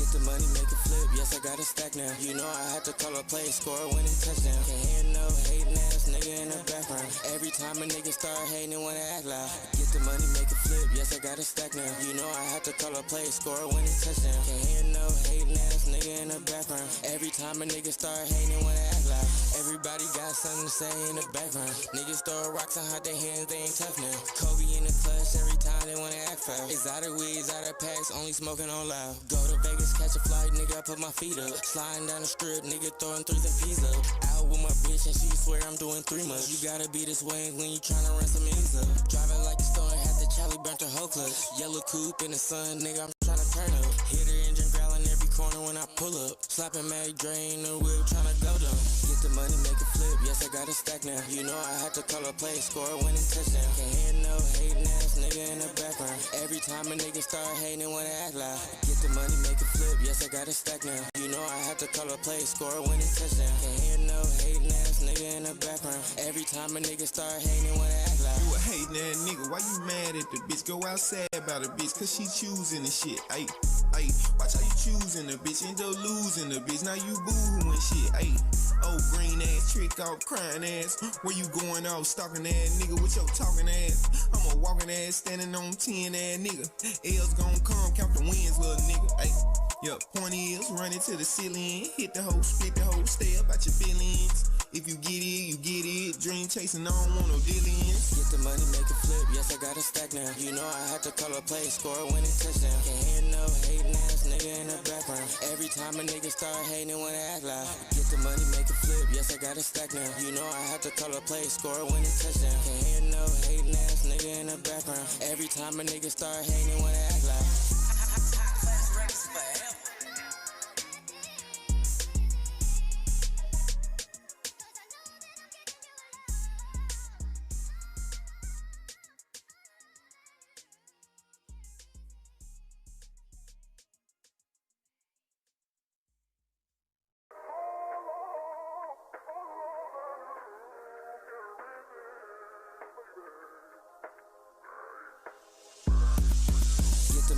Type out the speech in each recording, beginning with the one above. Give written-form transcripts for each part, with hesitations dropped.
Get the money, make it flip, yes, I got a stack now. You know I had to call a play, score a winning touchdown. Can't hear no hating ass nigga in the background. Every time a nigga start hating, they wanna act loud. Get the money, make it flip, yes, I got a stack now. You know I had to call a play, score a winning touchdown. Can't hear no hating ass nigga in the background. Every time a nigga start hating, they wanna act loud. Everybody got something to say in the background. Niggas throw rocks and hide their hands, they ain't tough now. Kobe in the clutch, every time they wanna act foul. Exotic weeds, out of packs, only smoking on loud. Go to Vegas, catch a flight, nigga, I put my feet up. Sliding down the strip, nigga throwing threes and peas up. Out with my bitch and she swear I'm doing 3 months. You gotta be this way when you tryna run some ends up. Driving like a storm, had the Charlie burnt her whole clutch. Yellow coupe in the sun, nigga, I'm tryna turn up. Hit her engine growling every corner when I pull up. Slapping Mag drain the whip, tryna go down. Get the money, make it flip, yes, I got a stack now. You know I had to call a play, score a winning touchdown. Can't hear no hating ass nigga in the background. Every time a nigga start hating, they wanna act loud. Get the money, make it flip, yes, I got a stack now. You know I had to call a play, score a winning touchdown. Can't hear no hating ass nigga in the background. Every time a nigga start hating, they wanna act loud. You a hating ass nigga, why you mad at the bitch? Go outside about a bitch, cause she choosing the shit. Ayy, ayy, watch how you choosing the bitch, end up losing the bitch. Now you boo-hooing shit, ayy. Oh, green ass, trick off, crying ass. Where you going off, stalking ass nigga with your talking ass? I'm a walking ass, standing on 10 ass nigga. L's gon' come, count the wins, little nigga, ayy. Yup, point is, run it to the ceiling. Hit the hoe, split the hoe, stay up at your feelings. If you get it, you get it. Dream chasing, I don't want no dealings. Get the money, make it flip, yes, I got a stack now. You know I had to call a play, score a winning touchdown. Can't hear no hating ass nigga in the background. Every time a nigga start hating, they wanna act loud. Get the money, make it flip, yes, I got a stack now. You know I had to call a play, score a winning touchdown. Can't hear no hating ass nigga in the background. Every time a nigga start hating, they wanna act loud.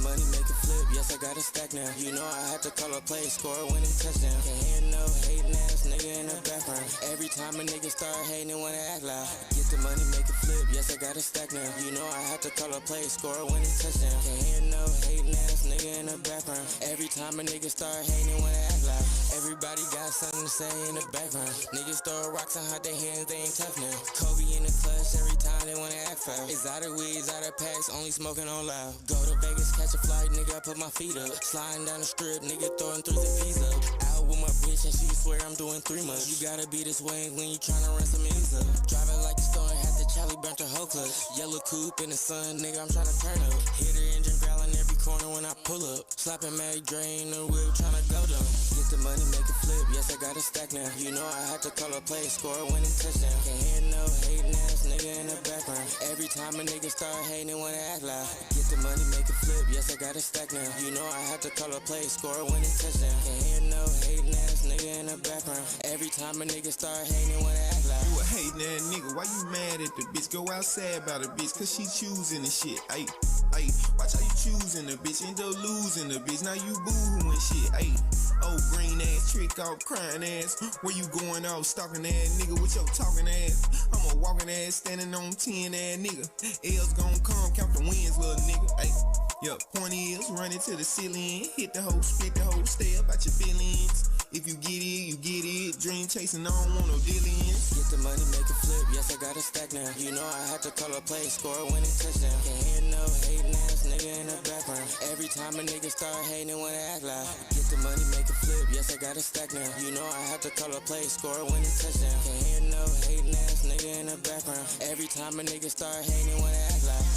Money, make it flip, yes, I got a stack now. You know I had to call a play, score a winning touchdown. Can't hear no hating ass nigga in the background. Every time a nigga start hating, they wanna act loud. Get the money, make it flip, yes, I got a stack now. You know I had to call a play, score a winning touchdown. Can't hear no hating ass nigga in the background. Every time a nigga start hating, they wanna act loud. Everybody got something to say in the background. Niggas throw rocks and hide their hands, they ain't tough now. Kobe in the clutch, every time they wanna act foul. Exotic weeds, out of packs, only smoking on loud. Go to Vegas, catch a flight, nigga, I put my feet up. Sliding down the strip, nigga throwing threes and peas up. Out with my bitch and she swear I'm doing 3 months. You gotta be this way when you tryna run some ends up. Driving like a storm, had the Charlie burnt her whole clutch. Yellow coupe in the sun, nigga, I'm tryna turn up. Hit her engine growling every corner when I pull up. Slapping Mag drain the whip, tryna go down. Get the money, make it flip, yes, I got a stack now. You know I had to call a play, score a winning touchdown. Can't hear no hating ass nigga in the background. Every time a nigga start hating, they wanna act loud. Get the money, make it flip, yes, I got a stack now. You know I had to call a play, score a winning touchdown. Can't hear no hating ass nigga in the background. Every time a nigga start hating, they wanna act loud. You a hating ass nigga, why you mad at the bitch? Go outside about a bitch, cause she choosing the shit, ayy. Ayy, watch how you choosing the bitch, end up losing the bitch. Now you boo-hooing shit, ayy. Oh, green ass, trick off, crying ass. Where you going off, stalking ass nigga with your talking ass? I'm a walking ass, standing on 10 ass nigga. L's gon' come, count the wins, little nigga, ayy. Yup, point is, run it to the ceiling. Hit the hoe, split the hoe, stay up at your feelings. If you get it, you get it. Dream chasing, I don't want no dealings. Get the money, make it flip, yes, I got a stack now. You know I had to call a play, score a winning touchdown. Can't hear no hating ass nigga in the background. Every time a nigga start hating, they wanna act loud. Get the money, make it flip, yes, I got a stack now. You know I had to call a play, score a winning touchdown. Can't hear no hating ass nigga in the background. Every time a nigga start hating, they wanna act loud.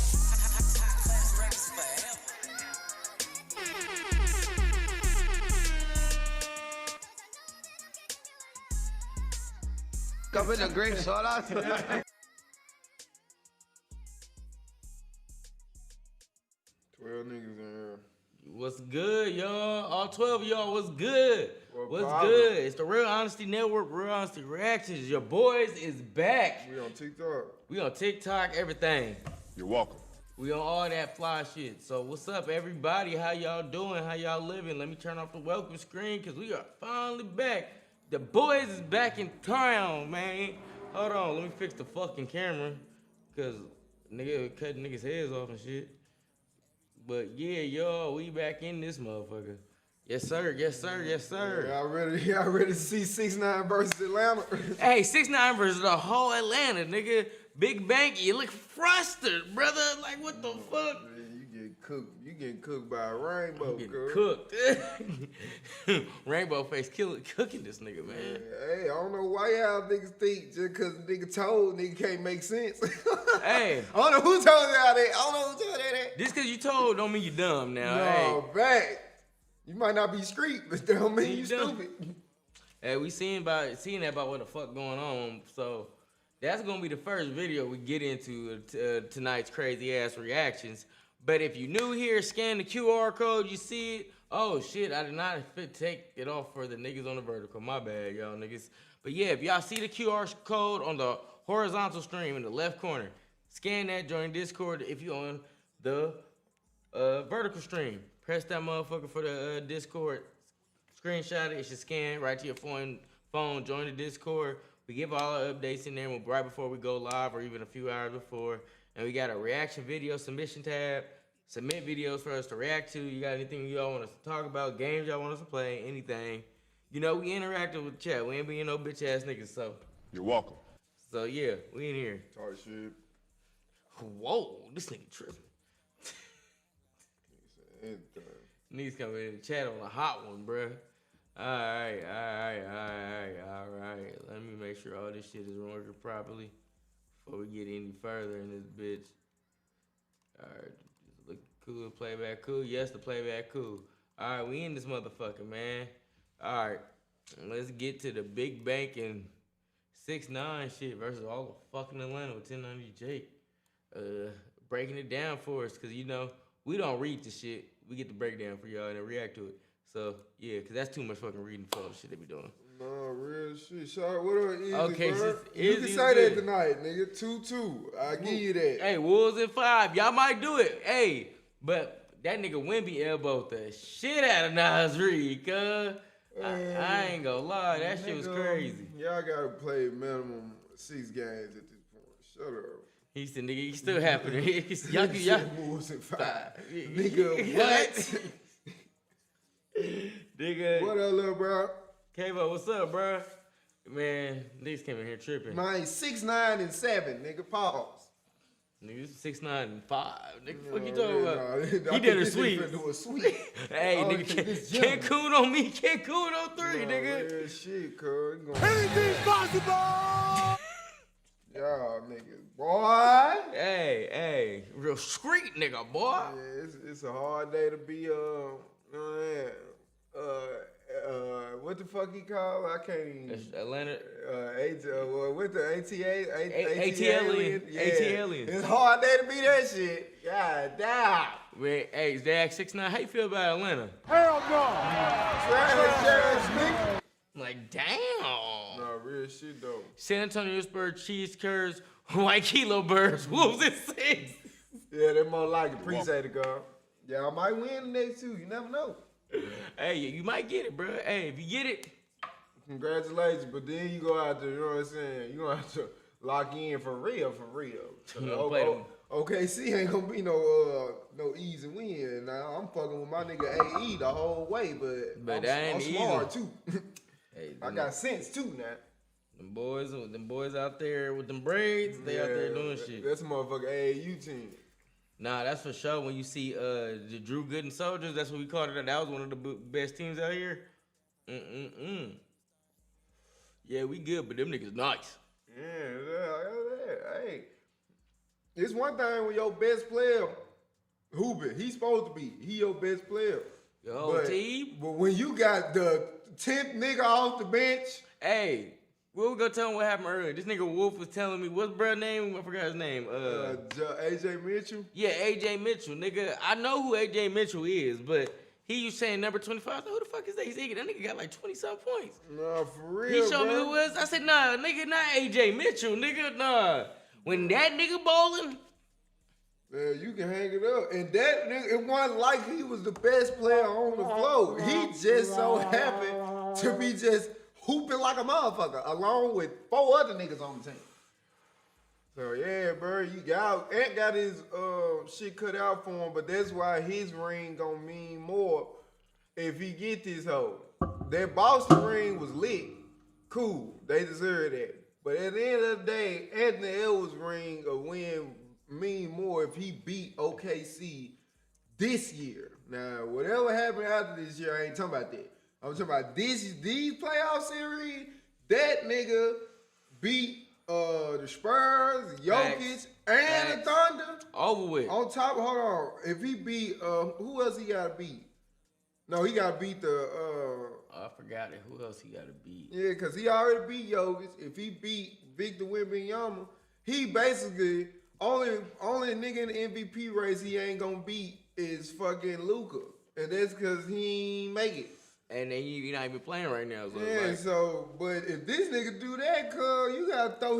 Up in the great shout out. 12 niggas in here. What's good, y'all? All 12 of y'all, what's good? What's problem? good? It's the Real Honesty Network, Real Honesty Reactions. Your boys is back. We on TikTok. We on TikTok, everything. You're welcome. We on all that fly shit. So what's up, everybody? How y'all doing? How y'all living? Let me turn off the welcome screen because we are finally back. The boys is back in town, man. Hold on, let me fix the fucking camera because nigga cutting niggas' heads off and shit. But yeah, y'all, we back in this motherfucker. Yes, sir. Yes, sir. Yes, sir. Y'all ready to see 6ix9ine versus Atlanta? Hey, 6ix9ine versus the whole Atlanta, nigga. BigBank, you look frustrated, brother. Like, what the fuck? Man, you getting cooked by a rainbow, girl. Cooked. Rainbow face cooking this nigga, man. Hey, I don't know why y'all niggas think just cause nigga told nigga can't make sense. Hey. I don't know who told y'all that. I don't know who told that. Just cause you told don't mean you dumb now. No, hey. You might not be street, but that don't mean you stupid. Hey, we seeing that about what the fuck going on. So that's gonna be the first video we get into tonight's crazy ass reactions. But if you new here, scan the QR code, you see it. Oh shit, I did not take it off for the niggas on the vertical. My bad, y'all niggas. But yeah, if y'all see the QR code on the horizontal stream in the left corner, scan that, join Discord. If you on the vertical stream, press that motherfucker for the Discord. Screenshot it. It should scan right to your phone. Join the Discord. We give all our updates in there right before we go live or even a few hours before. And we got a reaction video submission tab. Submit videos for us to react to. You got anything y'all want us to talk about? Games y'all want us to play? Anything. You know, we interactive with the chat. We ain't being no bitch ass niggas, so. You're welcome. So yeah, we in here. Talk shit. Whoa, this nigga tripping. Niggas coming in the chat on a hot one, bruh. All right. Let me make sure all this shit is working properly before we get any further in this bitch. All right, look cool, playback cool. Yes, the playback cool. All right, we in this motherfucker, man. All right, let's get to the BigBank and 6ix9ine shit versus all the fucking Atlanta with 1090 Jake. Breaking it down for us, cause you know we don't read the shit. We get the breakdown for y'all and then react to it. So, yeah, because that's too much fucking reading for all the shit they be doing. No, real shit. Sorry, what up, Easy, okay, bro? You can say that tonight, nigga. 2-2. I give you that. Hey, Wolves in 5. Y'all might do it. Hey, but that nigga Wemby elbowed the shit out of Nas Reed, cuz. I ain't gonna lie. That shit was crazy. Y'all gotta play minimum 6 games at this point. Shut up. He said, nigga, you still happening. Y'all Wolves in 5. Nigga, what? Nigga. What up, little bro? Kavo, what's up, bro? Man, niggas came in here tripping. Mine 6-9 and 7, nigga. Pause. Niggas 6-9 and 5. Nigga, what you talking about? No, he did a sweep. Hey, oh, nigga, Cancun on me, Cancun on 3, nigga. Real shit, cuz. Anything possible! Y'all niggas, boy. Hey, real street nigga, boy. Yeah, it's a hard day to be what the fuck he called? I can't even. Atlanta. With the ATLian. It's a hard day to be that shit. God damn. Wait, hey, they asked 6ix9ine, how you feel about Atlanta? Hell no! Trash, I'm like, damn. No, real shit though. San Antonio Spurs, Cheese Curds, White Kilo Birds, Wolves at 6. Yeah, they're more like it. Appreciate it, girl. Yeah, I might win the next 2. You never know. Hey, you might get it, bro. Hey, if you get it, congratulations. But then you go out there, you know what I'm saying? You gonna have to lock in for real. OKC ain't gonna be no easy win. Now I'm fucking with my nigga AE the whole way, but I'm smart too. Hey, I got sense too now. Them boys out there with them braids, they out there doing shit. That's a motherfucking AAU team. Nah, that's for sure. When you see the Drew Gooden Soldiers, that's what we called it. That was one of the best teams out here. Yeah, we good, but them niggas nice. Yeah, hey. It's one thing when your best player, hooping, he's supposed to be. He your best player. Yo, team. But when you got the 10th nigga off the bench. Hey, we were gonna tell him what happened earlier. This nigga Wolf was telling me, what's bruh's name? I forgot his name. AJ Mitchell? Yeah, AJ Mitchell. Nigga, I know who AJ Mitchell is, but he was saying number 25. I said, who the fuck is that? He's thinking that nigga got like 20-something points. Nah, for real, He showed me who it was. I said, nah, nigga, not AJ Mitchell. Nigga, nah. When that nigga bowling. Man, you can hang it up. And that nigga, it wasn't like he was the best player on the floor. He just so happened to be just hooping like a motherfucker, along with 4 other niggas on the team. So yeah, bro, Ant got his shit cut out for him, but that's why his ring gonna mean more if he get this hoe. That Boston ring was lit. Cool. They deserve that. But at the end of the day, Anthony Edwards' ring or win mean more if he beat OKC this year. Now, whatever happened after this year, I ain't talking about that. I'm talking about these playoff series. That nigga beat the Spurs, Jokic, and the Thunder. Over with. On top, hold on. If he beat, who else he got to beat? No, he got to beat the... I forgot it. Who else he got to beat? Yeah, because he already beat Jokic. If he beat Victor Wembanyama, he basically... Only nigga in the MVP race he ain't going to beat is fucking Luka. And that's because he ain't make it. And then you're not even playing right now. So Yeah, like, so, but if this nigga do that, cuz, you gotta throw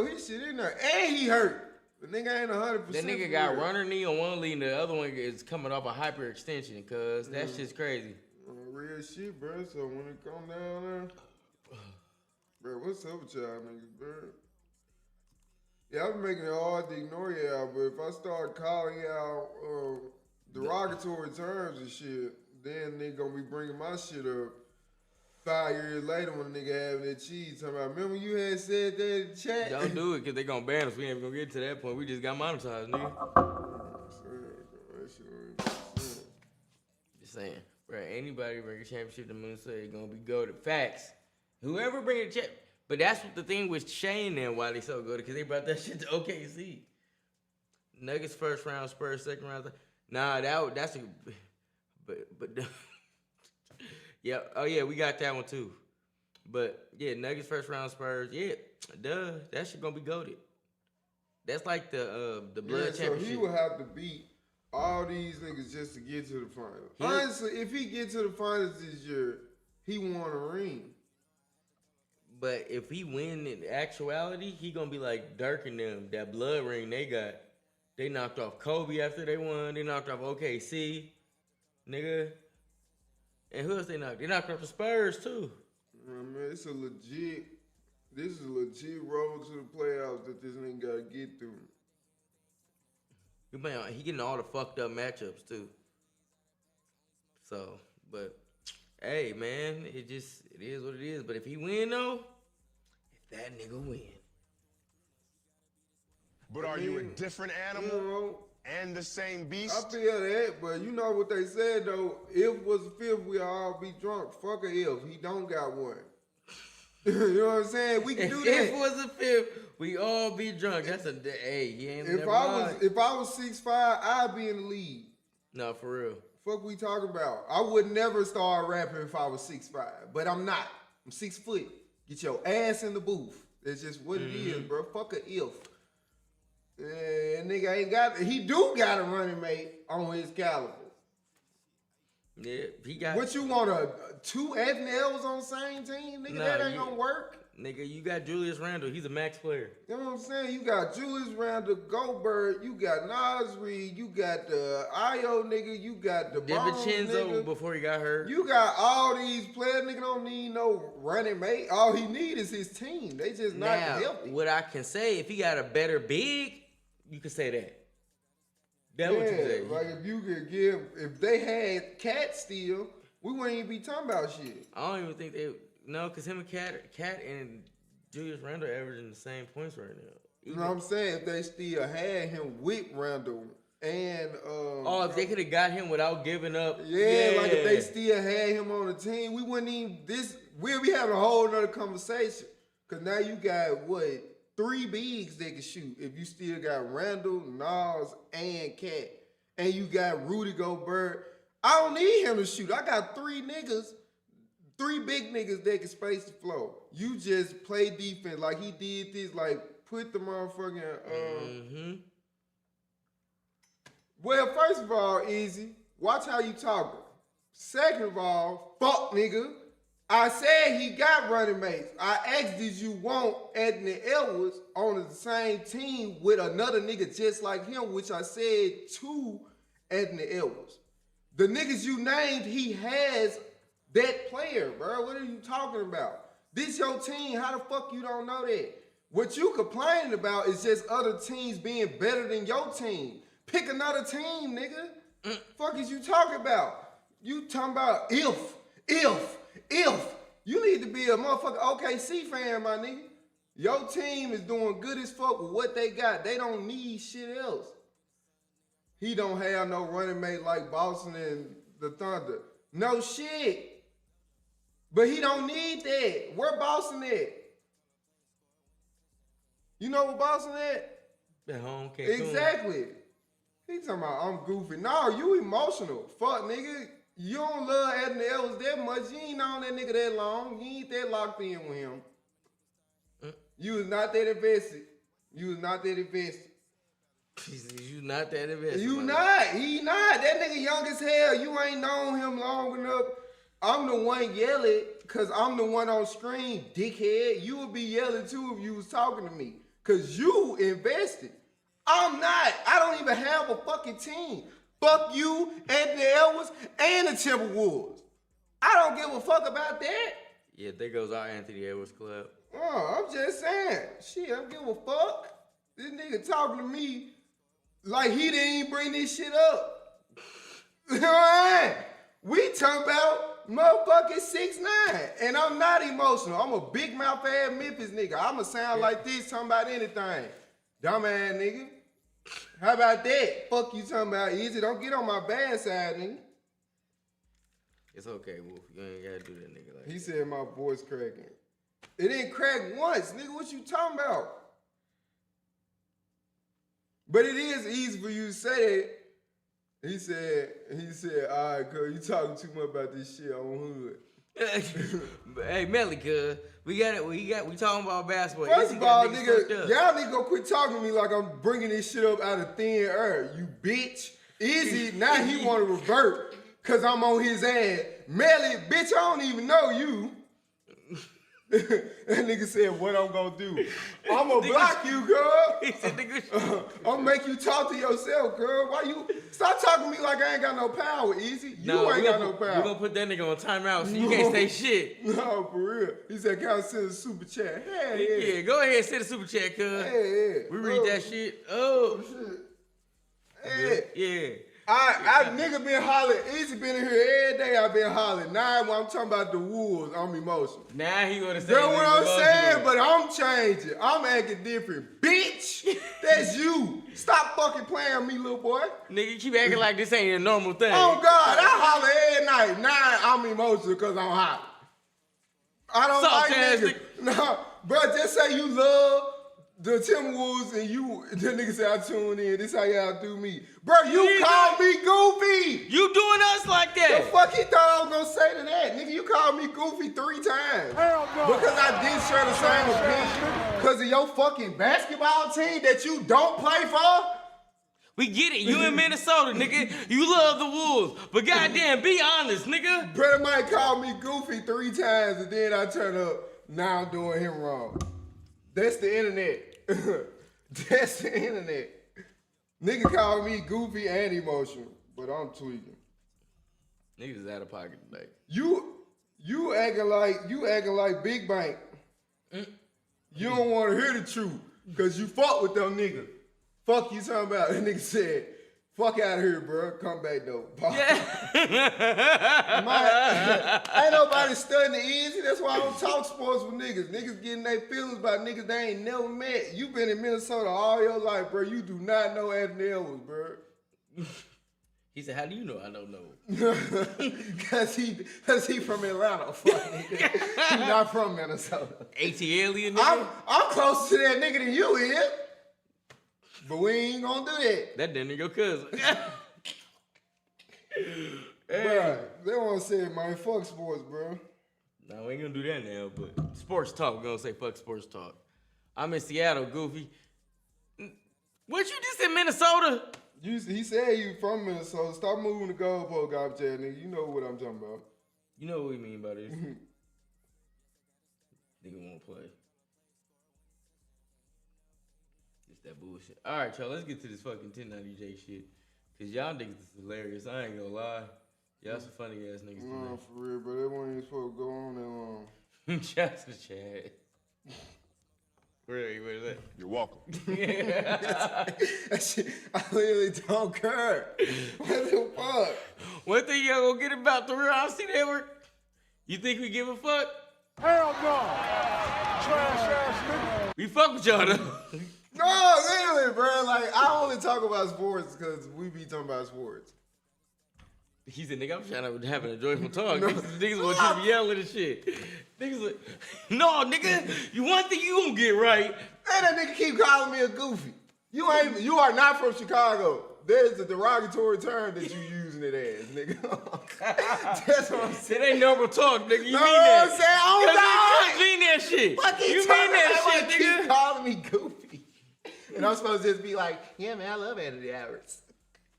his shit in there. And he hurt. The nigga ain't 100%. that nigga got runner knee on one leg and the other one is coming off a hyperextension, cuz. That shit's crazy. Real shit, bro. So when it come down there, bro, what's up with y'all niggas, bro? Yeah, I've been making it hard to ignore y'all, but if I start calling y'all derogatory terms and shit, then they gonna be bringing my shit up 5 years later when a nigga having that cheese. Talking about, remember you had said that in the chat? Don't do it because they gonna ban us. We ain't gonna get to that point. We just got monetized, nigga. Just saying. Bro, anybody bring a championship to Moon say gonna be goated. Facts. Whoever bring a champ. But that's what the thing with Shane and why they so good, because they brought that shit to OKC. Nuggets first round, Spurs second round. Nah, that's a... But yeah, oh yeah, we got that one too. But yeah, Nuggets first round, Spurs, yeah, duh, that shit gonna be goated. That's like the blood championship. So he would have to beat all these niggas just to get to the finals. Honestly, if he get to the finals this year, he won a ring. But if he win in actuality, he gonna be like Dirk and them. That blood ring they got. They knocked off Kobe after they won. They knocked off OKC, nigga. And who else they knocked? They knocked off the Spurs too. Man, this is a legit road to the playoffs that this nigga gotta get through. He getting all the fucked up matchups too. So, but hey, man, it is what it is. But if he win though, if that nigga win. But are you a different animal? You know, and the same beast? I feel that, but you know what they said though. If was a fifth, we all be drunk. Fuck a if. He don't got one. You know what I'm saying? We can do that. If was a fifth, we all be drunk. That's a hey. He ain't If I was 6'5", I'd be in the league. No, for real. Fuck we talking about? I would never start rapping if I was 6'5", but I'm not. I'm 6 foot. Get your ass in the booth. That's just what it is, bro. Fuck a if. Nigga ain't got. He do got a running mate on his caliber. Yeah, he got. What you want? Two Anthony Edwards on the same team, nigga? Nah, that ain't gonna work. Nigga, you got Julius Randle. He's a max player. You know what I'm saying? You got Julius Randle, Gobert. You got Nas Reed. You got the Io nigga. You got the DiVincenzo before he got hurt. You got all these players. Nigga don't need no running mate. All he need is his team. They just not healthy. What I can say, if he got a better big, you can say that. That's what you say. Like if you could if they had Cat still, we wouldn't even be talking about shit. I don't even think no, because him and Cat and Julius Randle averaging the same points right now. You know what I'm saying? If they still had him with Randle and if they could have got him without giving up. Yeah, like if they still had him on the team, we wouldn't even we'll be having a whole nother conversation. Cause now you got 3 bigs that can shoot. If you still got Randle, Nas, and Cat, and you got Rudy Gobert, I don't need him to shoot. I got 3 big niggas that can space the floor. You just play defense like he did this, like put the motherfucking. Well, first of all, easy. Watch how you talking. Second of all, fuck nigga. I said he got running mates. I asked, did you want Anthony Edwards on the same team with another nigga just like him, which I said to Anthony Edwards. The niggas you named, he has that player, bro. What are you talking about? This your team. How the fuck you don't know that? What you complaining about is just other teams being better than your team. Pick another team, nigga. Fuck is you talking about? You talking about if. You need to be a motherfucking OKC fan, my nigga. Your team is doing good as fuck with what they got. They don't need shit else. He don't have no running mate like Boston and the Thunder. No shit. But he don't need that. Where Boston at? You know where Boston at? At home, Cancun. Exactly. He talking about I'm goofy. No, you emotional. Fuck, nigga. You don't love Anthony Edwards that much. You ain't known that nigga that long. You ain't that locked in with him. You was not that invested. You not that invested. You not. He not. That nigga young as hell. You ain't known him long enough. I'm the one yelling because I'm the one on screen, dickhead. You would be yelling too if you was talking to me because you invested. I'm not. I don't even have a fucking team. Fuck you, Anthony Edwards, and the Timberwolves. I don't give a fuck about that. Yeah, there goes our Anthony Edwards club. Oh, I'm just saying. Shit, I don't give a fuck. This nigga talking to me like he didn't even bring this shit up. You know what I mean? We talking about motherfucking 6ix9ine, and I'm not emotional. I'm a big mouth ass Memphis nigga. I'ma sound like this talking about anything. Dumb ass nigga. How about that? Fuck you talking about easy. Don't get on my bad side, nigga. It's okay, Wolf. You ain't gotta do that, nigga. Like He said my voice cracking. It didn't crack once, nigga. What you talking about? But it is easy for you to say that. He said, all right, cuz, you talking too much about this shit on hood. Hey, Melly, cuz, we talking about basketball. First of all, nigga, y'all nigga go quit talking to me like I'm bringing this shit up out of thin air, you bitch. Izzy, now he want to revert because I'm on his ass. Melly, bitch, I don't even know you. That nigga said, what I'm gonna do? I'm gonna block you, girl. He said, nigga, I'm gonna make you talk to yourself, girl. Why you stop talking to me like I ain't got no power, Easy? You ain't got no power. We're gonna put that nigga on timeout so you can't say shit. No, for real. He said, can I send a super chat? Yeah, go ahead and send a super chat, cuz. Yeah. We read that shit. Oh. Shit. Yeah. I nigga been hollering. Easy been in here every day. I been hollering. Now when I'm talking about the Wolves, I'm emotional. Now he gonna say. That's what I'm saying, but I'm changing. I'm acting different. Bitch, that's you. Stop fucking playing with me, little boy. Nigga, you keep acting like this ain't a normal thing. Oh God, I holler every night. Now I'm emotional because I'm hot. I don't like niggas. No, bro, just say you love the Timberwolves and the nigga say I tune in. This how y'all do me. Bro, you called me goofy. You doing us like that. The fuck he thought I was gonna say to that? Nigga, you called me goofy 3 times. Hell no. Because I did share the same opinion. Because of your fucking basketball team that you don't play for? We get it. You in Minnesota, nigga. You love the Wolves. But goddamn, be honest, nigga. Brother might call me goofy 3 times and then I turn up, now I'm doing him wrong. That's the internet. That's the internet. Nigga call me goofy and emotional, but I'm tweaking. Niggas out of pocket today. You acting like BigBank. You don't want to hear the truth because you fuck with them niggas. Fuck you talking about? That nigga said, fuck out of here, bro. Come back though. Ain't nobody studying the easy. That's why I don't talk sports with niggas. Niggas getting their feelings about niggas they ain't never met. You been in Minnesota all your life, bro. You do not know Anthony Edwards, bro. He said, how do you know I don't know? Cause he from Atlanta. Fuck nigga. He not from Minnesota. ATL nigga? I'm closer to that nigga than you is. But we ain't gonna do that. That damn your cousin. Bro, they wanna say, man, fuck sports, bro. No, we ain't gonna do that now, but sports talk, we're gonna say fuck sports talk. I'm in Seattle, Goofy. What, you just in Minnesota? He said you from Minnesota. Stop moving the goalpost, garbage ass nigga. You know what I'm talking about. You know what we mean by this. Nigga won't play. It's that bullshit. All right, y'all. Let's get to this fucking 1090J shit. Cause y'all niggas is hilarious. I ain't gonna lie. Y'all some funny ass niggas. No, for real, but that wasn't even supposed to go on that long. Shout to Chad. Where is that? You're welcome. That shit, I literally don't care. What the fuck? One thing y'all gonna get about the real honesty network? You think we give a fuck? Hell no. Trash ass nigga. We fuck with y'all though. No, literally, bro. Like, I only talk about sports because we be talking about sports. He said, nigga, I'm trying to have an enjoyable talk. Niggas want you to be yelling and shit. Niggas like, no, nigga, you one thing you gonna get right. And that nigga keep calling me a goofy. You are not from Chicago. There's a derogatory term that you using it as, nigga. That's what I'm saying. It ain't normal talk, nigga. You No, mean that? I'm saying, oh, You mean that shit. Fuck You mean that shit, keep nigga. calling me goofy. And I'm supposed to just be like, yeah, man, I love Anthony Edwards.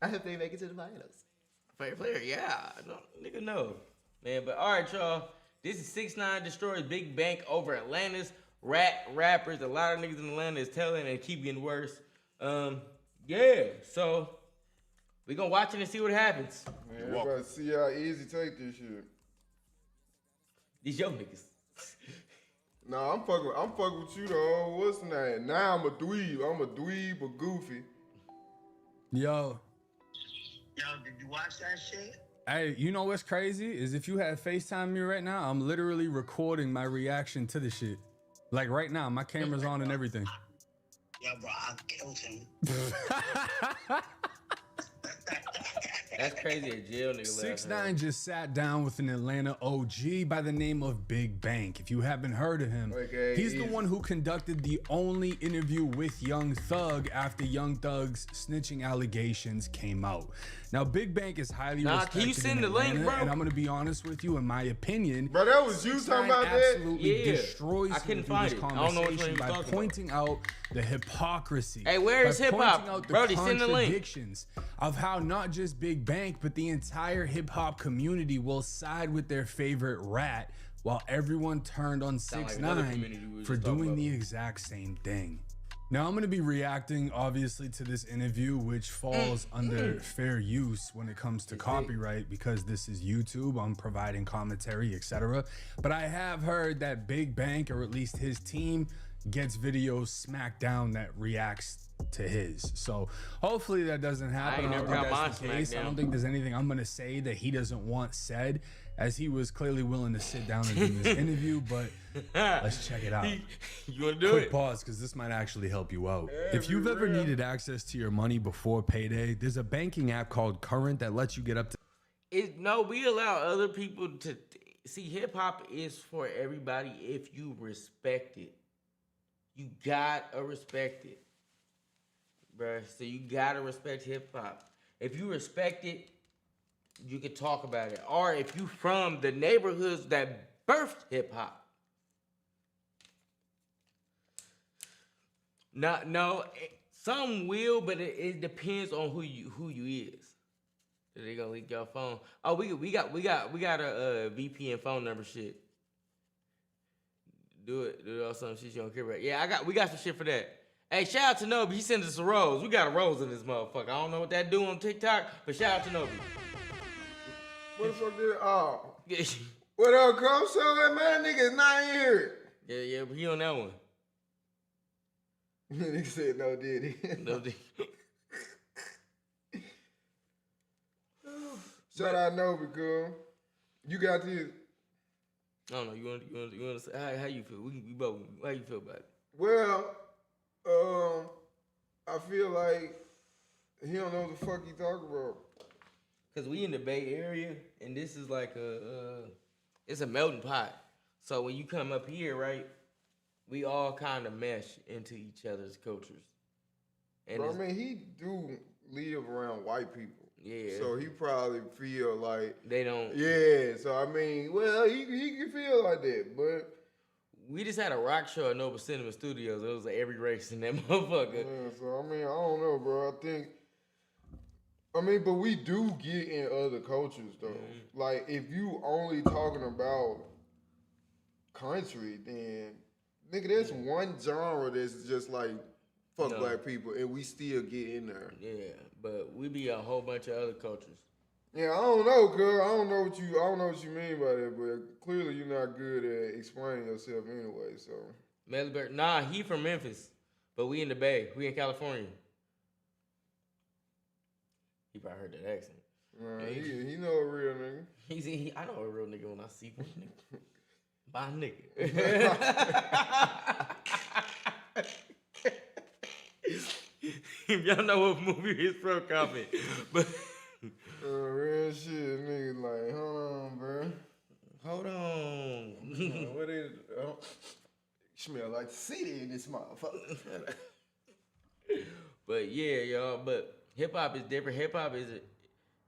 I hope they make it to the finals. Fair player, yeah. No, nigga, no. Man, but all right, y'all. This is 6ix9ine destroys BigBank over Atlanta's rappers. A lot of niggas in Atlanta is telling and keep getting worse. Yeah, so we gonna watch it and see what happens. Man, everybody see how easy take this shit. These yo niggas. Nah, I'm fucking with you though. What's the name? Now I'm a dweeb. I'm a dweeb, a goofy. Yo, did you watch that shit? hey, you know what's crazy is if you had FaceTime me right now, I'm literally recording my reaction to the shit. Like right now, my camera's on and everything. Yeah, bro, I killed him. That's crazy. A jail nigga. 6ix9ine just sat down with an Atlanta OG by the name of BigBank. If you haven't heard of him, Okay, he's the one who conducted the only interview with Young Thug after Young Thug's snitching allegations came out. Now, BigBank is highly respected can you send in the link, Atlanta, bro? and I'm gonna be honest with you, in my opinion, Bro, that was you 6ix9ine talking about that? absolutely Yeah. destroys I him couldn't through find this it. I don't know which one conversation you by talking about. pointing out the hypocrisy. Hey, where is by hip-hop? pointing out the Brody, send the link. contradictions of how not just BigBank, but the entire hip-hop community will side with their favorite rat while everyone turned on like another community we 6ix9ine were for just talking doing the about. exact same thing. Now, I'm going to be reacting, obviously, to this interview, which falls under fair use when it comes to copyright because this is YouTube. I'm providing commentary, etc. But I have heard that BigBank, or at least his team, gets videos smacked down that reacts to his. So hopefully that doesn't happen. ain't I don't never think got that's the mine case. smacked I don't down. think there's anything I'm going to say that he doesn't want said, as he was clearly willing to sit down and do this interview. But let's check it out. You wanna do Quick it? pause, because this might actually help you out. If you've ever needed access to your money before payday, there's a banking app called Current that lets you get up to No, we allow other people to see. Hip hop is for everybody if you respect it. You gotta respect it, bruh. So you gotta respect hip hop. If you respect it, you can talk about it. Or if you from the neighborhoods that birthed hip hop. Some will, but it depends on who you is. They gonna leak your phone. Oh, we got a VPN phone number shit. Do it on some shit you don't care about. Yeah, we got some shit for that. Hey, shout out to Nobi. He sent us a rose. We got a rose in this motherfucker. I don't know what that do on TikTok, but shout out to Nobi. What the fuck did oh. What up, come show that man nigga is not here. Yeah, but he on that one. Nigga said no did he? No, Shout out Nobi, cuz. You got this. I don't know. You want to say how you feel? We both. How you feel about it? Well, I feel like he don't know what the fuck he talking about. Cause we in the Bay Area, and this is like it's a melting pot. So when you come up here, right, we all kind of mesh into each other's cultures. And But I mean, he do live around white people. Yeah. So he probably feel like they don't. Yeah. So I mean, well, he can feel like that, but we just had a rock show at Nova Cinema Studios. It was like every race in that motherfucker. Yeah, so I mean, I don't know, bro. I mean, but we do get in other cultures though. Like if you only talking about country, then nigga, there's one genre that's just like fuck black people, and we still get in there. Yeah, but we be a whole bunch of other cultures. Yeah, I don't know, cuz. I don't know what you mean by that, but clearly you're not good at explaining yourself anyway. So Melly nah, he from Memphis, but we in the Bay. We in California. He probably heard that accent. Nah, he know a real nigga. I know a real nigga when I see one nigga. My nigga. If y'all know what movie he's from, comment. But real shit, nigga. Like, hold on, bro. Hold on. What is it? Oh, smell like the city in this motherfucker. But yeah, y'all. But hip hop is different. Hip hop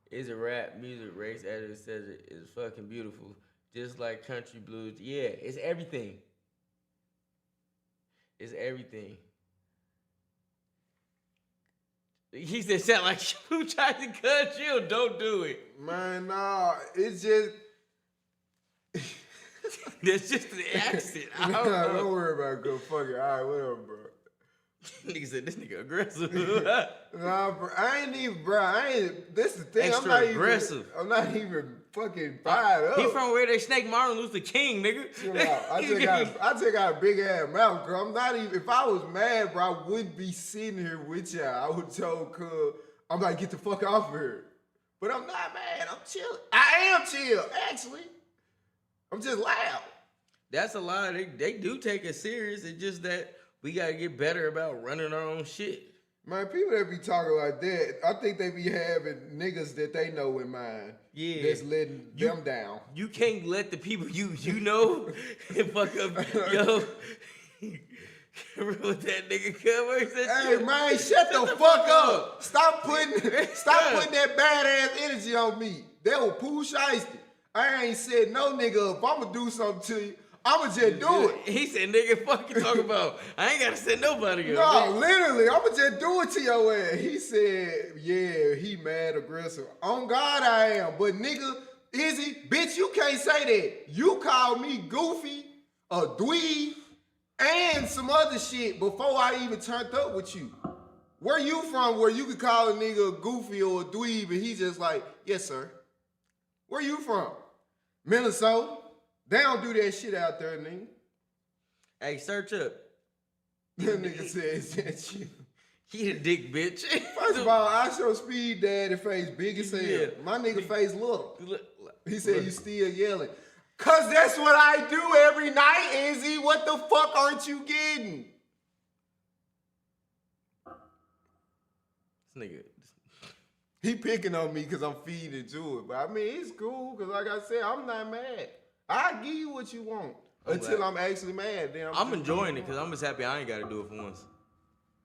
is a rap music race, as it says it is fucking beautiful. Just like country blues. Yeah, it's everything. It's everything. He said, sound like who tried to cut you? Don't do it. Man, nah, it's just. That's just the accent. Nah, don't worry about it. Go fuck it. All right, whatever, bro. Nigga said this nigga aggressive. Nah, bro. This is the thing. Extra aggressive. I'm not even fucking fired up. He from where they snake Martin Luther King, nigga. Chill out. I just got a big ass mouth, girl. I'm not even. If I was mad, bro, I wouldn't be sitting here with y'all. I would tell cuz I'm like, get the fuck off of here. But I'm not mad. I'm chill. I am chill, actually. I'm just loud. That's a lot. They do take it serious. It's just that we gotta get better about running our own shit. Man, people that be talking like that, I think they be having niggas that they know in mind. Yeah. That's letting them down. You can't let the people you know fuck up. Yo. Remember what that nigga covered? Hey man, shut the fuck up. Stop putting that badass energy on me. That was Pooh Shiesty. I ain't said no nigga, if I'ma do something to you, I'ma just do it. He said, nigga, fuck you talking about. I ain't gotta send nobody up. No, nigga. Literally, I'ma just do it to your ass. He said, yeah, he mad aggressive. On God I am, but nigga, Izzy, bitch, you can't say that. You called me goofy, a dweeb, and some other shit before I even turned up with you. Where you from where you could call a nigga a goofy or a dweeb and he just like, yes, sir. Where you from? Minnesota. They don't do that shit out there, nigga. Hey, search up. That nigga said, is that you? He a dick bitch. First of all, I show Speed Daddy face big as hell. Yeah. My nigga face little. He said, you still yelling. Cause that's what I do every night, Izzy. What the fuck aren't you getting? This nigga. He picking on me because I'm feeding to it. But I mean, it's cool because like I said, I'm not mad. I give you what you want until I'm actually mad. Then I'm enjoying it because I'm just happy I ain't got to do it for once.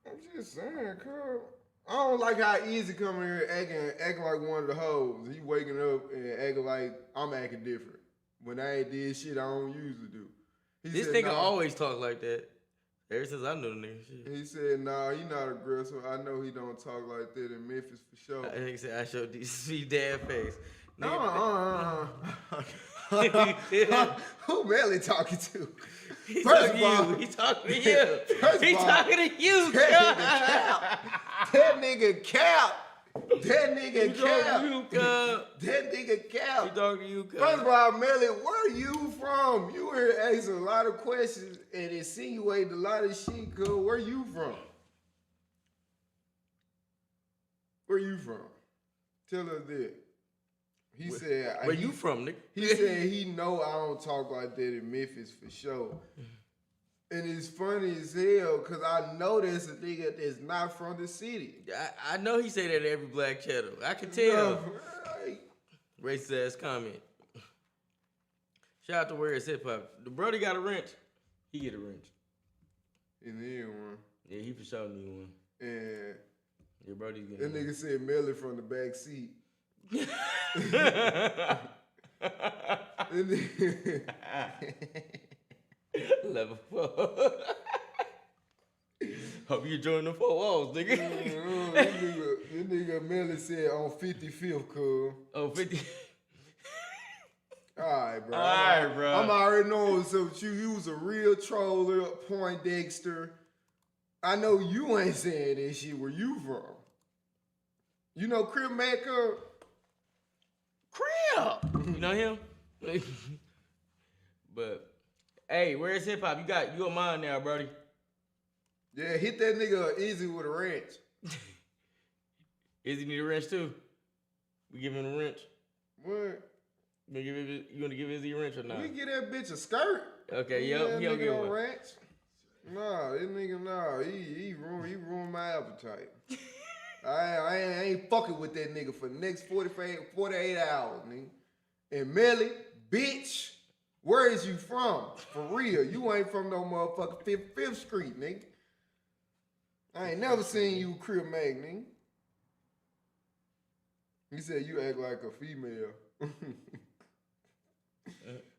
I'm just saying, cuz. I don't like how Easy coming here acting like one of the hoes. He waking up and acting like I'm acting different. When I ain't did shit I don't usually do. This nigga always talk like that. Ever since I knew the nigga shit. He said, nah, he not aggressive. I know he don't talk like that in Memphis for sure. I think he said, I showed DC dad face. Who Melly talking to? He talking to you. He talking to you. He talking to you. That nigga cap. That nigga cap. That nigga cap. He talking to you, cuz. First of all, Melly, where you from? You were asking a lot of questions and insinuating a lot of shit, cuz. Where you from? Where you from? Tell us that. He said, where you from, nigga? He said he know I don't talk like that in Memphis for sure. And it's funny as hell because I know there's a nigga that's not from the city. I know he say that in every black channel. I can tell. No, right. Racist ass comment. Shout out to Where It's Hip Hop. The brother got a wrench. He get a wrench. He need one. Yeah, he for sure need one. And your brother's getting that nigga said Melly from the back seat. Level 4. Hope you join the 4 walls, nigga. That nigga Melly said on 55th, cuz. Oh, 50. Alright, right, bro. All right, bro. I'm already knowing. So you was a real troller, Poindexter. I know you ain't saying this shit. Where you from? You know Crib Maker? Crib. You know him? But hey, where's hip hop? You on mine now, Brody. Yeah, hit that nigga easy with a wrench. Izzy need a wrench too. We give him a wrench. What? You gonna give Izzy a wrench or not? We get that bitch a skirt. Okay, yep, he don't get one. Wrench. Nah, this nigga, nah, he ruined my appetite. I ain't fucking with that nigga for the next 48 hours, nigga. And Melly, bitch, where is you from? For real, you ain't from no motherfucking 5th Street, nigga. I ain't never seen you Crib Mag, nigga. He said you act like a female.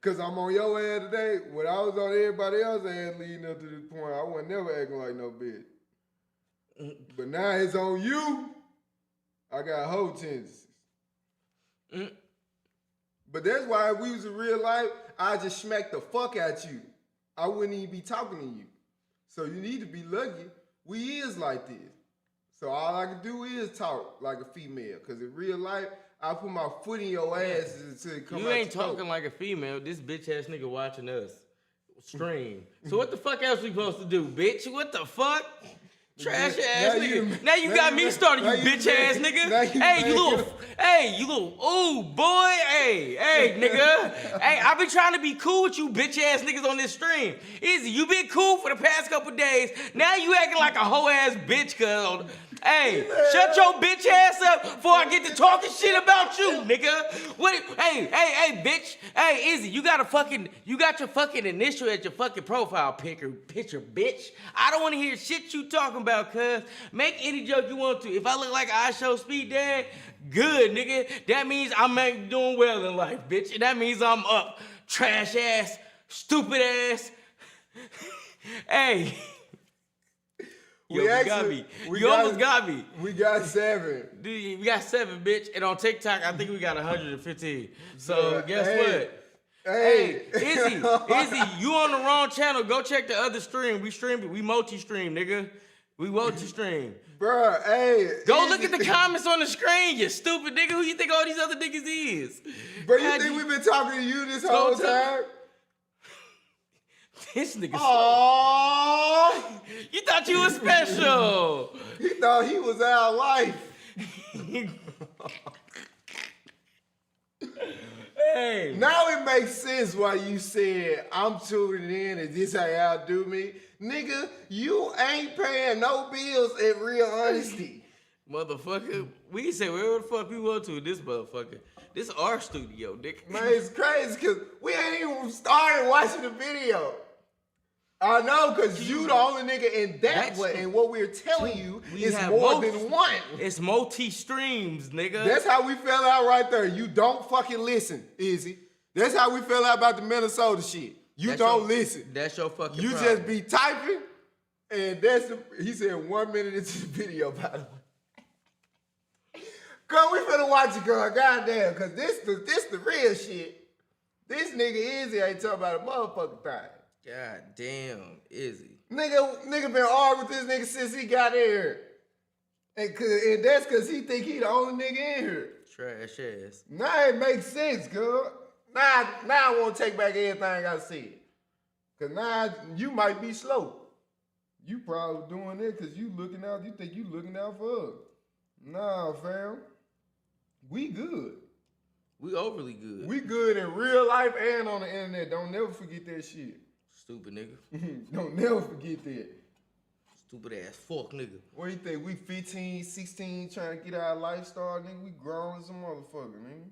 Cause I'm on your ass today. When I was on everybody else's ass leading up to this point, I wasn't never acting like no bitch. But now it's on you. I got whole tendencies. But that's why if we was in real life, I just smack the fuck at you. I wouldn't even be talking to you. So you need to be lucky. We is like this. So all I can do is talk like a female. Cause in real life, I put my foot in your ass until it come out. You ain't talking like a female. This bitch ass nigga watching us stream. So what the fuck else we supposed to do, bitch? What the fuck? Trash ass nigga. Now you got me started, you bitch ass nigga. Hey, you little, ooh, boy. Hey, nigga. Hey, I been trying to be cool with you bitch ass niggas on this stream. Easy, you been cool for the past couple days. Now you acting like a hoe ass bitch, cuz. Hey, shut your bitch ass up before I get to talking shit about you, nigga. Hey, bitch. Hey, Izzy, you got your fucking initial at your fucking profile picture, bitch. I don't want to hear shit you talking about, cuz. Make any joke you want to. If I look like I show speed dad, good, nigga. That means I'm doing well in life, bitch. And that means I'm up. Trash ass, stupid ass. Hey. You almost got me. We got 7. Dude, we got 7, bitch. And on TikTok, I think we got 115. So guess what? Hey, Izzy, you on the wrong channel. Go check the other stream. We multi-stream, nigga. We multi-stream. Bruh, hey. Go look at the comments on the screen, you stupid nigga. Who you think all these other niggas is? Bro, you think we been talking to you this whole time? This nigga. Aww. You thought you was special. He thought he was our life. Hey. Now it makes sense why you said I'm tuning in and this how y'all do me. Nigga, you ain't paying no bills in real honesty. Motherfucker, we can say wherever the fuck we want to with this motherfucker. This is our studio, dick. Man, it's crazy because we ain't even started watching the video. I know, because you the only nigga in that way, and what we're telling you is more than one. It's multi-streams, nigga. That's how we fell out right there. You don't fucking listen, Izzy. That's how we fell out about the Minnesota shit. You don't listen. That's your fucking You problem. just be typing, and he said 1 minute into the video, by the way. Girl, we finna watch it, girl. Goddamn, because this the real shit. This nigga Izzy ain't talking about a motherfucking thing. God damn, Izzy. Nigga been arguing with this nigga since he got here. And that's because he think he the only nigga in here. Trash ass. Now it makes sense, girl. Now I want to take back everything I said. Because now you might be slow. You probably doing it because you think you looking out for us. Nah, fam. We good. We overly good. We good in real life and on the internet. Don't never forget that shit. Stupid nigga. Don't never forget that. Stupid ass fuck nigga. What do you think? We 15, 16 trying to get our lifestyle, nigga. We grown as a motherfucker, nigga.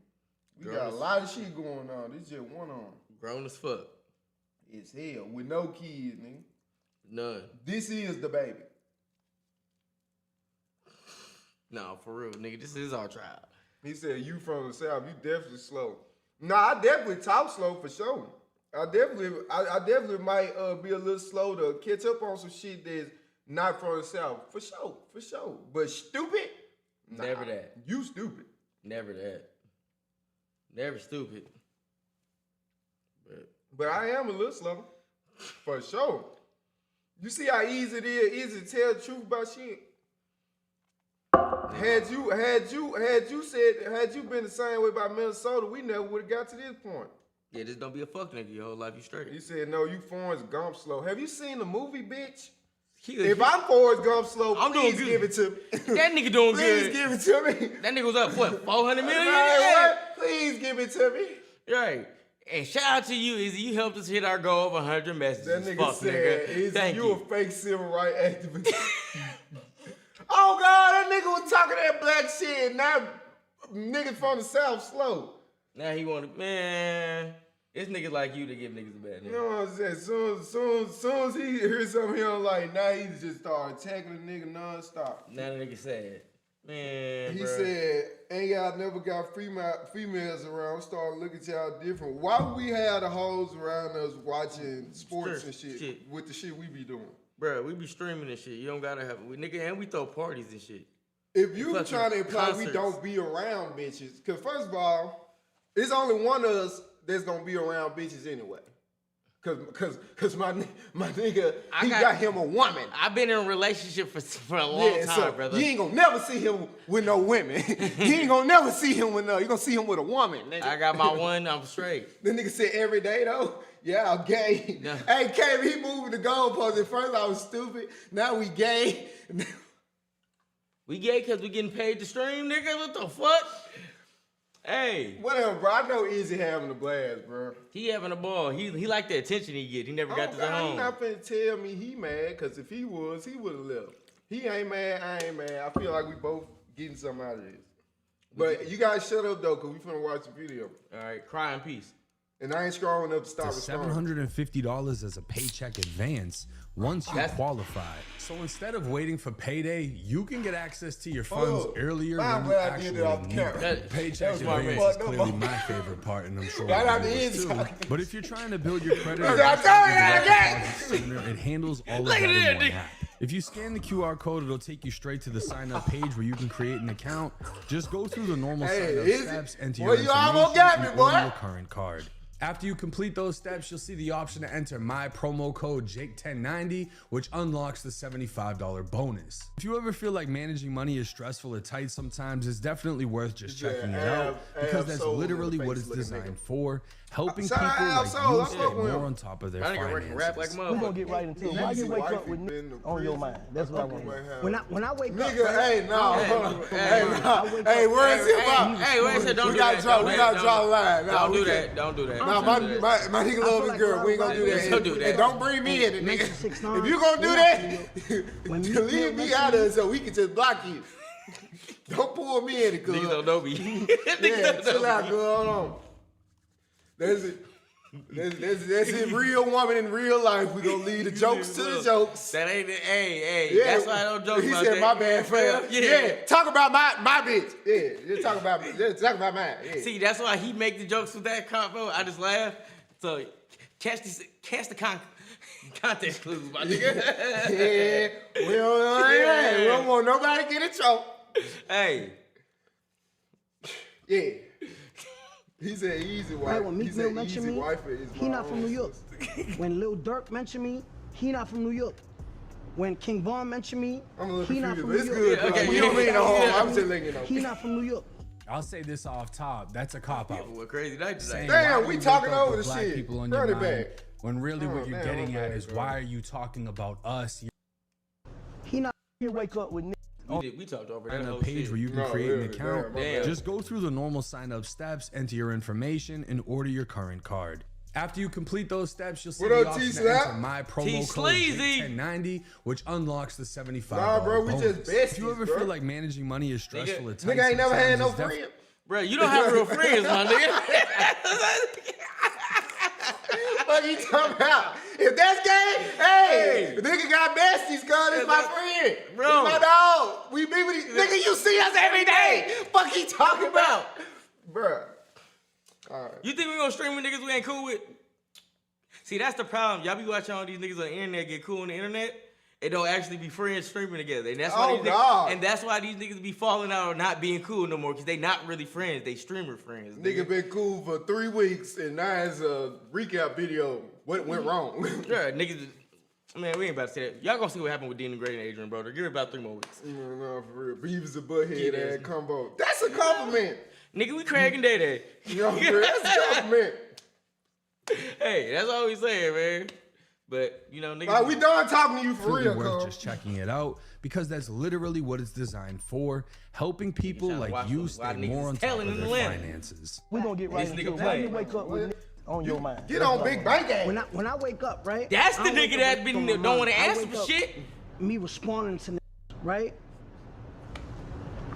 We got a lot of shit going on. This just one on. Grown as fuck. It's hell. With no kids, nigga. None. This is the baby. No, for real, nigga. This is our trial. He said, you from the South, you definitely slow. No, I definitely talk slow for sure. I definitely might be a little slow to catch up on some shit that's not from the South. For sure. But stupid? Nah, Never that. You stupid. Never that. Never stupid. But I am a little slow. For sure. You see how easy it is, easy to tell the truth about shit. Had you been the same way about Minnesota, we never would have got to this point. Yeah, just don't be a fuck nigga your whole life. You straight. He said, no, you Forrest Gump slow. Have you seen the movie, bitch? If I'm Forrest Gump slow, I'm please doing give it to me. That nigga doing good. Please give it to me. That nigga was up, what, 400 million? What? Please give it to me. Right. And shout out to you, Izzy. You helped us hit our goal of 100 messages. That nigga fuck, said, nigga. Izzy, Thank you a fake civil rights activist. Oh, God, that nigga was talking that black shit, and now niggas from the South slow. Now he wanted, man, it's niggas like you that give niggas a bad nigga. You know what I'm saying? Soon as he hears something he don't like, now he just start attacking the nigga nonstop. Now the nigga said, man, He bro. said, ain't y'all never got females around, start looking at y'all different. Why would we have the hoes around us watching sports and shit with the shit we be doing? Bro, we be streaming and shit. You don't gotta have it. Nigga, and we throw parties and shit. If you Fucking trying to imply concerts. we don't be around bitches, because first of all, it's only one of us that's gonna be around bitches anyway. Cause my nigga, he got him a woman. I've been in a relationship for a long time, so brother. You ain't gonna never see him with no women. You ain't gonna never see him with no. You gonna see him with a woman. Nigga. I got my one. I'm straight. The nigga said every day though. Yeah, I'm gay. Yeah. Hey, K, he moving the goalpost. At first I was stupid. Now we gay. We gay because we getting paid to stream, nigga. What the fuck? Hey. Whatever, bro. I know Izzy having a blast, bro. He having a ball. He like the attention he get. He never got to the He home. not finna tell me he mad, because if he was, he would have left. He ain't mad, I ain't mad. I feel like we both getting something out of this. But you guys shut up, though, because we finna watch the video. All right, cry in peace. And I ain't strong enough to stop to responding. $750 as a paycheck advance once you qualify. So instead of waiting for payday, you can get access to your funds earlier I'm when you glad I did actually it off the need camera. them. Paycheck my advance man. is clearly my favorite part, and I'm sure Right out the yours end too. talking. But if you're trying to build your credit, it handles all of that in one app. If you scan the QR code, it'll take you straight to the sign-up page where you can create an account. Just go through the normal sign-up steps, enter your information, and order your current card. After you complete those steps, you'll see the option to enter my promo code Jake1090, which unlocks the $75 bonus. If you ever feel like managing money is stressful or tight sometimes, it's definitely worth just checking it out, because that's literally what it's designed for, helping people like you stay more on top of their finances. We're gonna get right into it. Why you wake up with on your mind? That's what I want to know. When I wake up, Nigga, hey, no. Hey, where is it? Hey, where is it? Don't do that. We gotta draw a line. Don't do that. Don't do that. No, my nigga love his girl. We ain't gonna do that. Don't do that. And don't bring me in it, nigga. If you gonna do that, leave me out of it so we can just block you. Don't pull me in it, cuz. Niggas don't know me. Yeah, chill out, girl. Hold on. That's it. That's it. Real woman in real life. We gonna leave the jokes to the jokes. That ain't it. Hey, Yeah. that's why I don't joke he about said, that. my bad, fam. Yeah. Talk about my bitch. Yeah, just talk about mine. Yeah. See, that's why he make the jokes with that combo. I just laugh. So catch the context clues, my nigga. Yeah, we don't want nobody to get in trouble. Hey. Yeah. He said easy wife. When Meek Mill mentioned me, he not from New York. When Lil Durk mentioned me, he not from New York. When King Von mentioned me, he not from New York. It's good. Okay, we don't mean no harm. I'm just letting you know. He not from New York. I'll say this off top. That's a cop-out. What crazy night today. Damn, we talking over the black shit. people on Run your it mind, back. when really what you're damn, getting at okay, is bro. why are you talking about us? He not here wake up with We talked over that On a whole page shit. where you can No, create an really, account. damn. Just go through the normal sign-up steps, enter your information, and order your current card. After you complete those steps, you'll see What the up, option to T-Slap? enter my promo code T-Sleazy. Jake1090, which unlocks the $75 Nah, bro, we bonus. just besties, If you ever bro. feel like managing money is stressful or tight, Nigga ain't never had no sometimes, it's friend. Bro, you don't have real friends, my nigga. What you talking about? If that's gay, hey, the nigga got besties, cuz it's my friend. Bro. It's my dog. We be with these nigga, you see us every day. Fuck he talking about? Bruh. Alright. You think we gonna stream with niggas we ain't cool with? See, that's the problem. Y'all be watching all these niggas on the internet get cool on the internet, It don't actually be friends streaming together. And that's why these niggas be falling out or not being cool no more, because they not really friends. They streamer friends. Nigga been cool for 3 weeks, and now it's a recap video. What went wrong? Yeah, niggas. Man, we ain't about to say that. Y'all gonna see what happened with Dean and Gray and Adrian, bro. Give it about 3 more weeks. No, for real. Beavis and Butthead ass combo. That's a compliment. Nigga, we Craig and Day. You know, that's a compliment. Hey, that's all we saying, man. But, you know, niggas. Like, we done talking to you for real, worth just checking it out, because that's literally what it's designed for, helping people like you stay more on top of their finances. We gonna get right into it. When you wake up with on your mind. Get on Big Bank ass. When I wake up, right? That's the nigga that don't want to answer for shit. Me responding to right?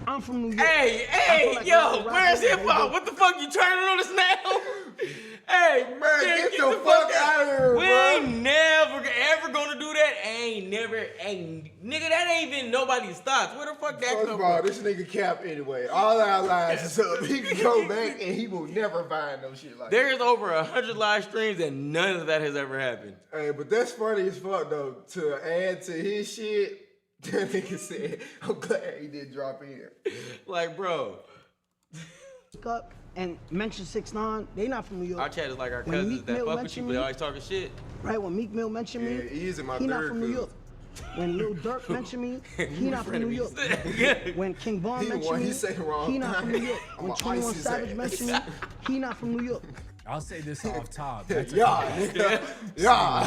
I'm from New York. Hey, yo, where's hip hop? What the fuck? You turning on us now? Hey, man, get the fuck out of here, we ain't never ever gonna do that. Nigga, that ain't even nobody's thoughts. Where the fuck that come from? This nigga cap anyway. All our lives is up. He can go back and he will never find no shit like that. There's over 100 live streams and none of that has ever happened. Hey, but that's funny as fuck though. To add to his shit, that nigga said, I'm glad he didn't drop in. Like, bro. Up and mention 6ix9ine, they not from New York. Our chat is like our cousins that fuck with you, but they always talking shit. Right, when Meek Mill mentioned me, he not from New York. When Lil Durk mentioned me, he not from New York. When King Von mentioned me, he not from New York. When 21 Savage mentioned me, he not from New York. I'll say this off top. That's yeah.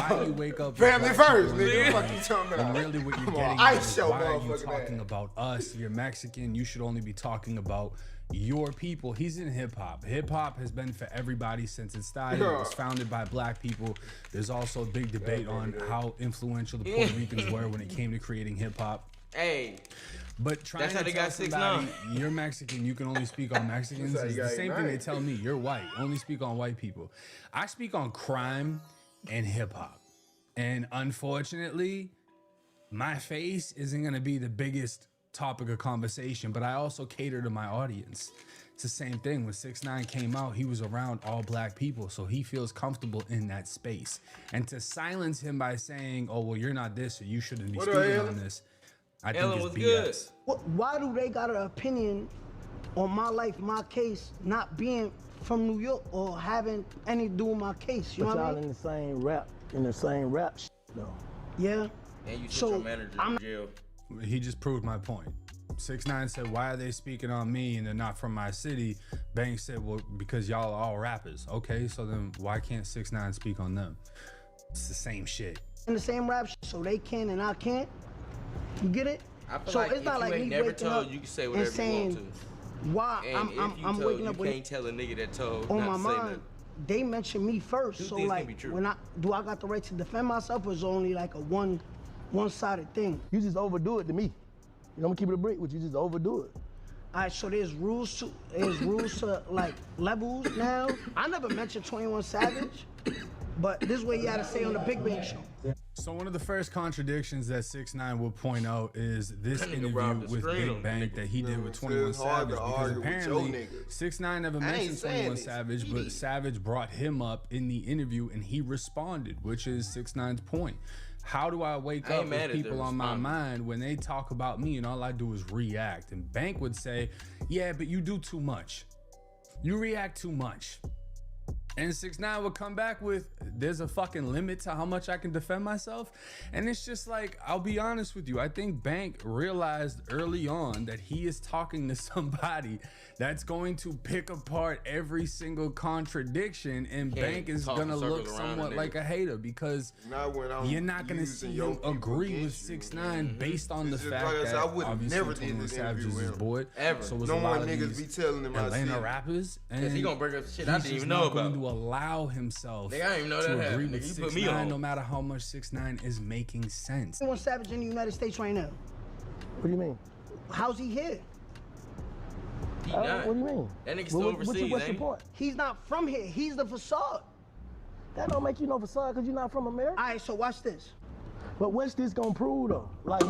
Why you wake up family first, nigga. What the fuck you talking about? And really what you're getting is why are you talking about us? You're Mexican. You should only be talking about your people. He's in hip hop. Hip hop has been for everybody since it started. It was founded by black people. There's also a big debate on how influential the Puerto Ricans were when it came to creating hip hop. Hey. But trying to tell somebody you're Mexican, you can only speak on Mexicans. It's the same thing they tell me. You're white. Only speak on white people. I speak on crime and hip hop. And unfortunately, my face isn't going to be the biggest topic of conversation, but I also cater to my audience. It's the same thing. When 6ix9ine came out, he was around all black people, so he feels comfortable in that space. And to silence him by saying, oh, well, you're not this, or you shouldn't be speaking on this, I think it's BS. Why do they got an opinion on my life, my case, not being from New York or having anything to do with my case? You know what I mean? in the same rap though. Yeah. And you took your manager to jail. He just proved my point. 6ix9ine said, why are they speaking on me and they're not from my city? Bank said, well, because y'all are all rappers. Okay, so then why can't 6ix9ine speak on them? It's the same shit. In the same rap so they can and I can't. You get it? I feel so like it's not like me never waking told, up you can say and whatever saying, you want to. Why And I'm waking up you can't tell a nigga that told on not my to say mind. nothing. They mentioned me first, Two so things like can be true. when I got the right to defend myself, or is it only like a one-sided thing? You just overdo it to me. You know, I'm gonna keep it a brick with you. Just overdo it. All right, so there's rules to like levels now. I never mentioned 21 Savage, but this is what he had to say on the BigBank show. So one of the first contradictions that 6ix9ine will point out is this interview with BigBank that he did with 21 Savage, because apparently 6ix9ine never mentioned 21 Savage, but Savage brought him up in the interview and he responded, which is 6ix9ine's point. How do I wake up with people on my mind when they talk about me and all I do is react? And Bank would say, yeah, but you do too much. You react too much. And 6ix9ine would come back with, there's a fucking limit to how much I can defend myself. And it's just like, I'll be honest with you. I think Bank realized early on that he is talking to somebody that's going to pick apart every single contradiction, and Bank is gonna look somewhat like a hater, because you're not gonna see him agree with 6ix9ine based on the fact that obviously 21 Savage is his boy. So was a lot of niggas be telling him Atlanta rappers, and he gonna bring up shit I didn't even know about. Going to allow himself I didn't even know to that agree happened. with You put me 6ix9ine, on. no matter how much 6ix9ine is making sense. 21 Savage in the United States right now. What do you mean? How's he here? He not. What do you mean? That nigga still overseas, what's ain't your he? point? He's not from here. He's the facade. That don't make you no facade because you're not from America. All right, so watch this. But what's this gonna prove though? Like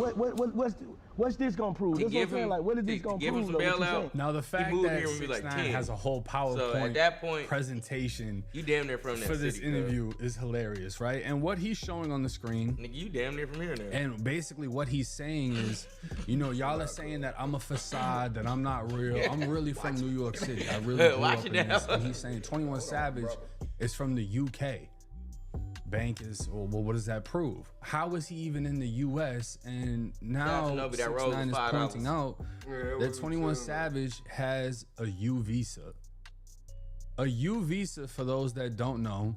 what's this gonna prove? That's what I'm saying. Like what is this gonna prove though? What you saying? Now the fact that 6ix9ine has a whole PowerPoint at that point, presentation you damn near from that for this city, interview is hilarious, right? And what he's showing on the screen, nigga, you damn near from here now. And basically what he's saying is, you know, y'all are saying that I'm a facade, that I'm not real. I'm really from New York City. I really grew up in this. And he's saying 21 Savage is from the UK. Bank is, well, what does that prove? How is he even in the US? And now 6ix9ine is pointing out that 21 Savage has a U visa. A U visa, for those that don't know,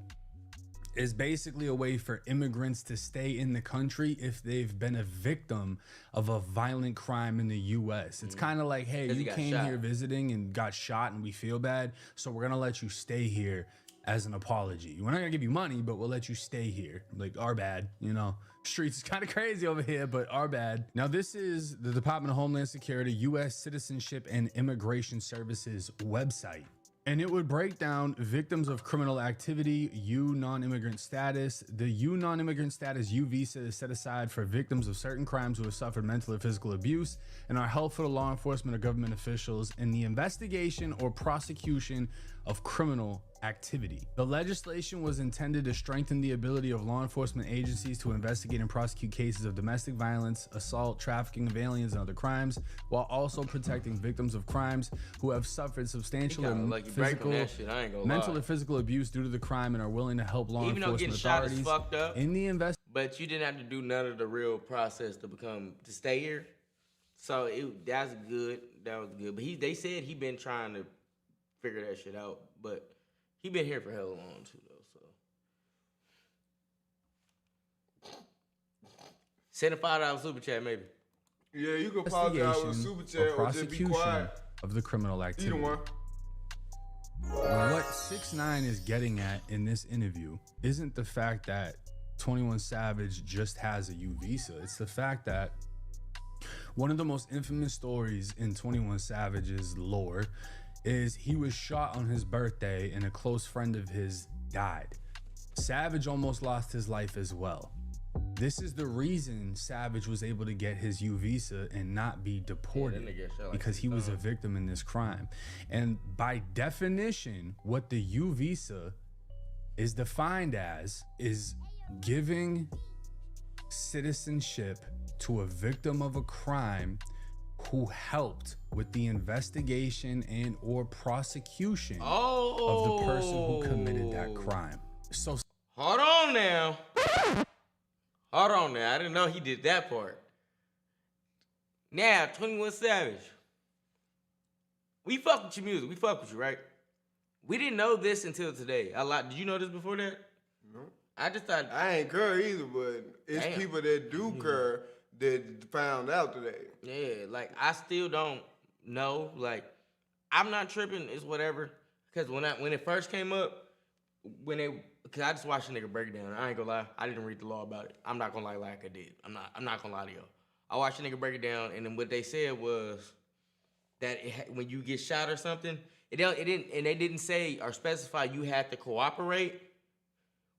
is basically a way for immigrants to stay in the country if they've been a victim of a violent crime in the US. It's kind of like, hey, you came here visiting and got shot and we feel bad, so we're gonna let you stay here as an apology. We're not gonna give you money, but we'll let you stay here. Like, our bad, you know. Streets is kind of crazy over here, but our bad. Now, this is the Department of Homeland Security, U.S. Citizenship and Immigration Services website. And it would break down victims of criminal activity, U non-immigrant status. The U non-immigrant status U visa is set aside for victims of certain crimes who have suffered mental or physical abuse and are helpful to law enforcement or government officials in the investigation or prosecution of criminal activity. The legislation was intended to strengthen the ability of law enforcement agencies to investigate and prosecute cases of domestic violence, assault, trafficking of aliens, and other crimes, while also protecting victims of crimes who have suffered substantial mental or physical abuse due to the crime and are willing to help law enforcement authorities fucked up, in the investigation. But you didn't have to do none of the real process to stay here. So that's good. That was good. But they said he been trying to figure that shit out, but he been here for hella long too, though. So send a $5 super chat, maybe. Yeah, you can apologize with super chat or just be quiet. Of the criminal activity. Either one. What 6ix9ine is getting at in this interview isn't the fact that 21 Savage just has a U visa. It's the fact that one of the most infamous stories in 21 Savage's lore is he was shot on his birthday and a close friend of his died. Savage almost lost his life as well. This is the reason Savage was able to get his U visa and not be deported, because he was a victim in this crime. And by definition, what the U visa is defined as is giving citizenship to a victim of a crime who helped with the investigation and or prosecution of the person who committed that crime. So hold on now. Hold on now. I didn't know he did that part. Now, 21 Savage. We fuck with your music. We fuck with you, right? We didn't know this until today. Did you know this before that? No. I just thought I ain't care either, but it's people that do care that found out today. Yeah, like I still don't know. Like I'm not tripping. It's whatever. Because when it first came up, because I just watched a nigga break it down. I ain't gonna lie. I didn't read the law about it. I'm not gonna lie like I did. I'm not gonna lie to y'all. I watched a nigga break it down, and then what they said was that when you get shot or something, they didn't say or specify you had to cooperate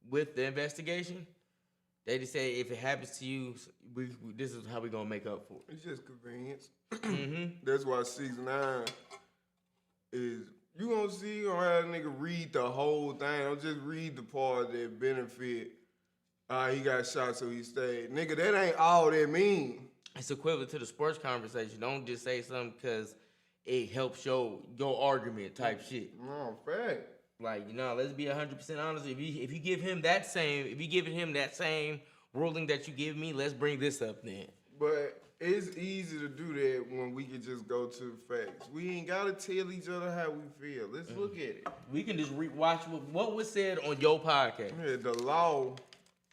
with the investigation. They just say if it happens to you, this is how we gonna make up for it. It's just convenience. Mm-hmm. That's why 6ix9ine is. You gonna see, you gonna have a nigga read the whole thing. Don't just read the part that benefit. He got shot, so he stayed. Nigga, that ain't all that mean. It's equivalent to the sports conversation. Don't just say something because it helps your argument type shit. No, fact. Like, let's be 100% honest. If you give him that same, ruling that you give me, let's bring this up then. But it's easy to do that when we can just go to the facts. We ain't gotta tell each other how we feel. Let's look at it. We can just watch what was said on your podcast. Yeah, the law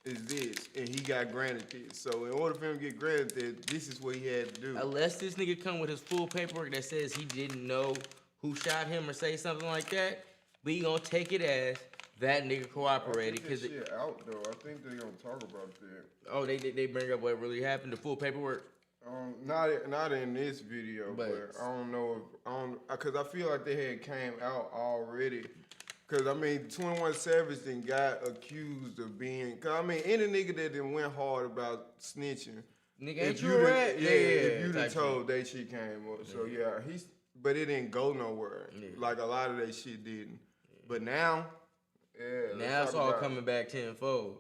is this, and he got granted this. So in order for him to get granted this is what he had to do. Unless this nigga come with his full paperwork that says he didn't know who shot him or say something like that, we gonna take it as that nigga cooperated. Because shit out though. I think they gonna talk about that. Oh, they bring up what really happened, the full paperwork. Not in this video, but I don't know because I feel like they had came out already. Cause I mean, 21 Savage then got accused of being. Cause I mean, any nigga that then went hard about snitching. Nigga, ain't you a rat? Yeah, if you'd have told that shit came up. So yeah, but it didn't go nowhere. Yeah. Like a lot of that shit didn't. Yeah. But now, now it's all coming back tenfold.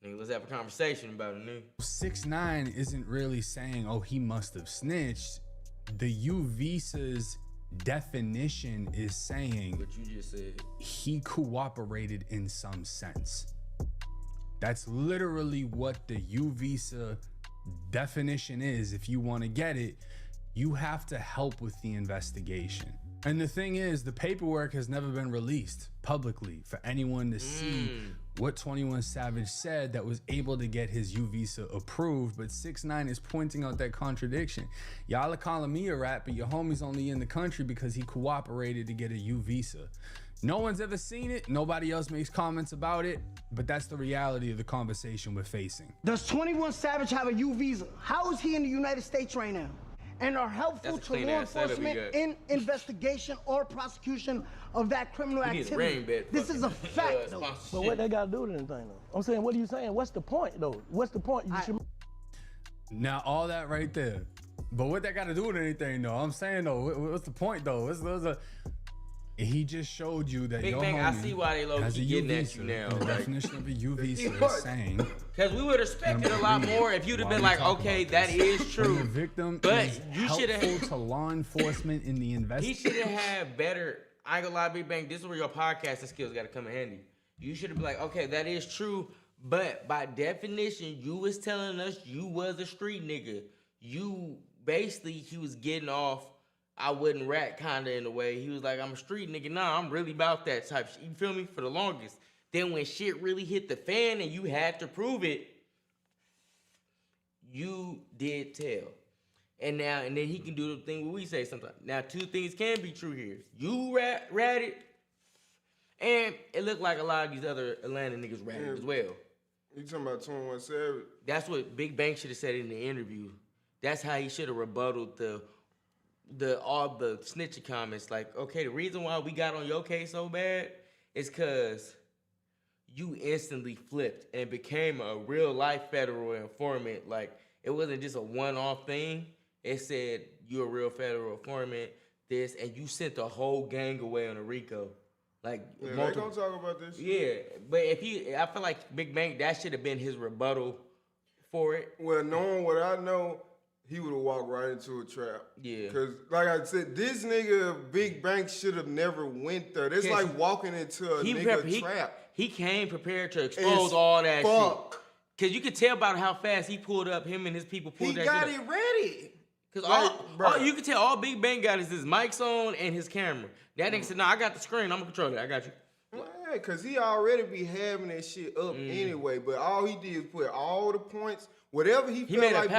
Nigga, let's have a conversation about it, nigga. 6ix9ine isn't really saying, oh, he must have snitched. The U visa's definition is saying what you just said. He cooperated in some sense. That's literally what the U visa definition is. If you want to get it, you have to help with the investigation. And the thing is, the paperwork has never been released publicly for anyone to see what 21 Savage said that was able to get his U visa approved. But 6ix9ine is pointing out that contradiction. Y'all are calling me a rat, but your homie's only in the country because he cooperated to get a U visa. No one's ever seen it. Nobody else makes comments about it. But that's the reality of the conversation we're facing. Does 21 Savage have a U visa? How is he in the United States right now? And are helpful to law enforcement in investigation or prosecution of that criminal activity. This is a fact, though. But what they got to do with anything, though? I'm saying, what are you saying? What's the point, though? What's the point? Now, all that right there. But what that got to do with anything, though? I'm saying, though, what's the point, though? He just showed you that your homie I see why they low-key getting at you now. The definition of a U visa is saying. Because we would have expected a lot more if you'd have been like, okay, that is true. When the victim but is you should have to law enforcement in the investigation. He should have had better. I ain't gonna lie, BigBank. This is where your podcasting skills got to come in handy. You should have been like, okay, that is true, but by definition, you was telling us you was a street nigga. You basically, he was getting off. I wouldn't rat kinda in a way. He was like, I'm a street nigga. Nah, I'm really about that type shit. You feel me? For the longest. Then when shit really hit the fan and you had to prove it, you did tell. And then he can do the thing where we say sometimes. Now, two things can be true here. You ratted, and it looked like a lot of these other Atlanta niggas ratted as well. You talking about 21 Savage? That's what BigBank should have said in the interview. That's how he should have rebutted all the snitching comments. Like, okay, the reason why we got on your case so bad is because you instantly flipped and became a real life federal informant. Like, it wasn't just a one-off thing. It said you're a real federal informant, this, and you sent the whole gang away on a RICO. Like, yeah, they gonna talk about this shit. Yeah, but I feel like BigBank, that should have been his rebuttal for it. Well, knowing what I know, he would have walked right into a trap. Yeah. Because, like I said, this nigga, BigBank, should have never went there. It's like walking into a trap. He came prepared to expose all that shit. Because you could tell about how fast he pulled up, him and his people pulled that shit up. He got it ready. Because all you can tell, all BigBank got is his mics on and his camera. That nigga said, nah, I got the screen. I'm going to control it. I got you. Yeah, because he already be having that shit up anyway. But all he did is put all the points, whatever he felt like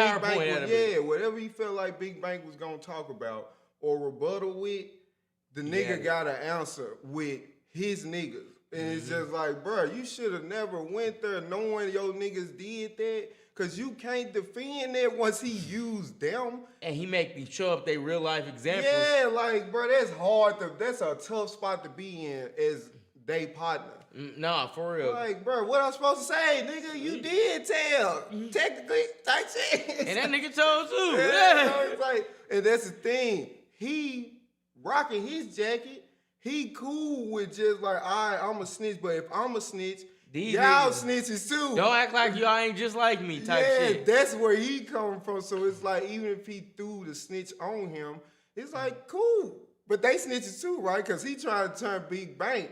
whatever he felt like BigBank was going to talk about or rebuttal with, the nigga got to answer with his niggas. And it's just like, bro, you should have never went there knowing your niggas did that. Because you can't defend that once he used them. And he make me show up their real life examples. Yeah, like, bro, that's hard. That's a tough spot to be in as they partner. Nah, for real. Like, bro, what I'm supposed to say, nigga? You did tell. Technically, type shit. And that nigga told too. Yeah. Like, and that's the thing. He rocking his jacket. He cool with just like, all right, I'm a snitch, but if I'm a snitch, y'all snitches too. Don't act like y'all ain't just like me type shit. Yeah, that's where he coming from. So it's like, even if he threw the snitch on him, it's like, cool. But they snitches too, right? Because he trying to turn BigBank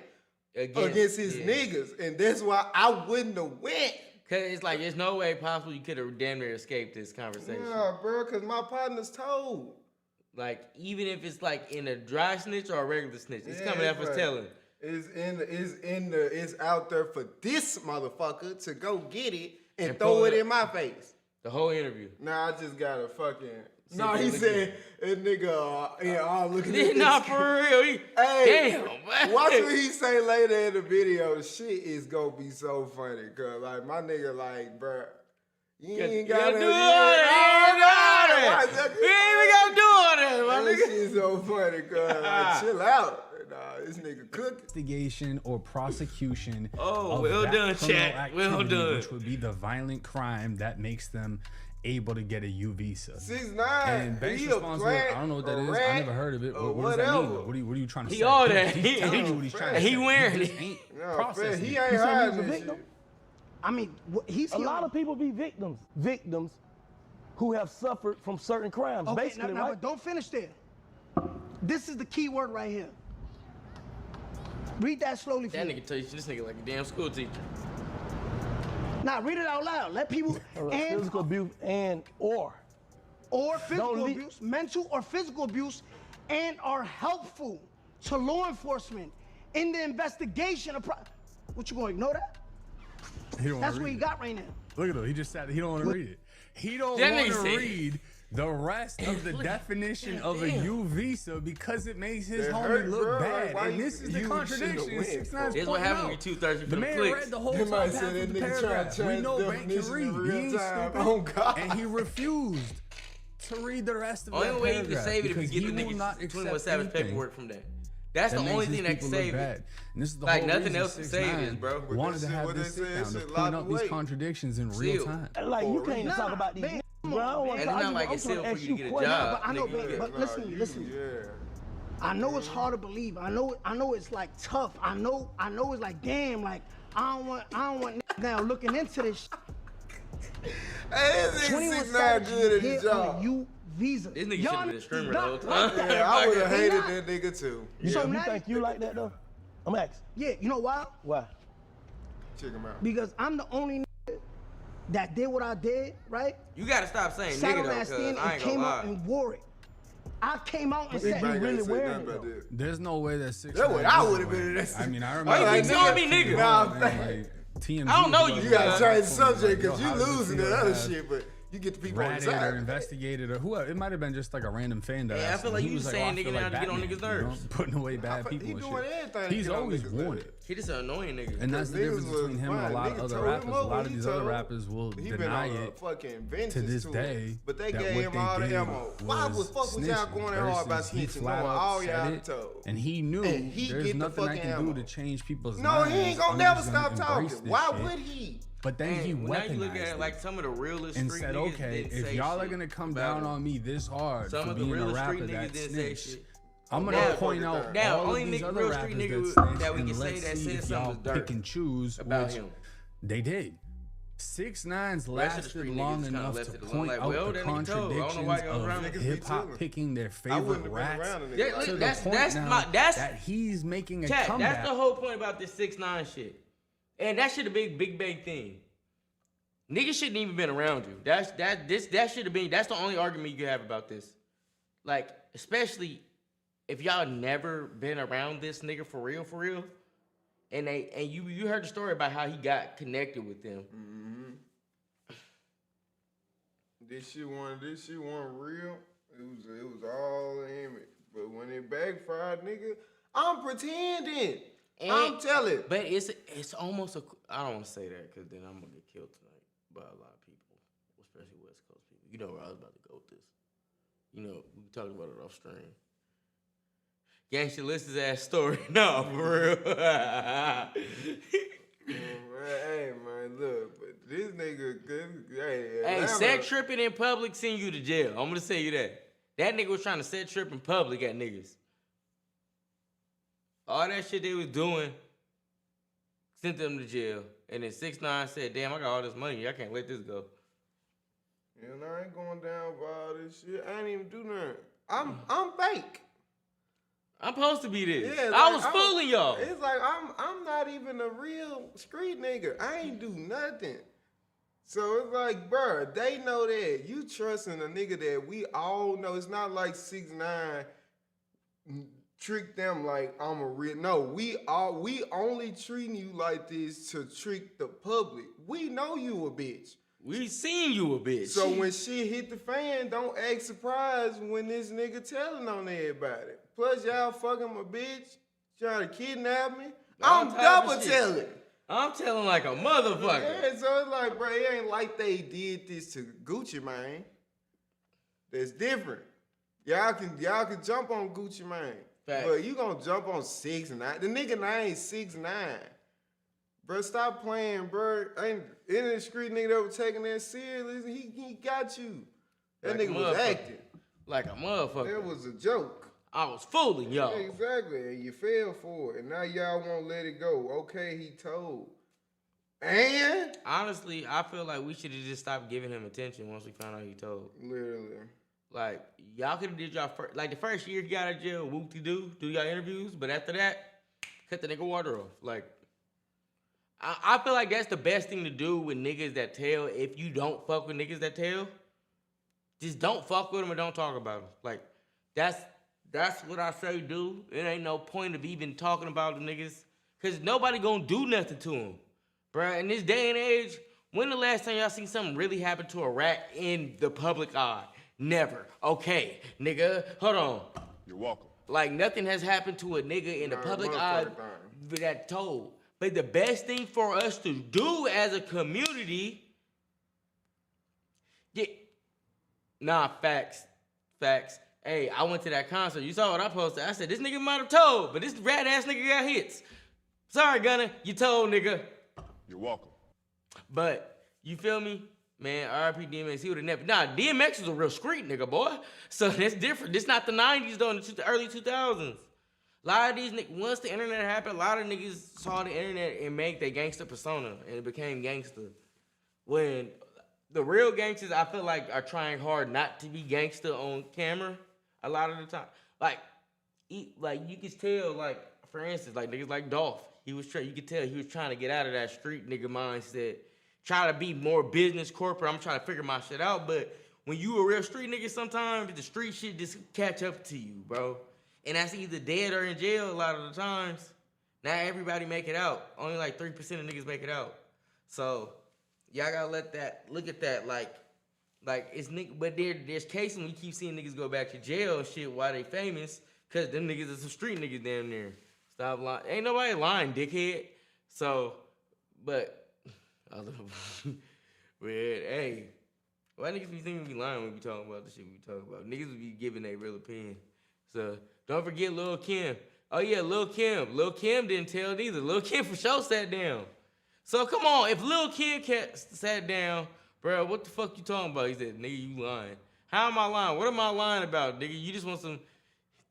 against his niggas. And that's why I wouldn't have went. Because it's like, there's no way possible you could have damn near escaped this conversation. Nah, bro, because my partner's told. Like, even if it's like in a dry snitch or a regular snitch, it's coming out for telling. It's out there for this motherfucker to go get it and throw it in my face. The whole interview. Nah, I just got a fucking. No, he said that nigga. Look at this. Nah, for real. Damn. Watch what he say later in the video. Shit is gonna be so funny, cause like my nigga, like, bro, you ain't gotta do it. We ain't even gonna do all that, my nigga. This shit's so funny, cause like, chill out. Nah, this nigga cooking. Investigation or prosecution. Oh, of well that done, criminal chat. Well activity, done. Which would be the violent crime that makes them able to get a U visa. 6ix9ine, And Bank's he a response was, plant, I don't know what that a is. rat, I never heard of it. or What does that mean? whatever. What are you trying to He say? all that. He's telling you what he's trying to say. He wearing just it. ain't No, processing he it. ain't He said he was a hiding this victim. shit. I mean, he's A lot of people be victims who have suffered from certain crimes, okay, basically, now, right? but don't finish there. This is the key word right here. Read that slowly for That me. nigga tell you this nigga like a damn school teacher. Now read it out loud. Let people and Physical abuse or physical Don't abuse, mental or physical abuse, and are helpful to law enforcement in the investigation of. What you gonna ignore that? He don't That's wanna what read he it. got right now. Look at him. He just said he don't want to read it. He don't That want nigga to said- read the rest of the definition of a U visa because it makes his It homie hurt, look bro. bad. Why And you- this is the you contradiction. should've went, 6ix9ine's This what pointing happened out. when you too thirsty for The them man clicks. read the whole They top might half say of that the nigga tried paragraph. to We change know the Bank can definition read. in He real ain't time. stupid. Oh, God. And he refused to read the rest of Only that way you paragraph can save it if you because get he the will not nigga 21 accept Savage anything paperwork from that. That's the that only makes thing his that can people look save bad. it. And this is the Like, whole nothing reason else can save 6ix9ine this, bro. But wanted this to shit, have what this they say, sit down it's to a point lot out of these weight. contradictions in real Still. time. Like, you For can't real. talk about these man, niggas, bro. I don't want And to it's talk not like I'm it's trying still to for ask you you to get a questions. job. But I know, nigga. but listen, listen. Yeah. I know it's hard to believe. I know it's like tough. I know it's like damn. Like I don't want now looking into this. Hey, this 21 nigga 6ix9ine Savage good at his hit on job. a U visa. This nigga Y'all should've been a niggas streamer the not whole time. like that. Yeah, I would have They hated not. that nigga too. So You now think you like that, though? I'm asking. Yeah, you know why? Why? Check him out. Because I'm the only nigga that did what I did, right? You gotta stop saying Sat nigga on though, that cause stand I and ain't came gonna out lie. and wore it. I came out and But said, you I ain't really gonna say wearing nothing it, about though. that. There's no way that 6ix9ine. That's what I is would've the been way. in that. I mean, I Why remember. you keep telling me nigga? Nah, Like, TMZ I don't know was you. You gotta like, change the like, subject because yo, you how does it losing feel that to other have shit, but you get the people on the ratted or side. investigated or whoever. It might have been just like a random fan that Yeah, I asked feel him. like He you was saying I nigga feel now like to get on Batman, niggas' you know, nerves. putting away bad people He and doing shit. everything to He's get on always niggas' wanted. nerves. He just an annoying nigga. And that's the Niggas difference was between him and a fine. lot of Nigga other told him rappers. A up lot when of he these other told. rappers will He been deny on a it fucking to vengeance this tour, day but they that gave what him they all the did ammo. Why the was fuck was y'all snitching going that hard about versus he snitching? flat Knowing out all said y'all it, told. and he knew And he there's get the nothing I fucking can do ammo. to change people's No, minds. he ain't gonna I'm never just stop gonna talking. embrace this Why shit. would he? But then he And now you look at weaponized it like some of the realest and street said, niggas okay, didn't if say y'all are shit gonna come about down him. on me this hard Some for of the being a realest rapper street that niggas didn't say snitched, shit. I'm gonna Now- point out now, all only of these nigga- other real rappers street that nigga snitched, that we and can say let's that see said if something y'all was dirt pick and choose about which him. they did. 6ix9ine's Rest of the lasted street long niggas kinda enough left to it alone. point Like, out well, the that nigga told. I don't know why y'all around contradictions niggas of be hip hop chilling. picking their I favorite wouldn't have been rats around a nigga. Yeah, like look, to that. the point that's now my- that's- that he's making a Chat, comeback. that's the whole point about this 6ix9ine shit. And that should have been big bang thing. Niggas shouldn't even been around you. That should have been. That's the only argument you could have about this. Like, especially if y'all never been around this nigga for real, and you heard the story about how he got connected with them. This shit wasn't real. It was all an image. But when it backfired, nigga, I'm pretending. I'm telling. But it's almost a. I don't want to say that because then I'm gonna get killed tonight by a lot of people, especially West Coast people. You know where I was about to go with this. You know, we talked about it off stream. Gangsta list his ass story. No, for real. Hey man, look, but this nigga, hey, Hey, set tripping in public send you to jail. I'm gonna say you that. That nigga was trying to set trip in public at niggas. All that shit they was doing sent them to jail. And then 6ix9ine said, damn, I got all this money. I can't let this go. And I ain't going down by all this shit. I ain't even do nothing. I'm fake. I'm supposed to be this. Yeah, I like, was fooling y'all. It's like I'm not even a real street nigga. I ain't do nothing. So it's like, bruh, they know that. You trusting a nigga that we all know. It's not like 6ix9ine trick them like I'm a real. No, we only treating you like this to trick the public. We know you a bitch. We seen you a bitch. So when shit hit the fan, don't act surprised when this nigga telling on everybody. Plus y'all fucking my bitch, trying to kidnap me. I'm double telling. I'm telling like a motherfucker. Yeah, so it's like, bro, it ain't like they did this to Gucci Mane. That's different. Y'all can jump on Gucci Mane. Facts. But you gonna jump on 6ix9ine. The nigga name 6ix9ine. Bro, stop playing, bro. Ain't in the street nigga that was taking that serious. He got you. That Like nigga was acting. Like a motherfucker. That was a joke. I was fooling y'all. Exactly. And you fell for it. And now y'all won't let it go. Okay, he told. And honestly, I feel like we should have just stopped giving him attention once we found out he told. Literally. Like, y'all could have did y'all first, like the first year he got out of jail, whoop-de-doo, do y'all interviews, but after that, cut the nigga water off. Like, I feel like that's the best thing to do with niggas that tell. If you don't fuck with niggas that tell, just don't fuck with them and don't talk about them. Like, that's what I say do. It ain't no point of even talking about the niggas, because nobody gonna do nothing to them. Bruh, in this day and age, when the last time y'all seen something really happen to a rat in the public eye? Never. Okay, nigga, hold on. You're welcome. Like, nothing has happened to a nigga in the public eye that told. But the best thing for us to do as a community, facts. Hey, I went to that concert. You saw what I posted. I said, this nigga might have told, but this rat ass nigga got hits. Sorry, Gunna, you told, nigga. You're welcome. But, you feel me? Man, RIP DMX, he would have never. Nah, DMX was a real street nigga, boy. So that's different. This not the 90s, though, in the early 2000s. A lot of these niggas, once the internet happened, a lot of niggas saw the internet and made their gangster persona, and it became gangster. When the real gangsters, I feel like, are trying hard not to be gangster on camera a lot of the time. Like you could tell, like, for instance, like niggas like Dolph, you could tell he was trying to get out of that street nigga mindset, try to be more business corporate. I'm trying to figure my shit out, but when you a real street nigga, sometimes the street shit just catch up to you, bro. And that's either dead or in jail a lot of the times. Not everybody make it out. Only like 3% of niggas make it out. So y'all gotta look at that like it's nigga. But there's cases when we keep seeing niggas go back to jail and shit while they famous, cause them niggas is some street niggas damn near. Stop lying. Ain't nobody lying, dickhead. So, but hey, why niggas be thinking we lying when we talking about the shit we talking about? Niggas be giving their real opinion. So don't forget Lil Kim. Oh yeah, Lil Kim. Lil Kim didn't tell it either. Lil Kim for sure sat down. So come on, if Lil Kim sat down, bro, what the fuck you talking about? He said, nigga, you lying. How am I lying? What am I lying about, nigga? You just want some.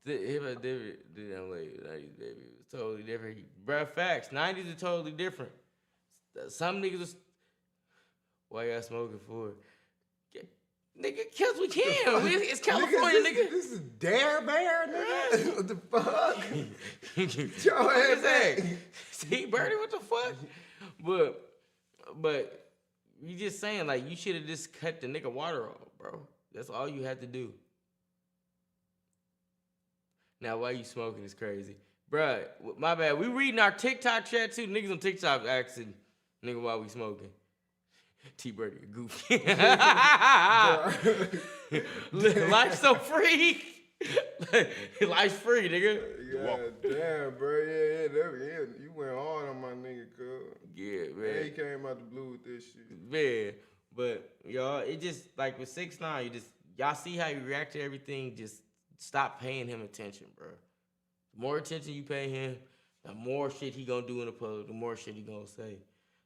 David, totally different. Bro, facts. 90s are totally different. Some niggas are. Why y'all smoking for? Nigga, cause we can. It's California, nigga. This is Dare Bear, nigga. What the fuck? Your ass back. See, Birdie, what the fuck? But you just saying, like, you should have just cut the nigga water off, bro. That's all you had to do. Now, why you smoking is crazy. Bruh, my bad. We reading our TikTok chat, too. Niggas on TikTok asking, nigga, why we smoking? T-Birdie, a goofy. Life's so free. Life's free, nigga. God damn, bro. Yeah, you went hard on my nigga, cuz. Yeah, man. Yeah, he came out the blue with this shit. Man, but y'all, it just, like with 6ix9ine, y'all see how you react to everything, just stop paying him attention, bro. The more attention you pay him, the more shit he gonna do in the public, the more shit he gonna say.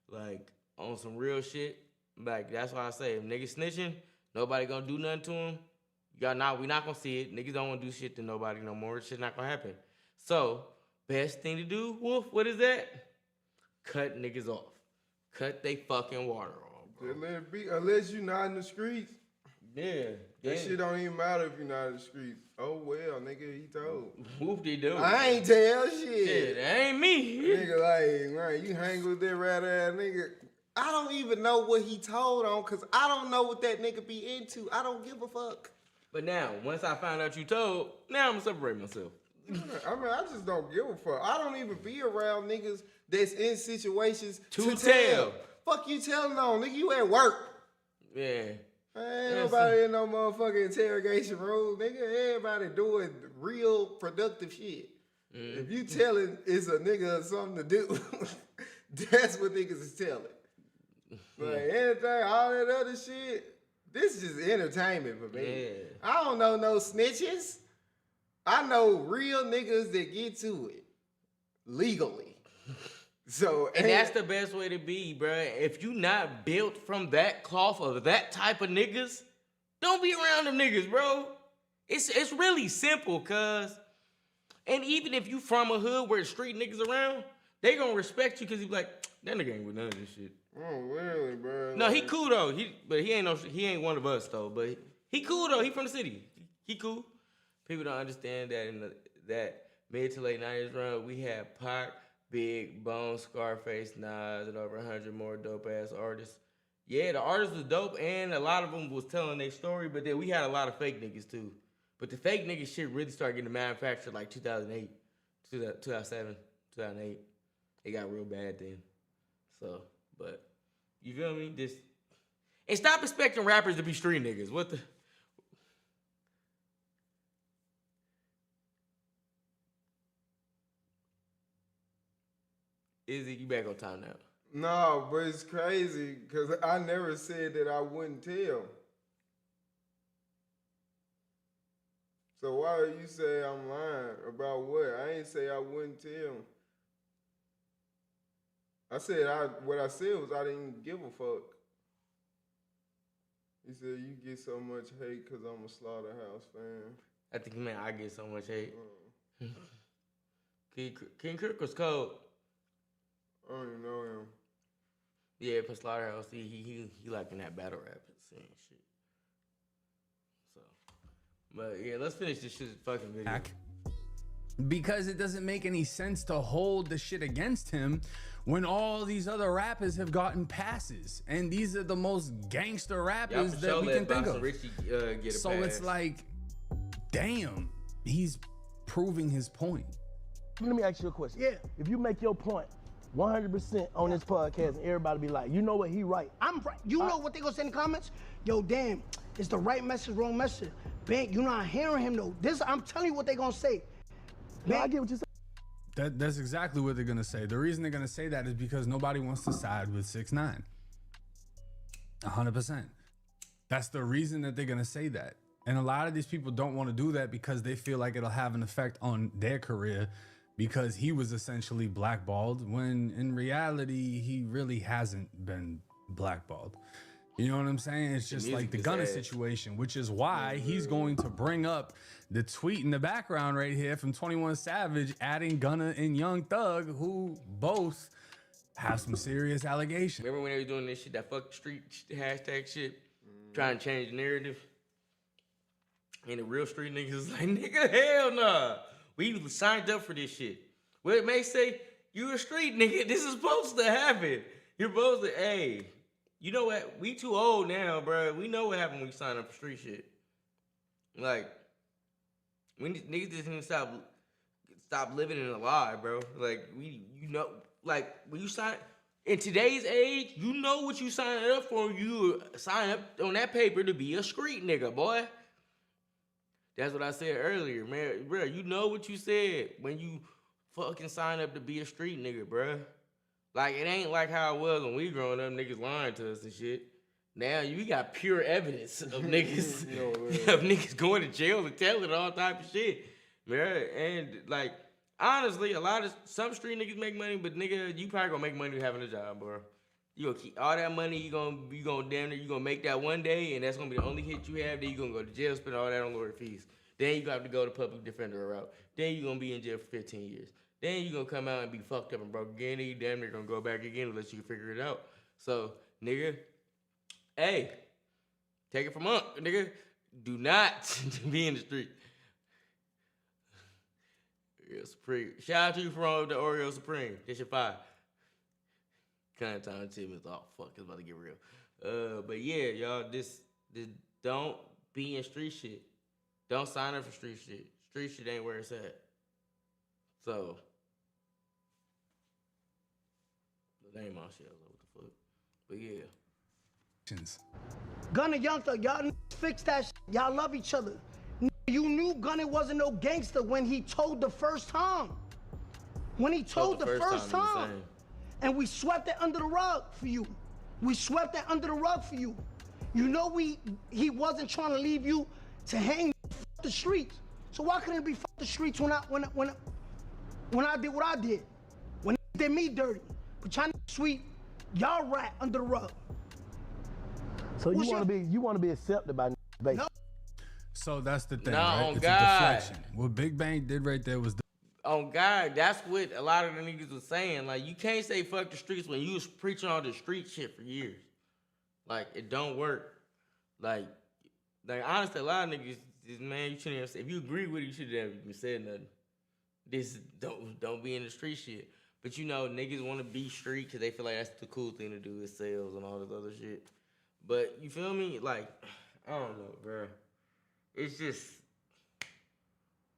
Like, on some real shit, like, that's why I say, if niggas snitching, nobody gonna do nothing to him. We not gonna see it. Niggas don't wanna do shit to nobody no more. Shit not gonna happen. So, best thing to do, Wolf, what is that? Cut niggas off. Cut they fucking water off, bro. Just let it be, unless you not in the streets. Yeah. That shit don't even matter if you're not in the streets. Oh well, nigga, he told. Whoop they do. I ain't tell shit. Shit, that ain't me. Nigga, like, man, you hang with that rat ass nigga. I don't even know what he told on, cause I don't know what that nigga be into. I don't give a fuck. But now, once I found out you told, now I'm gonna separate myself. I mean, I just don't give a fuck. I don't even be around niggas that's in situations to tell. Fuck you telling on, nigga, you at work. Yeah. Ain't nobody in no motherfucking interrogation room, nigga. Everybody doing real productive shit. Mm-hmm. If you telling it's a nigga something to do, that's what niggas is telling. Like anything, all that other shit, this is just entertainment for me. Yeah. I don't know no snitches. I know real niggas that get to it legally. So and that's the best way to be, bruh. If you not built from that cloth of that type of niggas, don't be around them niggas, bro. It's really simple, cuz. And even if you from a hood where the street niggas around, they gonna respect you because you be like, that nigga ain't with none of this shit. Oh, really, bro? No, he cool though. But he ain't one of us though. But he cool though. He from the city. He cool. People don't understand that in that mid to late 90s run, we had Pac, Big, Bone, Scarface, Nas, and over 100 more dope ass artists. Yeah, the artists was dope, and a lot of them was telling their story. But then we had a lot of fake niggas too. But the fake nigga shit really started getting manufactured like 2008, 2007, 2008. It got real bad then. So, but you feel me? And stop expecting rappers to be street niggas. What the? Izzy, you back on time now. No, but it's crazy because I never said that I wouldn't tell. So why do you say I'm lying about what? I ain't say I wouldn't tell. I said what I said was I didn't give a fuck. He said you get so much hate because I'm a Slaughterhouse fan. I think he meant I get so much hate. King Kirk was cold. I don't even know him. Yeah, for Slaughterhouse, he liking that battle rap scene shit. So, but yeah, let's finish this shit fucking video. Because it doesn't make any sense to hold the shit against him when all these other rappers have gotten passes, and these are the most gangster rappers that we can think of. So it's like, damn, he's proving his point. Let me ask you a question. Yeah. If you make your point 100% on this podcast, and everybody be like, you know what, he right. I'm right. You know what they gonna say in the comments? Yo, damn, it's the right message, wrong message. Bank, you're not hearing him though. I'm telling you what they gonna say. No, I get what you're saying. That's exactly what they're gonna say. The reason they're gonna say that is because nobody wants to side with 6ix9ine. 100%. That's the reason that they're gonna say that. And a lot of these people don't want to do that because they feel like it'll have an effect on their career, because he was essentially blackballed, when in reality he really hasn't been blackballed. You know what I'm saying? It's just like the Gunna situation, which is why he's going to bring up the tweet in the background right here from 21 Savage, adding Gunna and Young Thug, who both have some serious allegations. Remember when they were doing this shit, that fuck street hashtag shit, trying to change the narrative? And the real street niggas is like, nigga, hell nah. We signed up for this shit. Well, it may say, you a street nigga, this is supposed to happen. You're supposed to, hey, you know what? We too old now, bro. We know what happened when we signed up for street shit. Like, niggas just need to stop living in a lie, bro. Like, you know, like, when you sign, in today's age, you know what you signed up for. You sign up on that paper to be a street nigga, boy. That's what I said earlier, man. Bro, you know what you said when you fucking signed up to be a street nigga, bro. Like, it ain't like how it was when we growing up, niggas lying to us and shit. Now you got pure evidence of niggas of niggas going to jail and telling all type of shit. Man, and like, honestly, some street niggas make money, but nigga, you probably gonna make money having a job, bro. You gonna keep all that money, you gonna damn near, you gonna make that one day, and that's gonna be the only hit you have. Then you gonna go to jail, spend all that on lawyer fees. Then you have to go to public defender route. Then you gonna be in jail for 15 years. Then you gonna come out and be fucked up and broke again. And you damn near gonna go back again unless you can figure it out. So, nigga, hey, take it from up, nigga. Do not be in the street. Oreo Supreme. Shout out to you from the Oreo Supreme. That's your 5. Kind of time Tim is all fuck. It's about to get real. But yeah, y'all, this don't be in street shit. Don't sign up for street shit. Street shit ain't where it's at. So, that ain't my shit. What the fuck? But yeah. Gunna, Young Thug, y'all fix that shit. Y'all love each other. You knew Gunna wasn't no gangster when he told the first time. When he told the first time. And we swept it under the rug for you. We swept that under the rug for you. You know he wasn't trying to leave you to hang the streets. So why couldn't it be fuck the streets when I did what I did? When they did me dirty. But y'all sweet, y'all rat under the rug. So you want to be accepted by basically. No. So that's the thing, No, right? on It's God. a deflection. What BigBank did right there was On God, that's what a lot of the niggas was saying. Like, you can't say fuck the streets when you was preaching all the street shit for years. Like, it don't work. Like honestly, a lot of niggas, man, you shouldn't have said, if you agree with it, you shouldn't have even said nothing. This don't be in the street shit. But you know, niggas want to be street because they feel like that's the cool thing to do is sales and all this other shit. But you feel me? Like, I don't know, bro. It's just,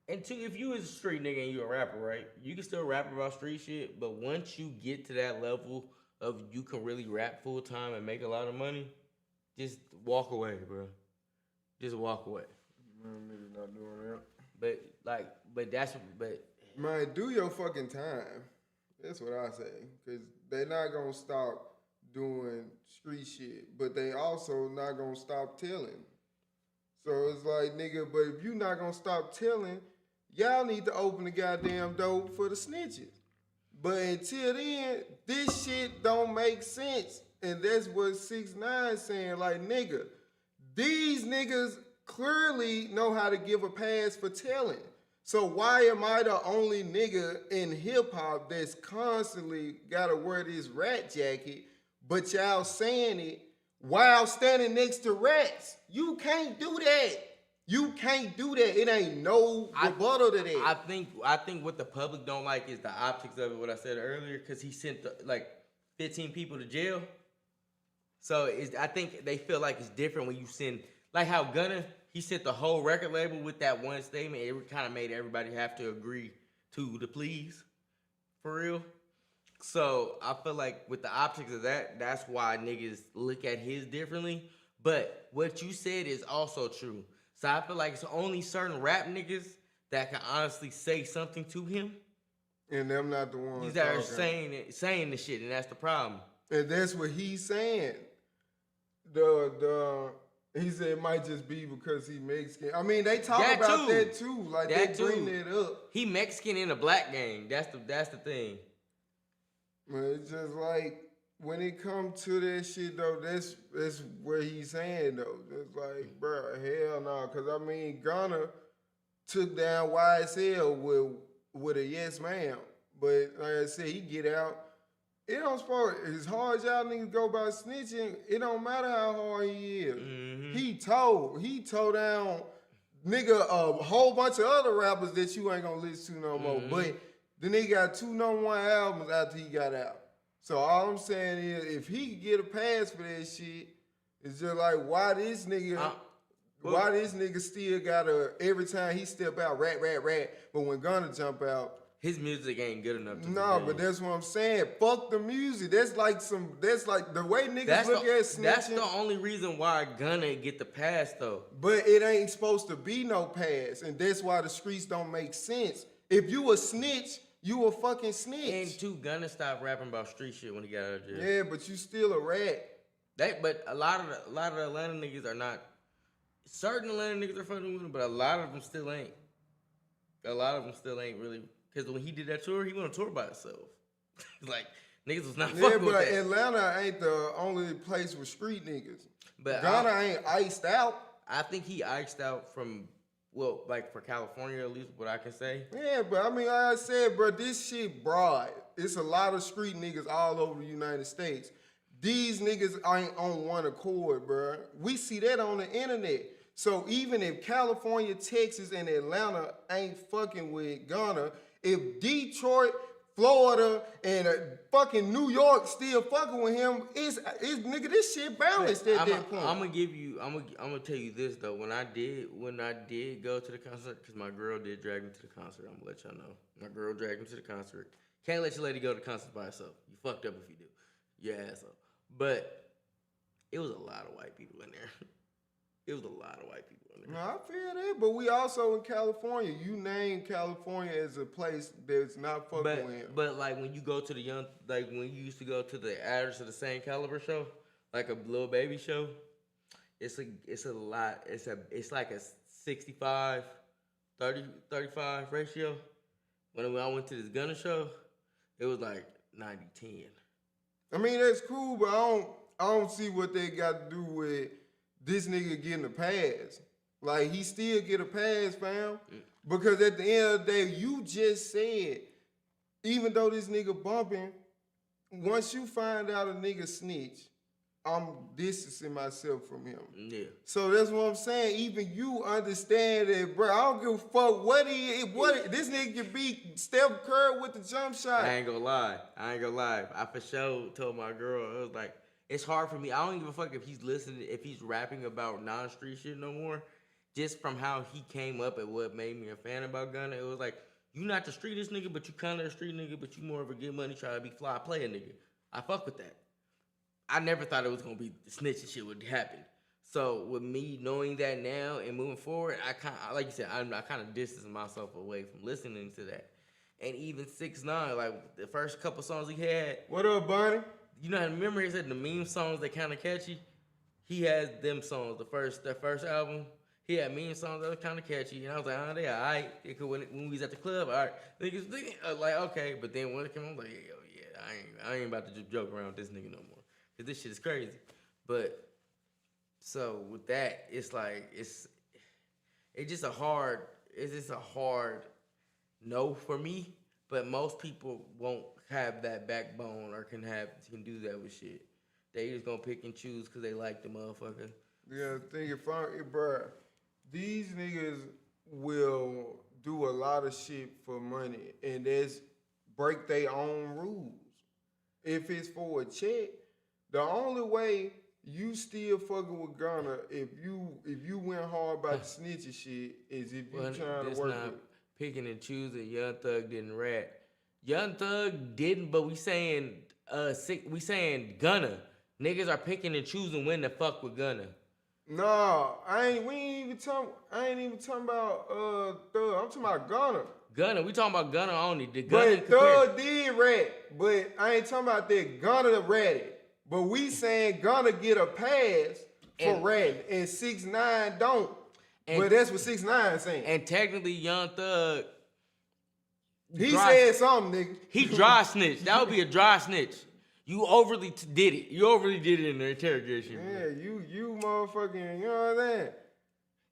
and two, if you was a street nigga and you a rapper, right? You can still rap about street shit, but once you get to that level of you can really rap full time and make a lot of money, just walk away, bro. Just walk away. Man, niggas not doing that. But man, do your fucking time. That's what I say. Cause they not gonna stop doing street shit, but they also not gonna stop telling. So it's like, nigga, but if you not gonna stop telling, y'all need to open the goddamn door for the snitches. But until then, this shit don't make sense. And that's what 6ix9ine saying. Like, nigga, these niggas clearly know how to give a pass for telling. So why am I the only nigga in hip hop that's constantly gotta wear this rat jacket, but y'all saying it while standing next to rats? You can't do that. You can't do that. It ain't no rebuttal to that. I think what the public don't like is the optics of it, what I said earlier, because he sent like 15 people to jail. So I think they feel like it's different when you send, like how Gunna, he sent the whole record label with that one statement. It kind of made everybody have to agree to the pleas, for real. So I feel like with the optics of that, that's why niggas look at his differently. But what you said is also true. So I feel like it's only certain rap niggas that can honestly say something to him. And them not the ones These that are saying the shit, and that's the problem. And that's what he's saying. He said it might just be because he Mexican. I mean, they talk about that too. Like that they bring that up. He Mexican in a black gang. That's the thing. Man, it's just like when it comes to that shit though, that's what he's saying though. It's like, bro, hell no. Cause I mean, Gunna took down YSL with a yes ma'am. But like I said, he get out. It don't suppose as hard as y'all niggas go by snitching, it don't matter how hard he is. Mm-hmm. He told down nigga a whole bunch of other rappers that you ain't gonna listen to no more. But the nigga got 2 #1 albums after he got out. So all I'm saying is if he could get a pass for that shit, it's just like why this nigga still gotta every time he step out rat, but when Gunna jump out, his music ain't good enough to but that's what I'm saying. Fuck the music. That's like the way niggas look at snitching. That's the only reason why Gunna get the pass though. But it ain't supposed to be no pass, and that's why the streets don't make sense. If you a snitch, you a fucking snitch. And two, Gunna stopped rapping about street shit when he got out of jail. Yeah, but you still a rat. But a lot of the Atlanta niggas are not. Certain Atlanta niggas are fucking with him, but a lot of them still ain't. A lot of them still ain't really. Because when he did that tour, he went on tour by himself. Like, niggas was not fucking with that. Yeah, but Atlanta ain't the only place with street niggas. But Ghana ain't iced out. I think he iced out from, well, like for California at least, what I can say. Yeah, but I mean, like I said, bro, this shit broad. It's a lot of street niggas all over the United States. These niggas ain't on one accord, bro. We see that on the internet. So even if California, Texas, and Atlanta ain't fucking with Ghana, if Detroit, Florida, and fucking New York still fucking with him, it's nigga, this shit balanced at that point. I'm gonna tell you this though. When I did go to the concert, because my girl did drag me to the concert. I'm gonna let y'all know. My girl dragged me to the concert. Can't let your lady go to the concert by herself. You fucked up if you do. You asshole. But it was a lot of white people in there. It was a lot of white people in there. No, I feel that, but we also in California. You name California as a place that's not fucking with him. But like when you go to when you used to go to the Address of the Same Caliber show, like a Lil Baby show, it's a lot. It's like a 65-35 30-35 ratio. When I went to this Gunna show, it was like 90-10. I mean, that's cool, but I don't see what they got to do with this nigga getting a pass. Like, he still get a pass, fam. Because at the end of the day, you just said, even though this nigga bumping, once you find out a nigga snitch, I'm distancing myself from him. Yeah. So that's what I'm saying. Even you understand that, bro. I don't give a fuck what this nigga can beat Steph Curry with the jump shot. I ain't gonna lie. I for sure told my girl, it was like, it's hard for me. I don't give a fuck if he's listening, if he's rapping about non-street shit no more. Just from how he came up and what made me a fan about Gunna, it was like, you not the streetest nigga, but you kind of a street nigga, but you more of a get money, try to be fly player nigga. I fuck with that. I never thought it was gonna be snitching shit would happen. So with me knowing that now and moving forward, I kind of, like you said, I kind of distanced myself away from listening to that. And even 6ix9ine, like the first couple songs he had. What up, Bonnie? You know, remember he said the meme songs that kind of catchy. He has them songs. The first album, he had meme songs that were kind of catchy, and I was like, oh, they all right. When we was at the club, all right, niggas like okay. But then when it came, I was like, yeah, I ain't about to just joke around with this nigga no more. Cause this shit is crazy. But so with that, it's like it's just a hard no for me. But most people won't have that backbone or can do that with shit. They just gonna pick and choose cause they like the motherfucker. Yeah, bro, these niggas will do a lot of shit for money and that's break their own rules. If it's for a check, the only way you still fucking with Gunna if you went hard by the snitching shit is if you trying to work with. Picking and choosing. Young Thug didn't rat. Young Thug didn't, but we saying Gunna. Niggas are picking and choosing when to fuck with Gunna. No, I ain't even talking about Thug. I'm talking about Gunna. Gunna, we talking about Gunna only. But Thug did rat, but I ain't talking about that. Gunna ratted. But we saying Gunna get a pass for ratting, and 6ix9ine don't. But that's what 6ix9ine saying. And technically, Young Thug, he said something, nigga. He dry snitched. That would be a dry snitch. You overly did it. You overly did it in the interrogation. Yeah, you motherfucking, you know what I'm saying?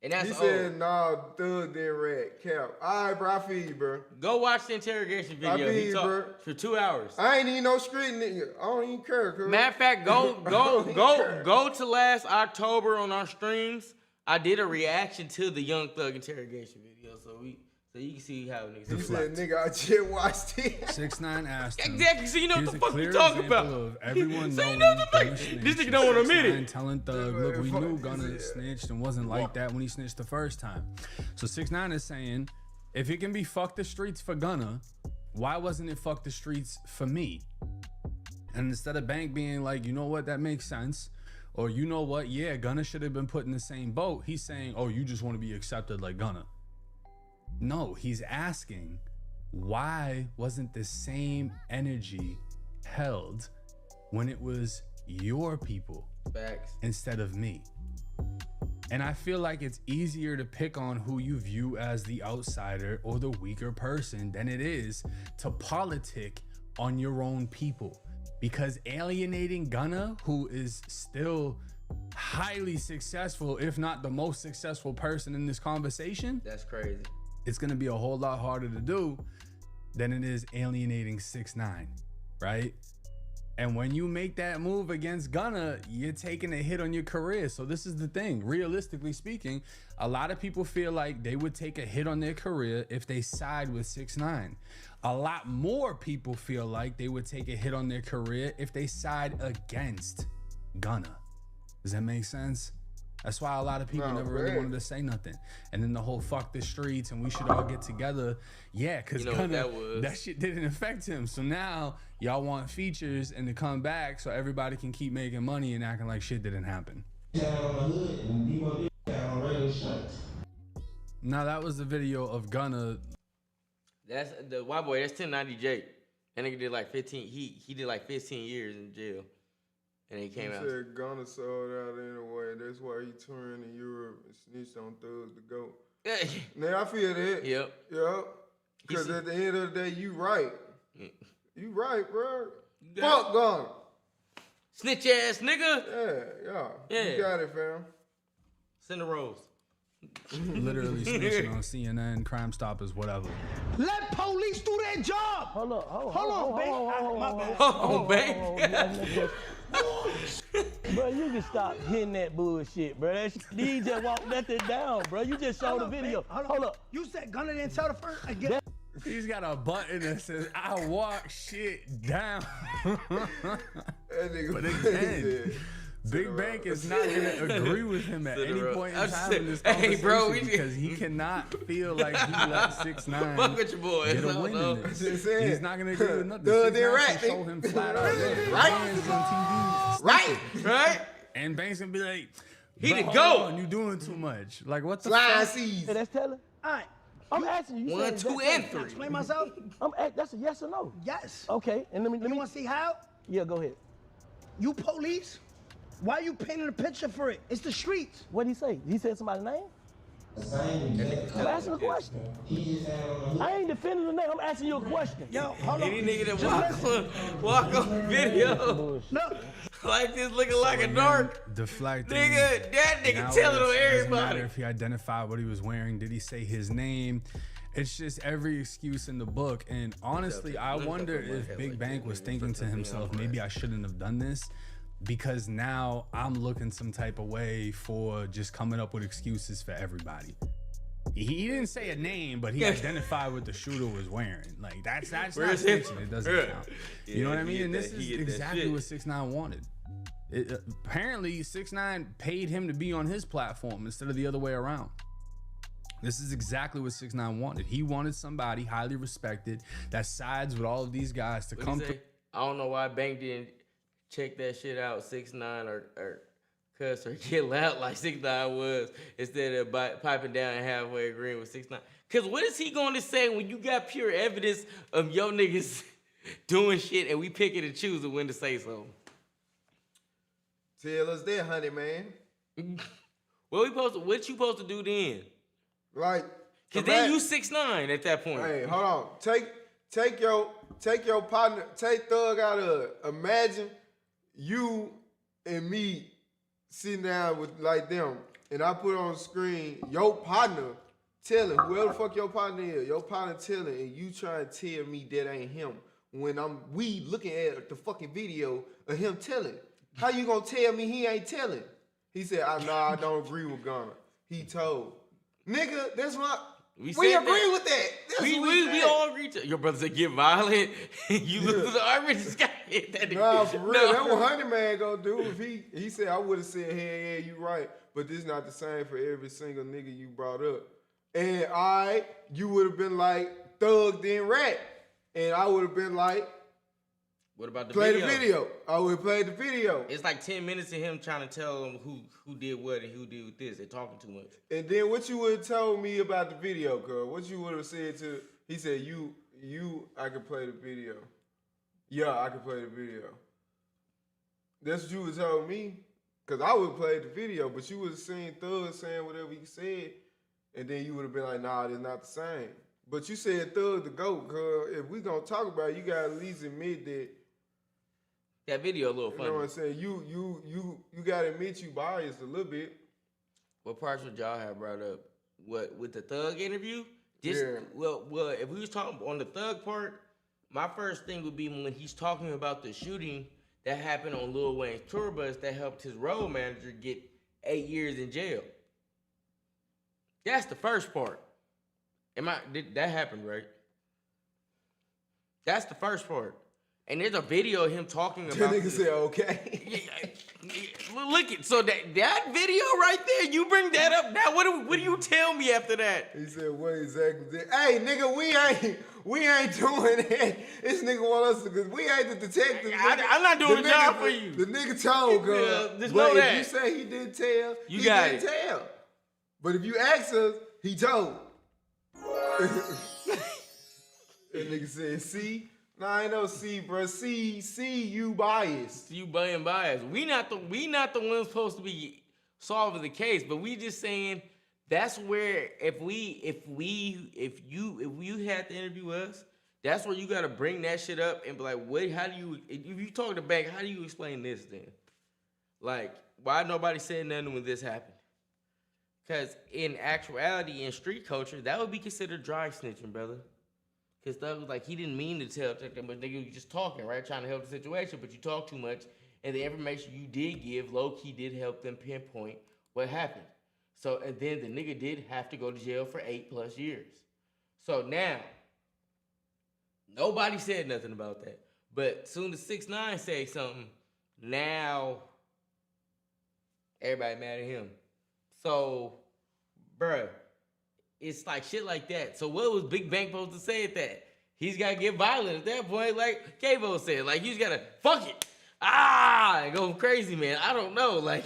And that's he said, nah, Thug didn't rat. Cap. All right, bro, I feel you, bro. Go watch the interrogation video. I feel you, bro. For 2 hours. I ain't even no street nigga. I don't even care, cuz. Matter of fact, go to last October on our streams. I did a reaction to the Young Thug interrogation video, so you can see how niggas. He said, nigga, I just watched it. 6ix9ine asked him. Exactly, so you know what the fuck you talking about. Of everyone so knowing you know what the fuck. This nigga don't want to admit it. Telling Thug, look, we knew Gunna snitched and wasn't like that when he snitched the first time. So 6ix9ine is saying, if it can be fuck the streets for Gunna, why wasn't it fuck the streets for me? And instead of Bank being like, you know what, that makes sense. Or you know what, yeah, Gunna should have been put in the same boat. He's saying, oh, you just want to be accepted like Gunna. No, he's asking, why wasn't the same energy held when it was your people instead of me? And I feel like it's easier to pick on who you view as the outsider or the weaker person than it is to politic on your own people. Because alienating Gunna, who is still highly successful, if not the most successful person in this conversation, that's crazy. It's gonna be a whole lot harder to do than it is alienating 6ix9ine, right? And when you make that move against Gunna, you're taking a hit on your career. So this is the thing, realistically speaking, a lot of people feel like they would take a hit on their career if they side with 6ix9ine. A lot more people feel like they would take a hit on their career if they side against Gunna. Does that make sense? That's why a lot of people never really wanted to say nothing. And then the whole fuck the streets and we should all get together. Yeah, because that shit didn't affect him. So now y'all want features and to come back so everybody can keep making money and acting like shit didn't happen. Now that was the video of Gunna. That's the white boy, that's 1090J. That nigga did like 15, he did like 15 years in jail. And he came out. Said Gunna sold out anyway. man. That's why he turned in Europe and snitched on Thug the GOAT. Now I feel that. Yep. Because at the end of the day, you right. You right, bro. Fuck Ghana. Snitch ass nigga. Yeah. You got it, fam. Send the rose. Literally snitching on CNN, Crime Stoppers, whatever. Let police do their job. Hold up. Hold on, babe. Hold on, babe. Bro, you can stop hitting that bullshit, bro. You just walk nothing down, bro. You just showed the video. Hold up. You said Gunna didn't tell the first. He's got a button that says, I walk shit down. But again, BigBank is not going to agree with him at any point in time in this conversation because he cannot feel like he let 6ix9ine Fuck with your boy. get a win in this. He's not going to agree with nothing. They're 6ix9ine can show him flat out. Right? And Bank's going to be like, he the GOAT. You doing too much. Like, what the fuck? Hey, that's telling. All right. I'm asking you. 1, 2, and 3. Explain myself. That's a yes or no. Yes. Okay, and let me want to see how? Yeah, go ahead. You police? Why are you painting a picture for it? It's the streets. What did he say? He said somebody's name? I'm asking a question. I ain't defending the name. I'm asking you a question. Yo, hold on. Any nigga that walk on video like this looking like a dark deflecting. Nigga, that nigga Now telling on it doesn't everybody. matter if he identified what he was wearing. Did he say his name? It's just every excuse in the book. And honestly, I wonder if BigBank was thinking to himself, maybe I shouldn't have done this. Because now I'm looking some type of way for just coming up with excuses for everybody. He didn't say a name, but he identified what the shooter was wearing. Like that's not snitching. It doesn't count. You know what I mean? And this is exactly what 6ix9ine wanted. Apparently 6ix9ine paid him to be on his platform instead of the other way around. This is exactly what 6ix9ine wanted. He wanted somebody highly respected that sides with all of these guys to come through. I don't know why Bank didn't check that shit out, 6ix9ine or cuss or get loud like 6ix9ine was instead of piping down and halfway agreeing with 6ix9ine. Cause what is he going to say when you got pure evidence of your niggas doing shit and we picking and choosing when to say something? Tell us that, honey, man. What you supposed to do then? Like, cause then you 6ix9ine at that point. Hey, hold on. Take your partner, take Thug out of it. Imagine you and me sitting down with like them, and I put on the screen your partner telling whoever the fuck your partner is, your partner telling, and you trying to tell me that ain't him when we looking at the fucking video of him telling. How you gonna tell me he ain't telling? He said, I don't agree with Gunna. He told. Nigga, that's what we agree with that. That's we all agree to. Your brother said get violent. You lose the argument. This guy hit that nigga. Nah, for real. That's what Honey Man gonna do if he said I would have said, hey, yeah, you right, but this not the same for every single nigga you brought up. And you would have been like Thug then Rat, and I would have been like, what about the play video? the video? I would have played the video. It's like 10 minutes of him trying to tell them who did what and who did with this. They're talking too much. And then what you would have told me about the video, cuz? What you would have said to? He said, I could play the video. Yeah, I could play the video. That's what you would have told me, cause I would have played the video, but you would have seen Thug saying whatever he said, and then you would have been like, nah, it's not the same. But you said Thug the GOAT, cuz if we gonna talk about it, you gotta at least admit that video a little funny. You know what I'm saying? You gotta admit you biased a little bit. What parts would y'all have brought up? What with the Thug interview? Yeah. Well, if we was talking on the Thug part, my first thing would be when he's talking about the shooting that happened on Lil Wayne's tour bus that helped his road manager get 8 years in jail. That's the first part. That happened, right? That's the first part. And there's a video of him talking about that nigga said, okay. Look it. So that video right there, you bring that up. Now what do you tell me after that? He said, what exactly did? Hey, nigga, we ain't doing that. This nigga want us to, cause we ain't the detective. I'm not doing the job for you. The nigga told, cuz. Just but know that. If you say he didn't tell, he didn't tell. But if you ask us, he told. That nigga said, see? Nah, ain't no C, bro. C, you biased. You being biased. We not the ones supposed to be solving the case. But we just saying that's where if you had to interview us, that's where you gotta bring that shit up and be like, if you talk to Bank, how do you explain this then? Like, why nobody said nothing when this happened? Because in actuality, in street culture, that would be considered dry snitching, brother. Because that was like, he didn't mean to tell, but nigga, you just talking, right? Trying to help the situation, but you talk too much. And the information you did give, low-key did help them pinpoint what happened. So, and then the nigga did have to go to jail for 8+ years. So now, nobody said nothing about that. But soon as 6ix9ine say something, now everybody mad at him. So, bruh, it's like shit like that. So what was BigBank supposed to say at that? He's got to get violent at that point, like Kavo said. Like, you just got to, fuck it. And go crazy, man. I don't know. Like,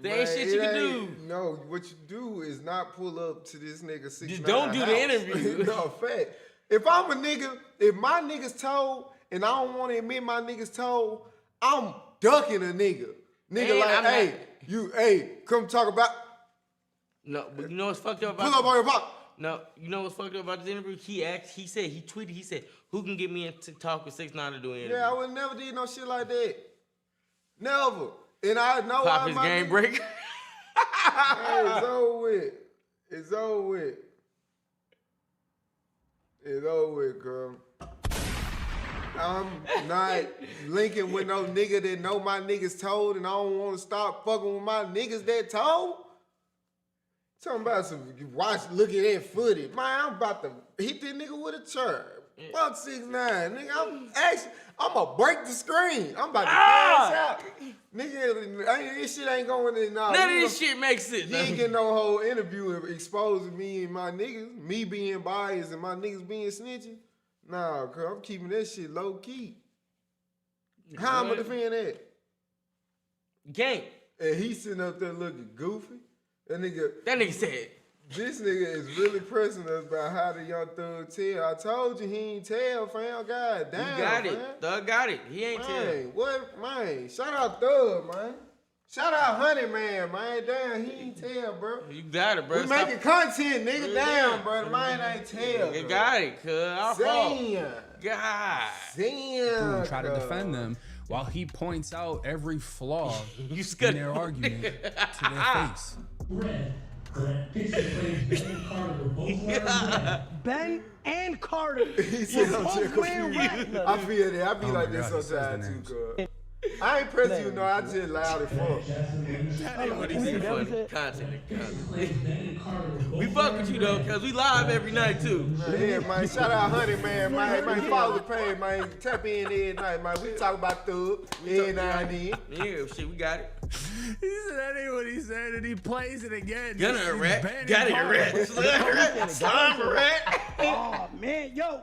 there ain't shit you can do. No, what you do is not pull up to this nigga 6ix9ine Just don't do the interview. No, fact. If I'm a nigga, if my nigga's told and I don't want to admit my nigga's told, I'm ducking a nigga. Nigga, like, hey, come talk about. No, but you know what's fucked up about pull up on your pop. No, you know what's fucked up about this interview? He tweeted, who can get me to talk with 6ix9ine to do an interview? Yeah, I would never did no shit like that. Never. And I know Pop his game breaker. Hey, it's over with. It's over with. It's over with, girl. I'm not linking with no nigga that know my niggas told, and I don't want to stop fucking with my niggas that told. Talking about some look at that footage. Man, I'm about to hit that nigga with a chair. Fuck 6ix9ine, nigga. I'm gonna break the screen. I'm about to pass out. Nigga, this shit ain't going in. None of this shit makes sense. You ain't getting no whole interview exposing me and my niggas, me being biased and my niggas being snitching. Nah, cuz I'm keeping that shit low key. How I'm gonna defend that? You can't. And he sitting up there looking goofy. That nigga said, this nigga is really pressing us about how the young thug tell. I told you he ain't tell, fam. God damn, you got man. it. Thug got it. He ain't tell. What, man? Shout out Thug, man. Shout out Honey Man, man. Damn, he ain't tell, bro. You got it, bro. We making content, nigga. Damn, bro. The man ain't tell. You got it, cuz. Our fault. God. Damn. Try to defend them while he points out every flaw in their argument to their face. Ben and Carter. He said I'm just confused. I feel that. I be like this sometimes too, cuz. I ain't pressing you, no. I just loud as fuck. What he said, funny. Content. We fuck with you, though, because we live every night, too. Yeah, man. Shout out Honey Man, man. Man, follow the page, man. Tap in every night, man. We talk about Thug every now and then. Yeah, shit, we got it. He said that ain't what he said, and he plays it again. Got a rat. Got a rat. Slime a rat. Oh, man, yo.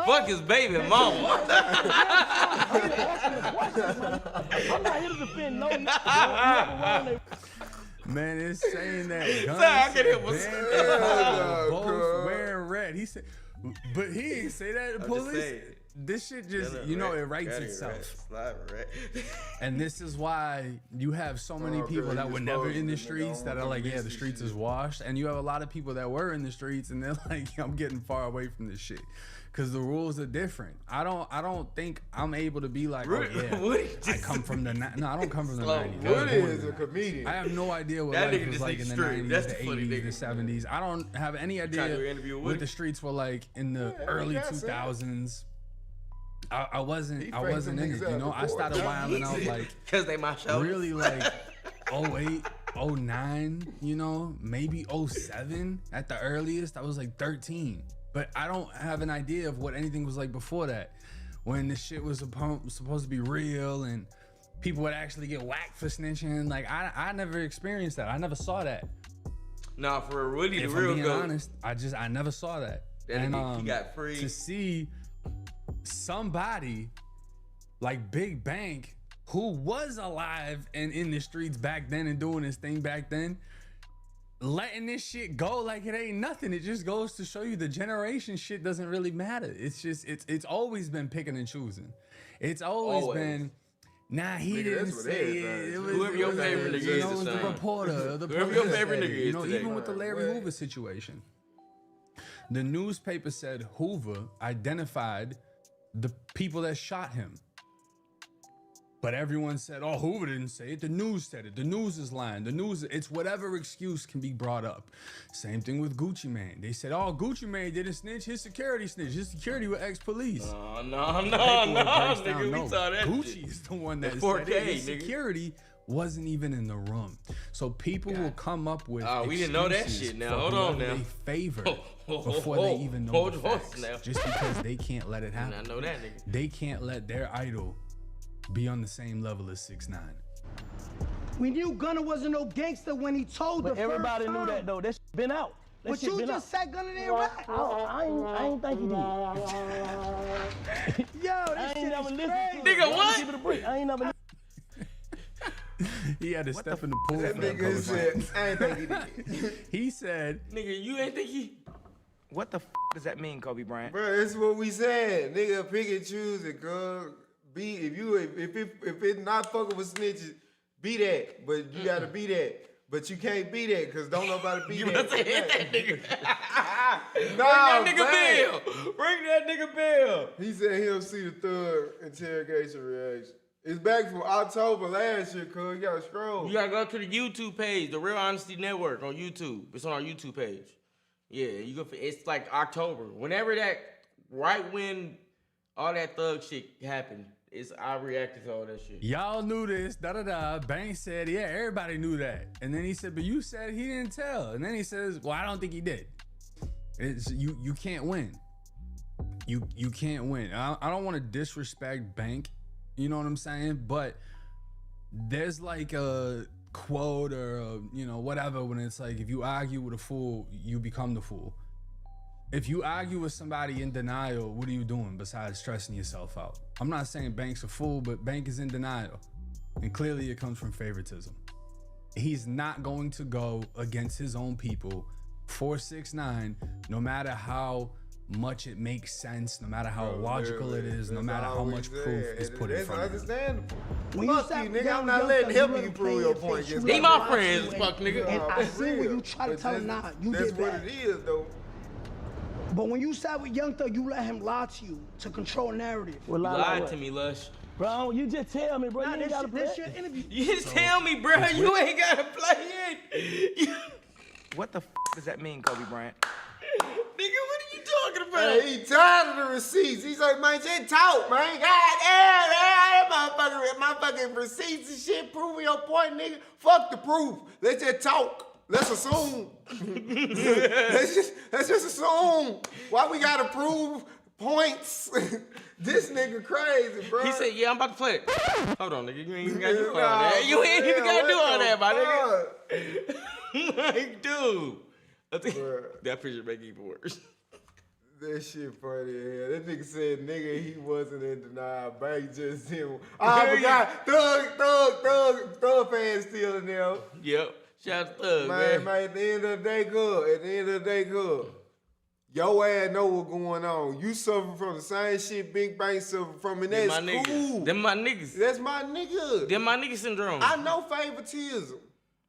Fuck his baby mama. I'm not here to defend no. Man, it's saying that guns I can hear what's both wearing red. He said, but he didn't say that to police. This shit just, it writes itself. And this is why you have so many people that were never in the streets that are like, yeah, the streets is washed. And you have a lot of people that were in the streets and they're like, I'm getting far away from this shit. Cause the rules are different. I don't think I'm able to be like, oh yeah, I come from the I don't come from the 90s. Woody is a comedian. I have no idea what life was like in the 90s, the 80s, the 70s. I don't have any idea what the streets were like in the early 2000s. I wasn't in it, you know. I started wilding out like, cause they my show. Really like 08, 09, you know, maybe 07 at the earliest. I was like 13. But I don't have an idea of what anything was like before that, when the shit was supposed to be real and people would actually get whacked for snitching. Like I never experienced that. I never saw that. Nah, for Woody, the real goat. Honest, I never saw that. And he got free. To see somebody like BigBank, who was alive and in the streets back then and doing his thing back then, letting this shit go like it ain't nothing. It just goes to show you the generation shit doesn't really matter. It's just it's always been picking and choosing. It's always been Nah, he didn't say it. It was Whoever your favorite nigga is, it was the reporter. Whoever your favorite nigga is, you know, even with the Larry Hoover situation, the newspaper said Hoover identified the people that shot him. But everyone said, oh, Hoover didn't say it. The news said it. The news is lying. The news, it's whatever excuse can be brought up. Same thing with Gucci Mane. They said, oh, Gucci Mane didn't snitch. His security snitched. His security were ex-police. No, nigga, we saw that Gucci shit. is the one that 4K, said it. His nigga. Security wasn't even in the room. So people will come up with we didn't know that shit now. Hold on now. They favor before they even know the facts. Now. Just because they can't let it happen. I know that nigga. They can't let their idol be on the same level as 6ix9ine. We knew Gunna wasn't no gangster when he told the everybody first knew time. that though. That shit been out. That But shit you been just out. said Gunna didn't rap. I ain't think he did. Yo, this I ain't shit never is listened crazy. to it. Nigga, what? Give it a break. I ain't never. He had to step in the pool. That nigga said, I ain't think he did. He said, nigga, you ain't think he... What the f does that mean, Kobe Bryant? Bro, that's what we said. Nigga, pick and choose it, cuz. If it's not fucking with snitches, be that. But you gotta be that. But you can't be that, cause don't nobody be You that. must have hit that nigga. Nah, Bring that nigga Bill. Bring that nigga Bill. He said he'll see the third interrogation reaction. It's back from October last year, cuz. You gotta scroll. You gotta go to the YouTube page, the Real Honesty Network on YouTube. It's on our YouTube page. Yeah, you go. It's like October. Whenever that, right when all that thug shit happened, I reacted to all that shit. y'all knew this, Bank said, yeah, everybody knew that. And then he said, but you said he didn't tell. And then he says, well, I don't think he did. It's you can't win. You can't win. I don't want to disrespect Bank, you know what I'm saying? But there's like a quote or whatever when it's like, if you argue with a fool, you become the fool. If you argue with somebody in denial, what are you doing besides stressing yourself out? I'm not saying Bank's a fool, but Bank is in denial. And clearly it comes from favoritism. He's not going to go against his own people for 6ix9ine, no matter how much it makes sense, no matter how logical it is, no matter how much proof is put in front of him. That's understandable. When you Fuck sat you, nigga. down I'm not with letting Young him Thug, prove your point. you They let my him lie friends, to you, fuck nigga. And I see when you try to But tell him that's- nah, you That's did what that. it is, though. But when you sat with Young Thug, you let him lie to you to control narrative. Well, You lie lied what? to me, Lush. Bro, you just tell me, bro. Nah, you ain't gotta play this it. your interview. You just tell me, bro. You ain't gotta play it. What the f does that mean, Kobe Bryant? Nigga, what are you talking about? Hey, he tired of the receipts. He's like, man, just talk, man. God damn, motherfucking receipts and shit proving your point, nigga. Fuck the proof. Let's just talk. Let's assume. let's just assume. Why we gotta prove points? This nigga crazy, bro. He said, yeah, I'm about to play it. Hold on, nigga. You ain't even gotta do all that. You ain't even gotta do all that, my nigga. Like, dude. I think that picture make it even worse. That shit funny, yeah. That nigga said, nigga, he wasn't in denial. Bank just him. I forgot. Thug fans still in there. Yep. Shout out to Thug, Man, at the end of the day, good. Your ass know what's going on. You suffer from the same shit BigBank suffer from, and that's cool. Them my niggas. That's my nigga. Them my nigga syndrome. I know favoritism.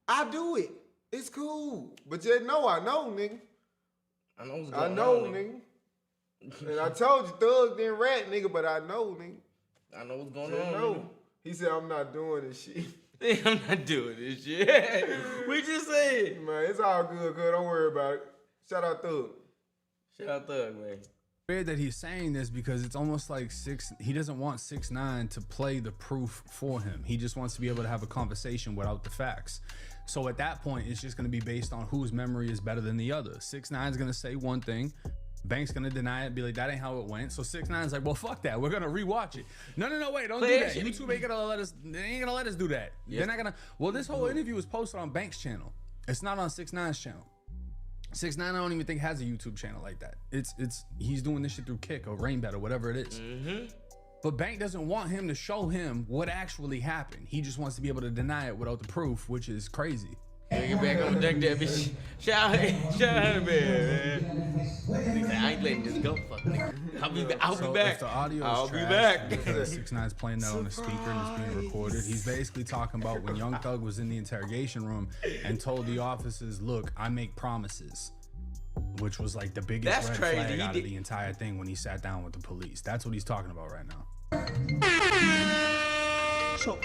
I do it. It's cool. But just know I know, nigga. I know what's going I know, on, nigga. And I told you, Thug didn't rat, nigga, but I know, nigga. I know what's going Just on. know. Nigga. He said, I'm not doing this shit. I'm not doing this shit. We just said. Man, it's all good. Don't worry about it. Shout out Thug. Shout out Thug, man. Weird that he's saying this because it's almost like he doesn't want 6ix9ine to play the proof for him. He just wants to be able to have a conversation without the facts. So at that point, it's just going to be based on whose memory is better than the other. 6ix9ine's going to say one thing. Bank's gonna deny it, be like, that ain't how it went. So 6ix9ine's like, well, fuck that. We're gonna rewatch it. No, wait, don't do that. YouTube ain't gonna let us. They ain't gonna let us do that. They're not gonna. Well, this whole interview was posted on Bank's channel. It's not on 6ix9ine's channel. 6ix9ine, I don't even think has a YouTube channel like that. He's doing this shit through Kick or Rainbet or whatever it is. But Bank doesn't want him to show him what actually happened. He just wants to be able to deny it without the proof, which is crazy. Get back on deck that bitch. Shout out man. He said, I ain't letting this go, fuck nigga. I'll be back. If the audio I'll is be trash, back. because 6ix9ine's playing that on the speaker and it's being recorded. He's basically talking about when Young Thug was in the interrogation room and told the officers, look, I make promises. Which was like the biggest red flag out of the entire thing when he sat down with the police. That's what he's talking about right now. So,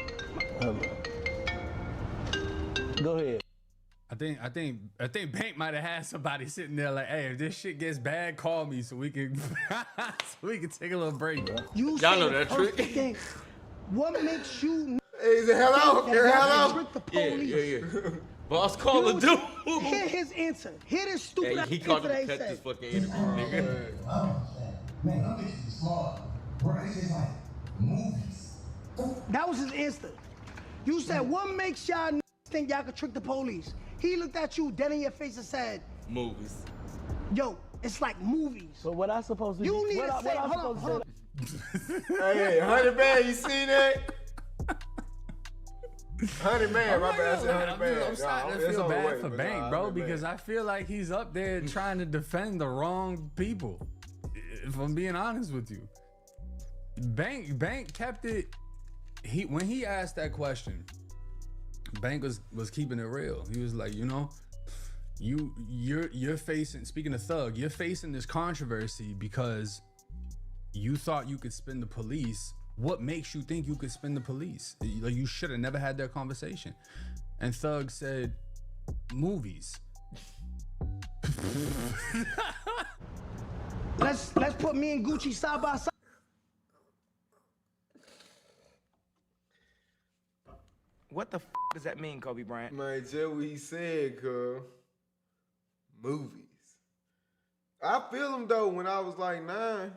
go ahead. I think Bank might have had somebody sitting there like, hey, if this shit gets bad, call me so we can take a little break. Y'all know that trick. Thing. What makes you? Hey, hello. Trick the police. Yeah. Boss call a dude. Hear his answer. Hear this stupid He answer called him they to cut said. this fucking interview, nigga. Man, I'm bitches smart. Bro, it's just like movies. That was his answer. You said, what makes y'all think y'all could trick the police? He looked at you dead in your face and said, movies. Yo, it's like movies. But what I supposed to do? You need to say, hold on. Hey, 100 man, you see that? 100 man, my bad. I said 100 man. I'm starting to feel bad for Bank, bro, because I feel like he's up there trying to defend the wrong people. If I'm being honest with you, Bank kept it. When he asked that question, Bank was keeping it real. He was like, you know, you're facing, speaking of Thug, you're facing this controversy because you thought you could spin the police. What makes you think you could spin the police? Like, you should have never had that conversation. And Thug said, movies. Let's put me and Gucci side by side. What the does that mean, Kobe Bryant? Man, just what he said, cuz. Movies. I feel him though when I was like 9.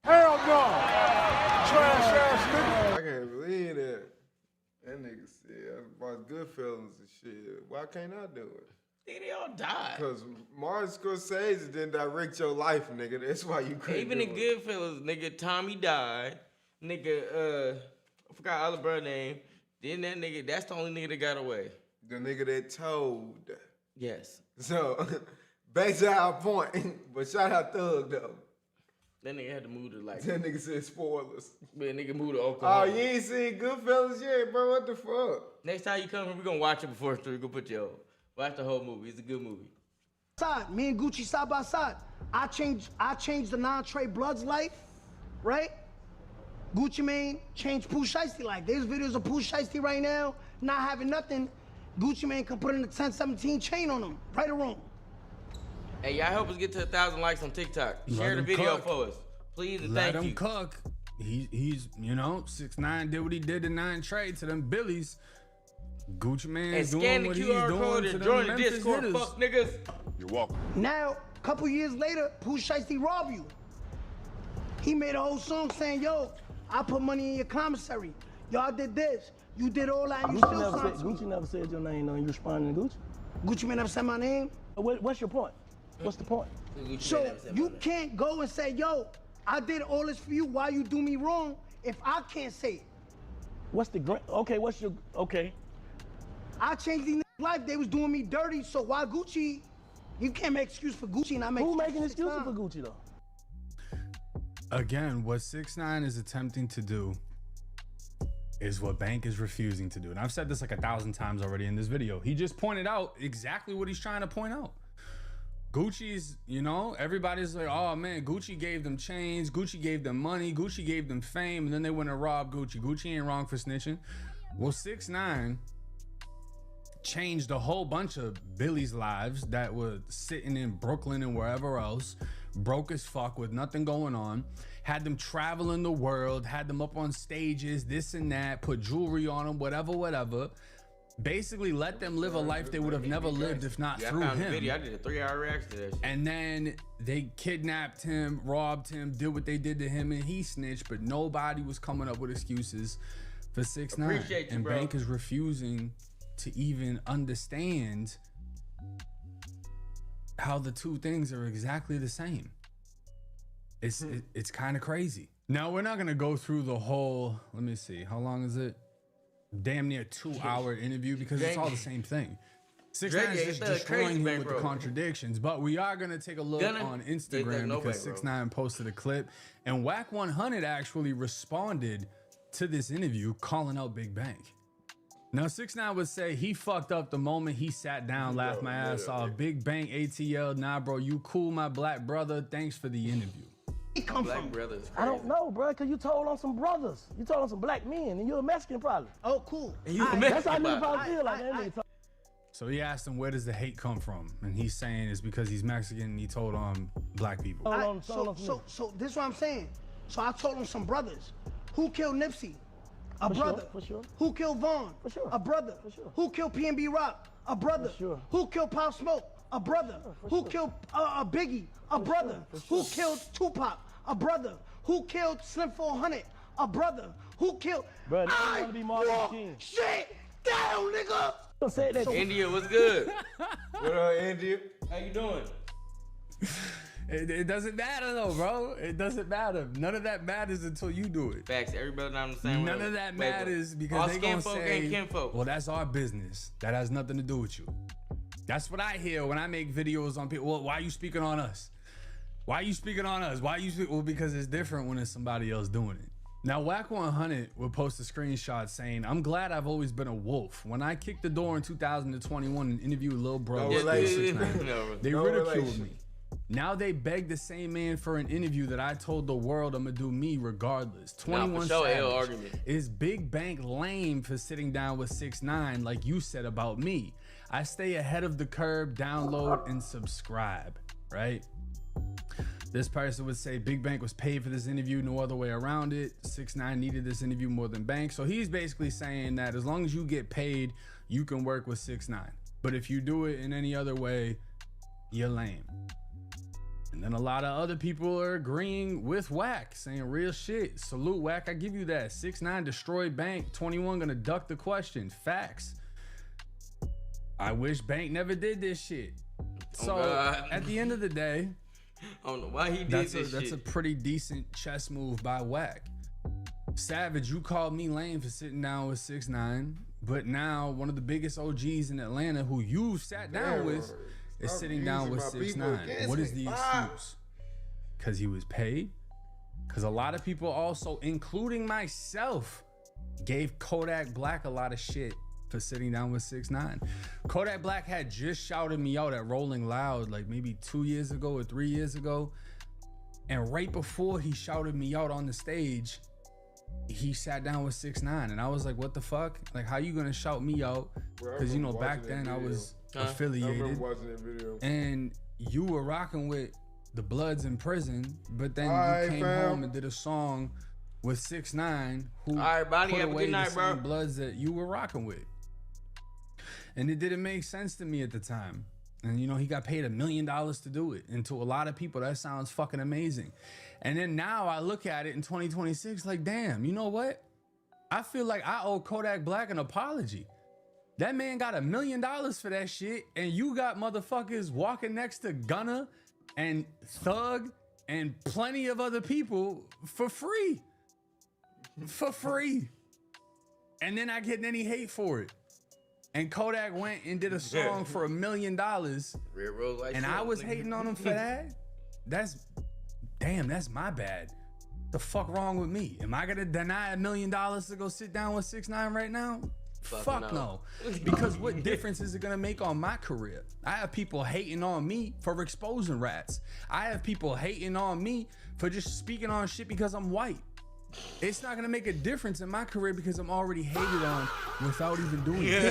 Hell no! Trash ass nigga. I can't believe that. That nigga said I watched Goodfellas and shit. Why can't I do it? They all died. Cause Martin Scorsese didn't direct your life, nigga. That's why you couldn't. Even in Goodfellas, nigga, Tommy died. Nigga, I forgot all the brother name. Then that nigga, that's the only nigga that got away. The nigga that told. Yes. So, back to our point. But shout out Thug though. That nigga had to move to like. That nigga said spoilers. Man, nigga moved to Oklahoma. Oh, you ain't seen Goodfellas yet, bro? What the fuck? Next time you come here, we gonna watch it before we gonna put you on. Watch the whole movie. It's a good movie. Me and Gucci side by side. I changed the non-Trey Blood's life, right? Gucci Mane changed Pooh Shiesty life. There's videos of Pooh Shiesty right now, not having nothing. Gucci Mane can put in a 1017 chain on him, right or wrong. Hey, y'all help us get to 1,000 likes on TikTok. Share the video for us, please, and thank you. Let him cook. He's, you know, 6ix9ine did what he did to 9 Trey to them Billies. Gucci Mane's doing what he's doing to them Memphis Discord, hitters. fuck niggas. You're welcome. Now, a couple years later, Pooh Shiesty robbed you. He made a whole song saying, yo, I put money in your commissary. Y'all did this. You did all that, and you still signed me. Gucci never said your name, though. You responding to Gucci? Gucci Mane never said my name. What's your point? What's the point? So you can't go and say, yo, I did all this for you. Why you do me wrong if I can't say it? What's the okay? What's your okay? I changed these niggas' life. They was doing me dirty. So why Gucci? You can't make excuse for Gucci and I make. Who making excuses for Gucci though? Again, what 6ix9ine is attempting to do is what Bank is refusing to do. And I've said this like 1,000 times already in this video. He just pointed out exactly what he's trying to point out. Gucci's, you know, everybody's like, oh man, Gucci gave them chains, Gucci gave them money, Gucci gave them fame, and then they went and robbed Gucci. Gucci ain't wrong for snitching. Well, 6ix9ine changed a whole bunch of Billy's lives that were sitting in Brooklyn and wherever else, broke as fuck with nothing going on, had them traveling the world, had them up on stages, this and that, put jewelry on them, whatever. Basically let them live a life they would have never lived if not through I found him. The video. I did a 3-hour reaction to that shit. And then they kidnapped him, robbed him, did what they did to him, and he snitched, but nobody was coming up with excuses for 6ix9ine. Appreciate you, and bro. Bank is refusing to even understand how the two things are exactly the same. It's kind of crazy. Now, we're not going to go through the whole, let me see, how long is it? damn near 2-hour interview because it's all the same thing. 6ix9ine Drake is just ain't destroying him with bankroll. the contradictions. But we are going to take a look on Instagram because 6ix9ine posted a clip. And Whack 100 actually responded to this interview calling out BigBank. Now, 6ix9ine would say he fucked up the moment he sat down, laughed my ass off. BigBank ATL, nah, bro, you cool, my black brother. Thanks for the interview. He come Black from? brothers. I don't know, bro, because you told on some brothers. You told on some black men, and you're a Mexican probably. Oh, cool. And you That's how niggas probably feel like that. So he asked him, where does the hate come from? And he's saying it's because he's Mexican and he told on black people. So this is what I'm saying. So I told him some brothers. Who killed Nipsey? A brother. For sure. Who killed Vaughn? For sure. A brother. For sure. Who killed PNB Rock? A brother. For sure. Who killed Pop Smoke? A brother. Who killed Biggie? A brother. Who killed Tupac? A brother. Who killed Slim 400? A brother. Who killed... Bro, I want to be Martin walk King. shit down, nigga! Don't say that. India, what's good? What up, India? How you doing? It doesn't matter though, bro. It doesn't matter. None of that matters until you do it. Facts. Everybody down the same way. None of that matters because all they skin gonna folk say, ain't kinfolk. well, that's our business. That has nothing to do with you. That's what I hear when I make videos on people. Well, why are you speaking on us? Why are you speaking on us? Why are you speaking? Well, because it's different when it's somebody else doing it. Now, Whack 100 would post a screenshot saying, I'm glad I've always been a wolf. When I kicked the door in 2021 and interviewed Lil Bro, they ridiculed me. Now they beg the same man for an interview that I told the world I'm gonna do me regardless. 21 Savage. Is BigBank lame for sitting down with 6ix9ine like you said about me? I stay ahead of the curve, download and subscribe, right? This person would say BigBank was paid for this interview, no other way around it. 6ix9ine needed this interview more than Bank. So he's basically saying that as long as you get paid, you can work with 6ix9ine. But if you do it in any other way, you're lame. And then a lot of other people are agreeing with Whack, saying real shit. Salute Whack, I give you that. 6ix9ine destroyed Bank, 21 gonna duck the question. Facts. I wish Bank never did this shit. So at the end of the day, I don't know why he did this shit. That's a pretty decent chess move by Whack. Savage, you called me lame for sitting down with 6ix9ine, but now one of the biggest OGs in Atlanta who you sat down with is sitting down with 6ix9ine. What is the excuse? Because he was paid? Because a lot of people also, including myself, gave Kodak Black a lot of shit for sitting down with 6ix9ine. Kodak Black had just shouted me out at Rolling Loud like maybe 2 years ago or 3 years ago. And right before he shouted me out on the stage, he sat down with 6ix9ine. And I was like, what the fuck? Like, how you gonna shout me out? Because, you know, back then I was affiliated. And you were rocking with the Bloods in prison, but then you came home and did a song with 6ix9ine who put away the same Bloods that you were rocking with. And it didn't make sense to me at the time. And you know, he got paid $1 million to do it. And to a lot of people, that sounds fucking amazing. And then now I look at it in 2026 like, damn, you know what? I feel like I owe Kodak Black an apology. That man got $1 million for that shit. And you got motherfuckers walking next to Gunna and Thug and plenty of other people for free. For free. And then I get any hate for it. And Kodak went and did a song for $1 million. And I was hating on him for that? That's my bad. The fuck wrong with me? Am I gonna deny $1 million to go sit down with 6ix9ine right now? Fuck no. Because what difference is it gonna make on my career? I have people hating on me for exposing rats. I have people hating on me for just speaking on shit because I'm white. It's not gonna make a difference in my career because I'm already hated on without even doing it.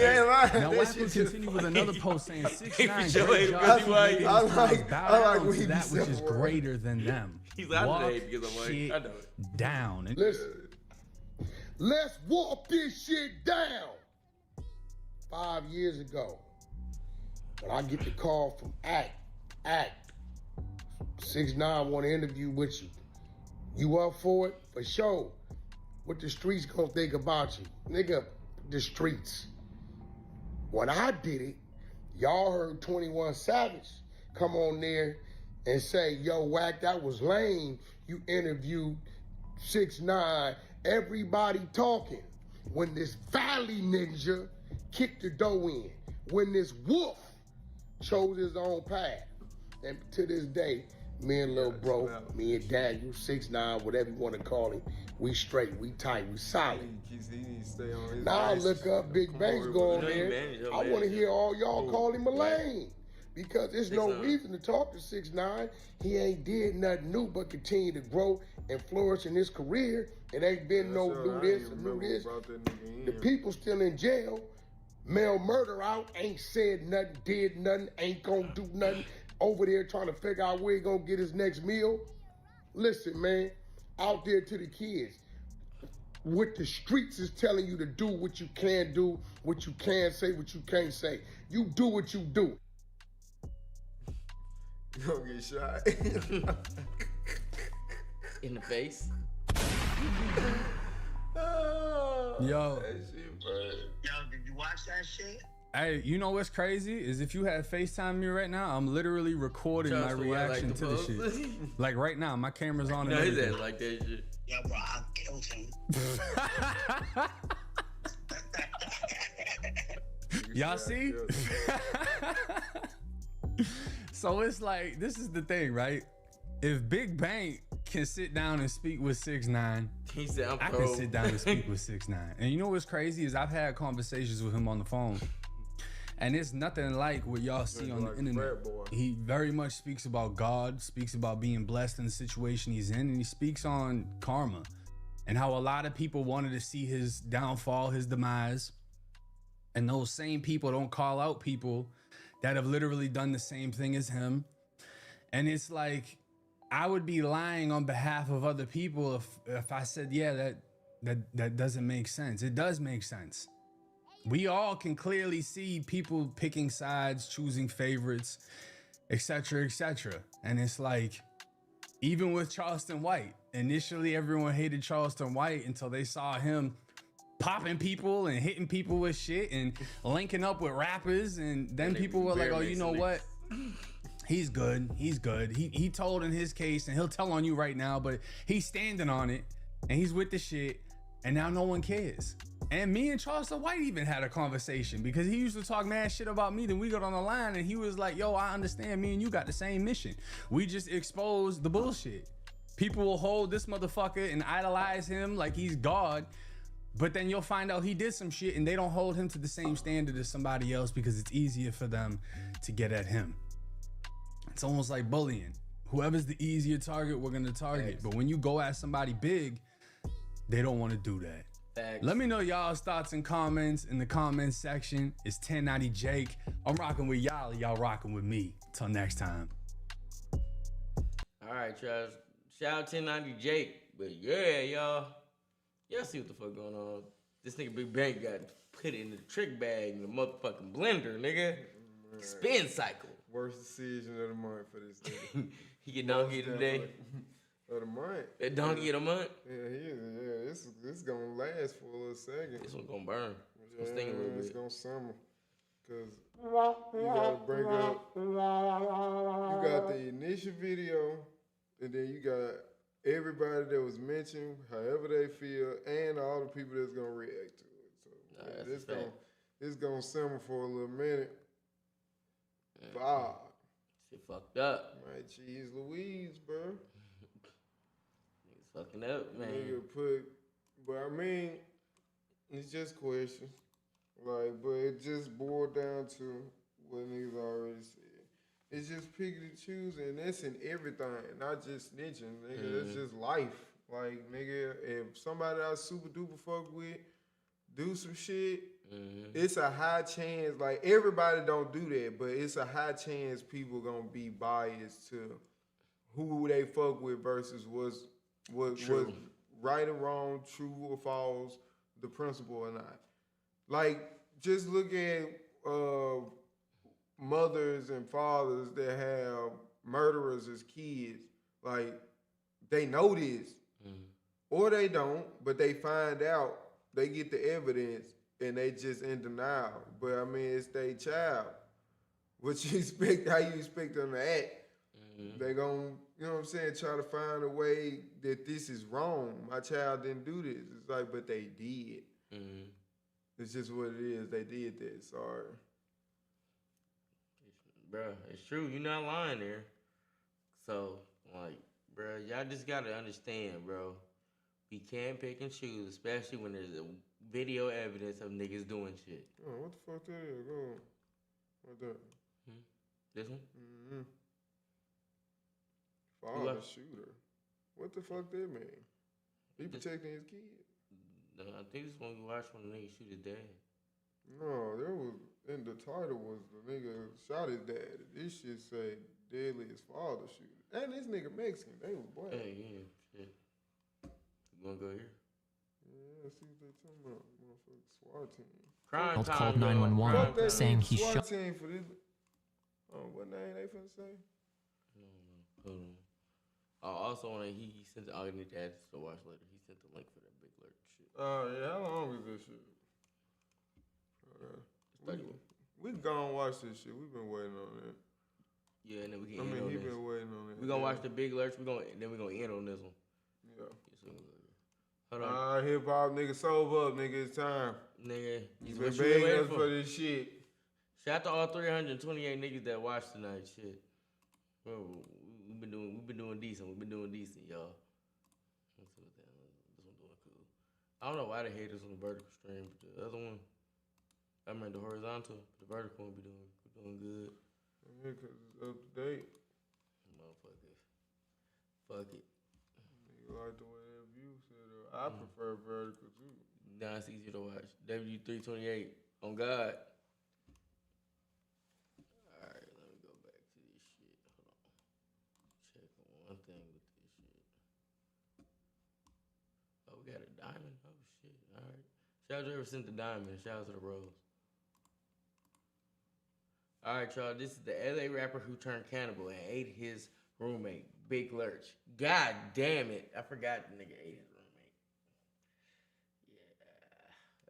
Now Whack will continue with another post saying 6ix9ine great job. Bow down to that which is greater than them. He's out of because I'm like, I know it. Down. Listen, let's walk this shit down. 5 years ago, when I get the call from Act, 6ix9ine want to interview with you. You up for it? For sure. What the streets gonna think about you? Nigga, the streets. When I did it, y'all heard 21 Savage come on there and say, yo, Whack, that was lame. You interviewed 6ix9ine, everybody talking. when this Valley ninja kicked the door in, when this wolf chose his own path. And to this day, me and little bro, me and Daniel, 6ix9ine, whatever you want to call him, we straight, we tight, we solid. Now I look up Big Bank's going there. I want to hear all y'all call him a lame. Because there's no reason to talk to 6ix9ine. He ain't did nothing new but continue to grow and flourish in his career. It ain't been no new this and new this. The people still in jail. Male murder out, ain't said nothing, did nothing, ain't gonna do nothing. Over there trying to figure out where he gonna get his next meal. Listen, man, out there to the kids. What the streets is telling you to do, what you can do, what you can say, what you can't say. You do what you do. You gonna get shot. In the face. Yo. That shit, bro. Yo, did you watch that shit? Hey, you know what's crazy is if you had FaceTime me right now, I'm literally recording my reaction to the shit. Like right now, my camera's on. No, his ass like that shit. Yo, bro, I killed him. Y'all see? So it's like, this is the thing, right? If BigBank can sit down and speak with 6ix9ine, he said, I can sit down and speak with 6ix9ine. And you know what's crazy is I've had conversations with him on the phone. And it's nothing like what y'all see on the internet. He very much speaks about God, speaks about being blessed in the situation he's in, and he speaks on karma and how a lot of people wanted to see his downfall, his demise. And those same people don't call out people that have literally done the same thing as him. And it's like, I would be lying on behalf of other people if I said, yeah, that doesn't make sense. It does make sense. We all can clearly see people picking sides, choosing favorites, etc., etc. And it's like, even with Charleston White, initially everyone hated Charleston White until they saw him popping people and hitting people with shit and linking up with rappers. And then people were like, oh, you know what? He's good. He's good. He told in his case, and he'll tell on you right now, but he's standing on it and he's with the shit. And now no one cares. And me and Charleston White even had a conversation because he used to talk mad shit about me. Then we got on the line and he was like, yo, I understand me and you got the same mission. We just exposed the bullshit. People will hold this motherfucker and idolize him like he's God. But then you'll find out he did some shit and they don't hold him to the same standard as somebody else because it's easier for them to get at him. It's almost like bullying. Whoever's the easier target, we're gonna target. But when you go at somebody big, they don't want to do that. Thanks. Let me know y'all's thoughts and comments in the comments section. It's 1090 Jake. I'm rocking with y'all, y'all rocking with me. Till next time. All right, Travis. Shout out 1090 Jake. But yeah, y'all see what the fuck going on. This nigga BigBank got put in the trick bag in the motherfucking blender, nigga. Spin cycle. Worst decision of the month for this nigga. He get donkey today. Of the month. That donkey of the month? Yeah, this gonna last for a little second. This one's gonna burn. Yeah, sting a little bit. It's gonna summer. Cause you gotta bring up, you got the initial video, and then you got everybody that was mentioned, however they feel, and all the people that's gonna react to it. So it's gonna simmer for a little minute. Wow. Shit fucked up. My cheese Louise, bro. Niggas fucking up, man. But I mean, it's just questions. Like, but it just boiled down to what niggas already said. It's just picking and choosing, and that's in everything, not just snitching, nigga. That's just life. Like, nigga, if somebody I super duper fuck with do some shit, it's a high chance, like, everybody don't do that, but it's a high chance people gonna be biased to who they fuck with versus what's right or wrong, true or false, the principle or not. Like, just look at mothers and fathers that have murderers as kids. Like, they know this, or they don't, but they find out, they get the evidence, and they just in denial. But I mean, it's their child. What you expect, how you expect them to act? They gon', you know what I'm saying, try to find a way that this is wrong. My child didn't do this. It's like, but they did. Mm-hmm. It's just what it is. They did that. Sorry. Bruh, it's true. You're not lying there. So, like, bruh, y'all just got to understand, bro. We can't pick and choose, especially when there's a video evidence of niggas doing shit. Oh, what the fuck that is? Go on. What that? This one? Mm-hmm. Father shooter. What the fuck that mean? He protecting his kid. No, I think this one we watched when the nigga shoot his dad. No, there was, in the title was the nigga shot his dad. This shit say deadly his father shooter. And this nigga Mexican. They was black. Hey, yeah, shit. You wanna go here? Yeah, see what they talking about. Motherfucking SWAT team. Crime time. Called 911 saying he SWAT shot. team for this. What name they finna say? Hold on. Also, he sent the argument to add to watch later. He sent the link for that Big Lurch shit. Oh, yeah. How long is this shit? We gonna watch this shit. We've been waiting on that. Yeah, and then we can I end mean, on he this. been waiting on it. We gonna watch the Big Lurch. Then we gonna end on this one. Yeah. Hold on. All right, hip hop nigga, sober up, nigga. It's time. Nigga, you been begging us for this shit. Shout out to all 328 niggas that watched tonight. Shit, bro, we've been doing decent. We've been doing decent, y'all. Let's see what this one doing cool. I don't know why they hate us on the vertical stream, but the other one, I mean the horizontal, the vertical one we're doing good. Yeah, cause it's up to date. Motherfuckers, fuck it. Nigga like the way that view set up. I prefer vertical too. Nah, it's easier to watch. W328 on God. Alright, let me go back to this shit. Hold on. Check one thing with this shit. Oh, we got a diamond? Oh shit. Alright. Shout out to whoever sent the diamond. Shout out to the rose. Alright, y'all. This is the LA rapper who turned cannibal and ate his roommate, Big Lurch. God damn it. I forgot the nigga ate his roommate.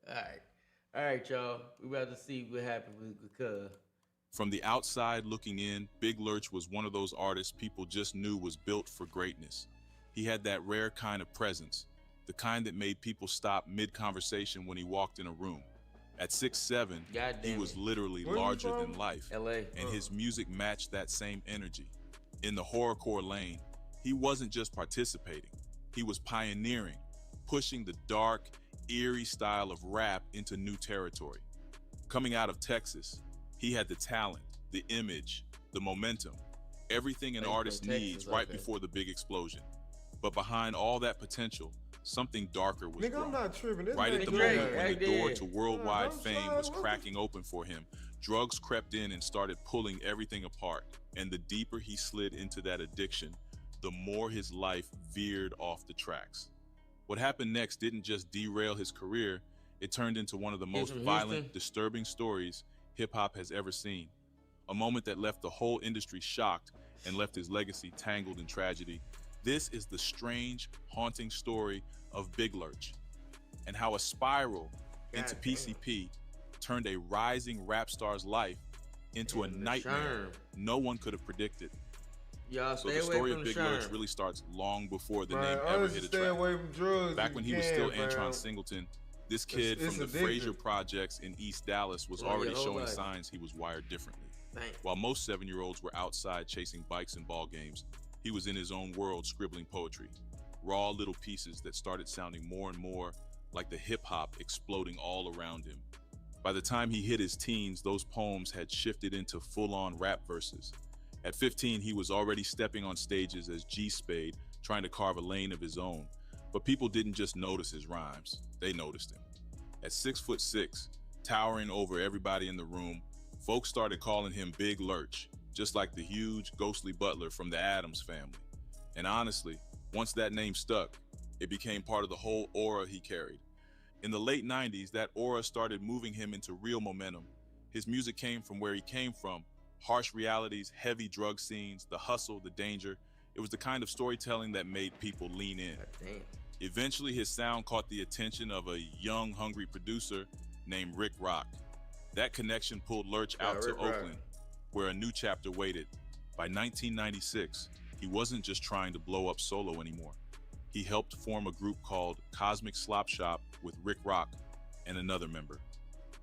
Yeah. Alright, y'all. We about to see what happened with Cuz. From the outside looking in, Big Lurch was one of those artists people just knew was built for greatness. He had that rare kind of presence, the kind that made people stop mid-conversation when he walked in a room. At 6'7", he was literally larger than life, LA. And his music matched that same energy. In the horrorcore lane, he wasn't just participating, he was pioneering, pushing the dark, eerie style of rap into new territory. Coming out of Texas, he had the talent, the image, the momentum, everything an artist needs right before the big explosion. But behind all that potential, something darker was Nigga, I'm not tripping. This right at the Drake. moment when the door to worldwide I'm fame sorry, was what cracking open for him, drugs crept in and started pulling everything apart. And the deeper he slid into that addiction, the more his life veered off the tracks. What happened next didn't just derail his career, it turned into one of the most violent, disturbing stories hip-hop has ever seen. A moment that left the whole industry shocked and left his legacy tangled in tragedy. This is the strange, haunting story of Big Lurch and how a spiral into PCP turned a rising rap star's life into a nightmare no one could have predicted. Y'all So stay the away story from of Big Sherm. Lurch really starts long before the Man, name ever honestly, hit a stay track. away from drugs Back if when you he was can, still fam. Antron Singleton, this kid It's from the addictive. Frazier Projects in East Dallas was already your whole showing life. signs he was wired differently. Dang. While most 7-year-olds were outside chasing bikes and ball games, he was in his own world scribbling poetry. Raw little pieces that started sounding more and more like the hip-hop exploding all around him. By the time he hit his teens, those poems had shifted into full-on rap verses. At 15, he was already stepping on stages as G-Spade, trying to carve a lane of his own. But people didn't just notice his rhymes, they noticed him. At 6'6", towering over everybody in the room, folks started calling him Big Lurch, just like the huge, ghostly butler from the Addams family. And honestly, once that name stuck, it became part of the whole aura he carried. In the late 90s, that aura started moving him into real momentum. His music came from where he came from, harsh realities, heavy drug scenes, the hustle, the danger. It was the kind of storytelling that made people lean in. Damn. Eventually, his sound caught the attention of a young, hungry producer named Rick Rock. That connection pulled Lurch out to Oakland, where a new chapter waited. By 1996, he wasn't just trying to blow up solo anymore. He helped form a group called Cosmic Slop Shop with Rick Rock, and another member.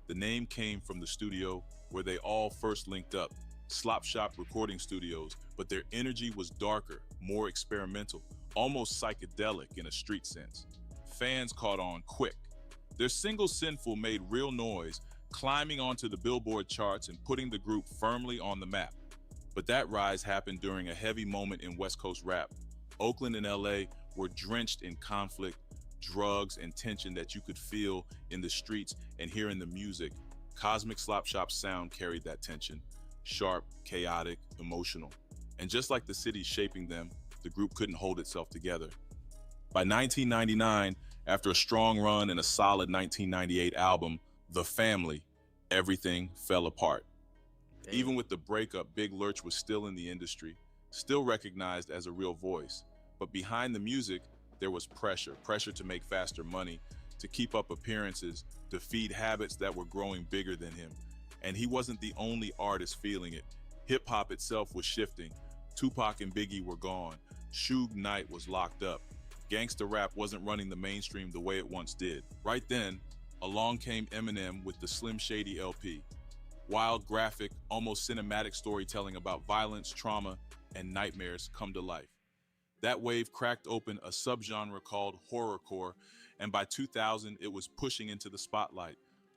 The name came from the studio where they all first linked up, Slop Shop Recording Studios, but their energy was darker, more experimental, almost psychedelic in a street sense. Fans caught on quick. Their single Sinful made real noise, climbing onto the Billboard charts and putting the group firmly on the map. But that rise happened during a heavy moment in West Coast rap. Oakland and LA were drenched in conflict, drugs, and tension that you could feel in the streets and hear in the music. Cosmic Slop Shop's sound carried that tension, sharp, chaotic, emotional. And just like the cities shaping them, the group couldn't hold itself together. By 1999, after a strong run and a solid 1998 album, The Family, everything fell apart. Damn. Even with the breakup, Big Lurch was still in the industry, still recognized as a real voice. But behind the music, there was pressure to make faster money, to keep up appearances, to feed habits that were growing bigger than him. And he wasn't the only artist feeling it. Hip-hop itself was shifting. Tupac and Biggie were gone. Suge Knight was locked up. Gangsta rap wasn't running the mainstream the way it once did. Right then, along came Eminem with the Slim Shady LP. Wild, graphic, almost cinematic storytelling about violence, trauma, and nightmares come to life. That wave cracked open a subgenre called horrorcore, and by 2000, it was pushing into the spotlight.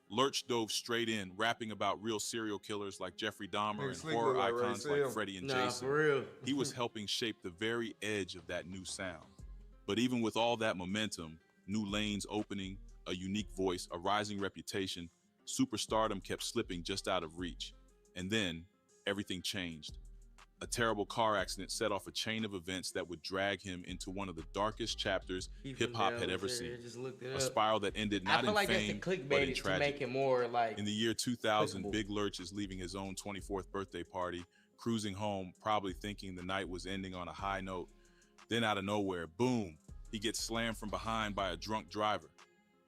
Lurch dove straight in, rapping about real serial killers like Jeffrey Dahmer and horror icons like Freddy and Jason. For real. He was helping shape the very edge of that new sound. But even with all that momentum, new lanes opening, a unique voice, a rising reputation, superstardom kept slipping just out of reach. And then, everything changed. A terrible car accident set off a chain of events that would drag him into one of the darkest chapters hip-hop had ever seen. A spiral that ended not in fame, but in tragedy. Make it more like in the year 2000, Big Lurch is leaving his own 24th birthday party, cruising home, probably thinking the night was ending on a high note. Then out of nowhere, boom, he gets slammed from behind by a drunk driver.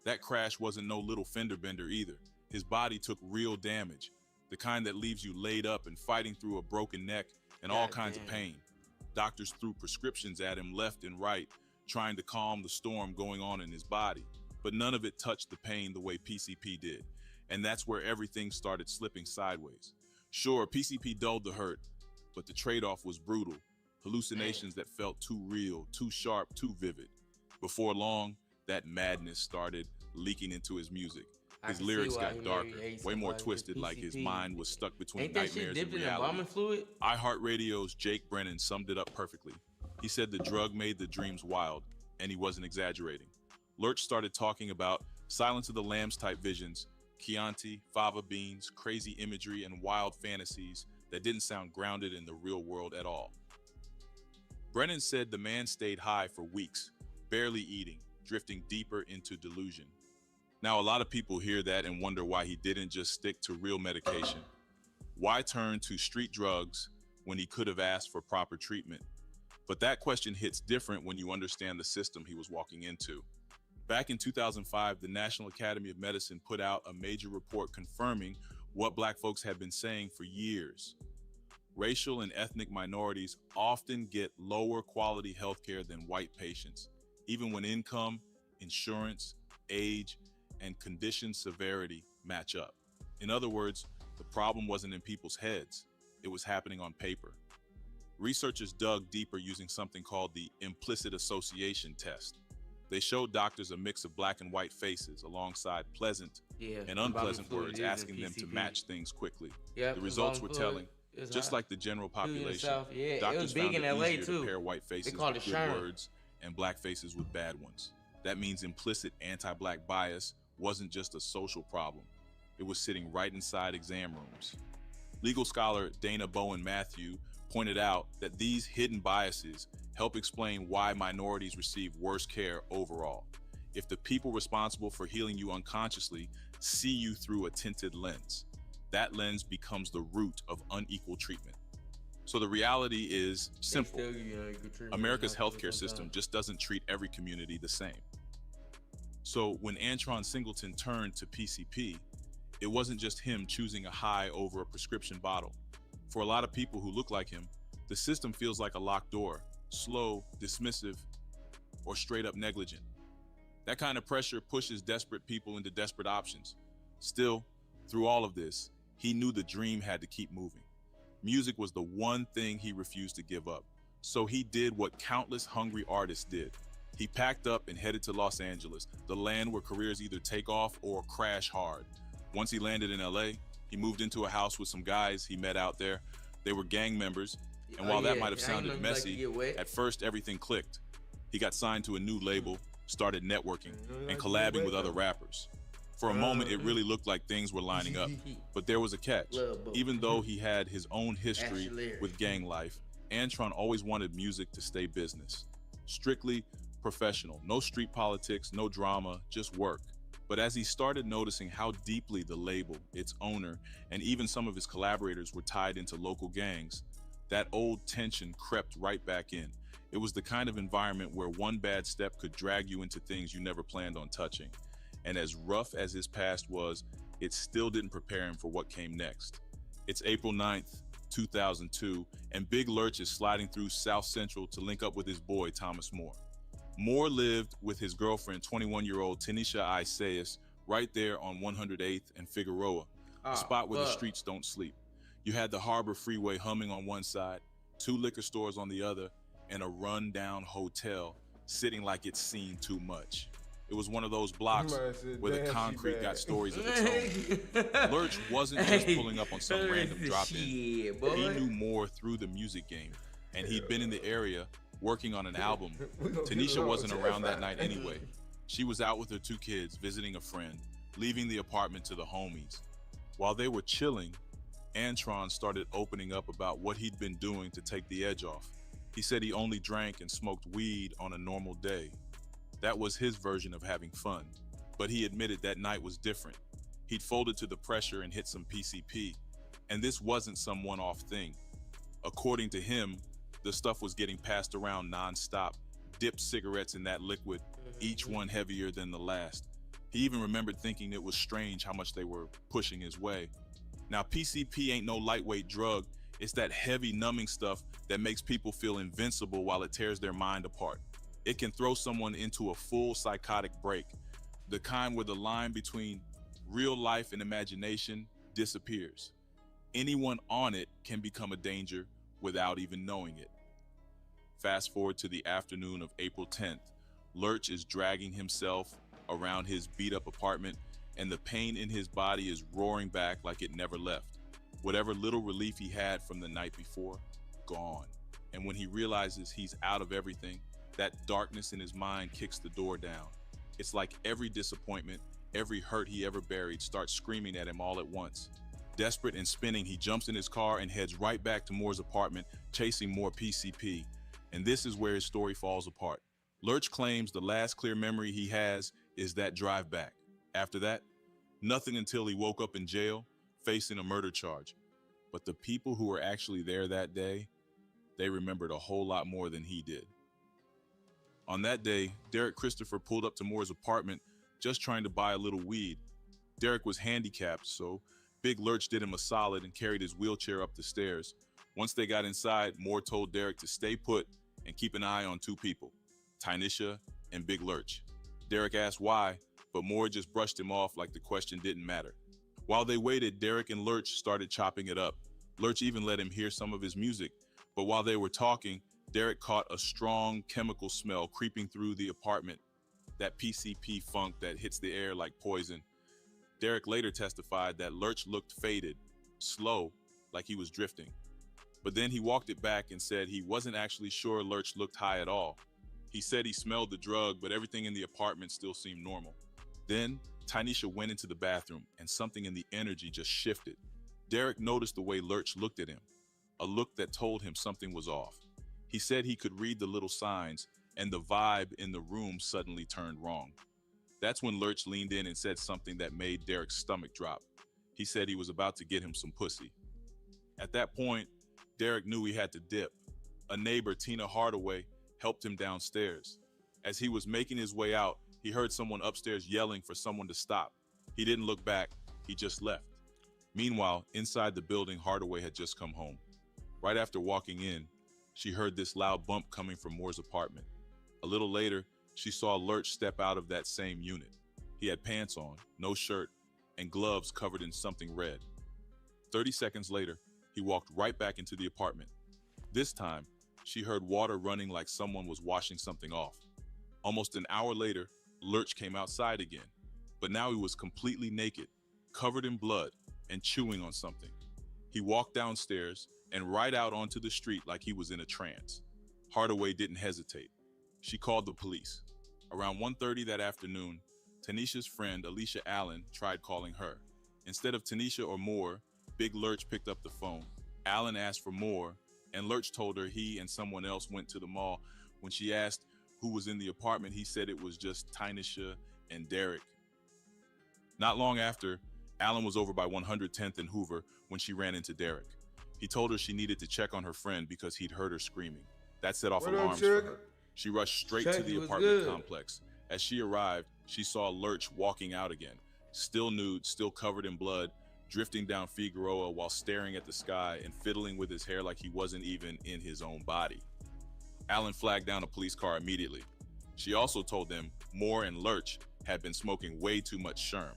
That crash wasn't no little fender bender either. His body took real damage, the kind that leaves you laid up and fighting through a broken neck and all kinds of pain. Doctors threw prescriptions at him left and right, trying to calm the storm going on in his body. But none of it touched the pain the way PCP did. And that's where everything started slipping sideways. Sure, PCP dulled the hurt, but the trade-off was brutal. Hallucinations that felt too real, too sharp, too vivid. Before long, that madness started leaking into his music. His lyrics got darker, way more twisted, like his mind was stuck between nightmares and reality. iHeartRadio's Jake Brennan summed it up perfectly. He said the drug made the dreams wild, and he wasn't exaggerating. Lurch started talking about Silence of the Lambs type visions, Chianti, fava beans, crazy imagery, and wild fantasies that didn't sound grounded in the real world at all. Brennan said the man stayed high for weeks, barely eating, drifting deeper into delusion. Now, a lot of people hear that and wonder why he didn't just stick to real medication. Why turn to street drugs when he could have asked for proper treatment? But that question hits different when you understand the system he was walking into. Back in 2005, the National Academy of Medicine put out a major report confirming what Black folks had been saying for years. Racial and ethnic minorities often get lower quality healthcare than white patients, even when income, insurance, age, and condition severity match up. In other words, the problem wasn't in people's heads, it was happening on paper. Researchers dug deeper using something called the implicit association test. They showed doctors a mix of Black and white faces alongside pleasant and unpleasant words, asking them to match things quickly. The results were telling. Just like the general population, doctors found it easier to pair white faces with good words and Black faces with bad ones. That means implicit anti-Black bias wasn't just a social problem. It was sitting right inside exam rooms. Legal scholar Dana Bowen Matthew pointed out that these hidden biases help explain why minorities receive worse care overall. If the people responsible for healing you unconsciously see you through a tinted lens, that lens becomes the root of unequal treatment. So the reality is simple. America's healthcare system just doesn't treat every community the same. So when Antron Singleton turned to PCP, it wasn't just him choosing a high over a prescription bottle. For a lot of people who look like him, the system feels like a locked door, slow, dismissive, or straight up negligent. That kind of pressure pushes desperate people into desperate options. Still, through all of this, he knew the dream had to keep moving. Music was the one thing he refused to give up. So he did what countless hungry artists did. He packed up and headed to Los Angeles, the land where careers either take off or crash hard. Once he landed in LA, he moved into a house with some guys he met out there. They were gang members, and while that might have sounded messy, at first everything clicked. He got signed to a new label, started networking, and collabing with other rappers. For a moment, it really looked like things were lining up, but there was a catch. Even though he had his own history with gang life, Antron always wanted music to stay business. Strictly professional, no street politics, no drama, just work. But as he started noticing how deeply the label, its owner, and even some of his collaborators were tied into local gangs, that old tension crept right back in. It was the kind of environment where one bad step could drag you into things you never planned on touching. And as rough as his past was, it still didn't prepare him for what came next. It's April 9th, 2002, and Big Lurch is sliding through South Central to link up with his boy, Thomas Moore. Moore lived with his girlfriend, 21-year-old Tanisha Isaias, right there on 108th and Figueroa, a spot where the streets don't sleep. You had the Harbor Freeway humming on one side, 2 liquor stores on the other, and a run-down hotel sitting like it's seen too much. It was one of those blocks where the concrete got stories of its own. Lurch wasn't just pulling up on some random drop-in. He knew Moore through the music game, and he'd been in the area working on an album. Tanisha wasn't around that night anyway. She was out with her 2 kids, visiting a friend, leaving the apartment to the homies. While they were chilling, Antron started opening up about what he'd been doing to take the edge off. He said he only drank and smoked weed on a normal day. That was his version of having fun, but he admitted that night was different. He'd folded to the pressure and hit some PCP, and this wasn't some one-off thing. According to him, the stuff was getting passed around non-stop, dipped cigarettes in that liquid, each one heavier than the last. He even remembered thinking it was strange how much they were pushing his way. Now, PCP ain't no lightweight drug. It's that heavy numbing stuff that makes people feel invincible while it tears their mind apart. It can throw someone into a full psychotic break, the kind where the line between real life and imagination disappears. Anyone on it can become a danger without even knowing it. Fast forward to the afternoon of April 10th. Lurch is dragging himself around his beat-up apartment, and the pain in his body is roaring back like it never left. Whatever little relief he had from the night before, gone. And when he realizes he's out of everything, that darkness in his mind kicks the door down. It's like every disappointment, every hurt he ever buried starts screaming at him all at once. Desperate and spinning, he jumps in his car and heads right back to Moore's apartment, chasing more PCP. And this is where his story falls apart. Lurch claims the last clear memory he has is that drive back. After that, nothing until he woke up in jail, facing a murder charge. But the people who were actually there that day, they remembered a whole lot more than he did. On that day, Derek Christopher pulled up to Moore's apartment just trying to buy a little weed. Derek was handicapped, so Big Lurch did him a solid and carried his wheelchair up the stairs. Once they got inside, Moore told Derek to stay put and keep an eye on 2 people, Tanisha and Big Lurch. Derek asked why, but Moore just brushed him off like the question didn't matter. While they waited, Derek and Lurch started chopping it up. Lurch even let him hear some of his music, but while they were talking, Derek caught a strong chemical smell creeping through the apartment, that PCP funk that hits the air like poison. Derek later testified that Lurch looked faded, slow, like he was drifting. But then he walked it back and said he wasn't actually sure Lurch looked high at all. He said he smelled the drug, but everything in the apartment still seemed normal. Then Tanisha went into the bathroom and something in the energy just shifted. Derek noticed the way Lurch looked at him, a look that told him something was off. He said he could read the little signs, and the vibe in the room suddenly turned wrong. That's when Lurch leaned in and said something that made Derek's stomach drop. He said he was about to get him some pussy. At that point, Derek knew he had to dip. A neighbor, Tina Hardaway, helped him downstairs. As he was making his way out, he heard someone upstairs yelling for someone to stop. He didn't look back, he just left. Meanwhile, inside the building, Hardaway had just come home. Right after walking in, she heard this loud bump coming from Moore's apartment. A little later, she saw Lurch step out of that same unit. He had pants on, no shirt, and gloves covered in something red. 30 seconds later, he walked right back into the apartment. This time, she heard water running like someone was washing something off. Almost an hour later, Lurch came outside again, but now he was completely naked, covered in blood, and chewing on something. He walked downstairs and right out onto the street like he was in a trance. Hardaway didn't hesitate. She called the police. Around 1:30 that afternoon, Tanisha's friend, Alicia Allen, tried calling her. Instead of Tanisha or Moore, Big Lurch picked up the phone. Allen asked for Moore, and Lurch told her he and someone else went to the mall. When she asked who was in the apartment, he said it was just Tanisha and Derek. Not long after, Allen was over by 110th and Hoover when she ran into Derek. He told her she needed to check on her friend because he'd heard her screaming. That set off alarms for her. She rushed straight to the apartment complex. As she arrived, she saw Lurch walking out again, still nude, still covered in blood, drifting down Figueroa while staring at the sky and fiddling with his hair like he wasn't even in his own body. Allen flagged down a police car immediately. She also told them Moore and Lurch had been smoking way too much Sherm.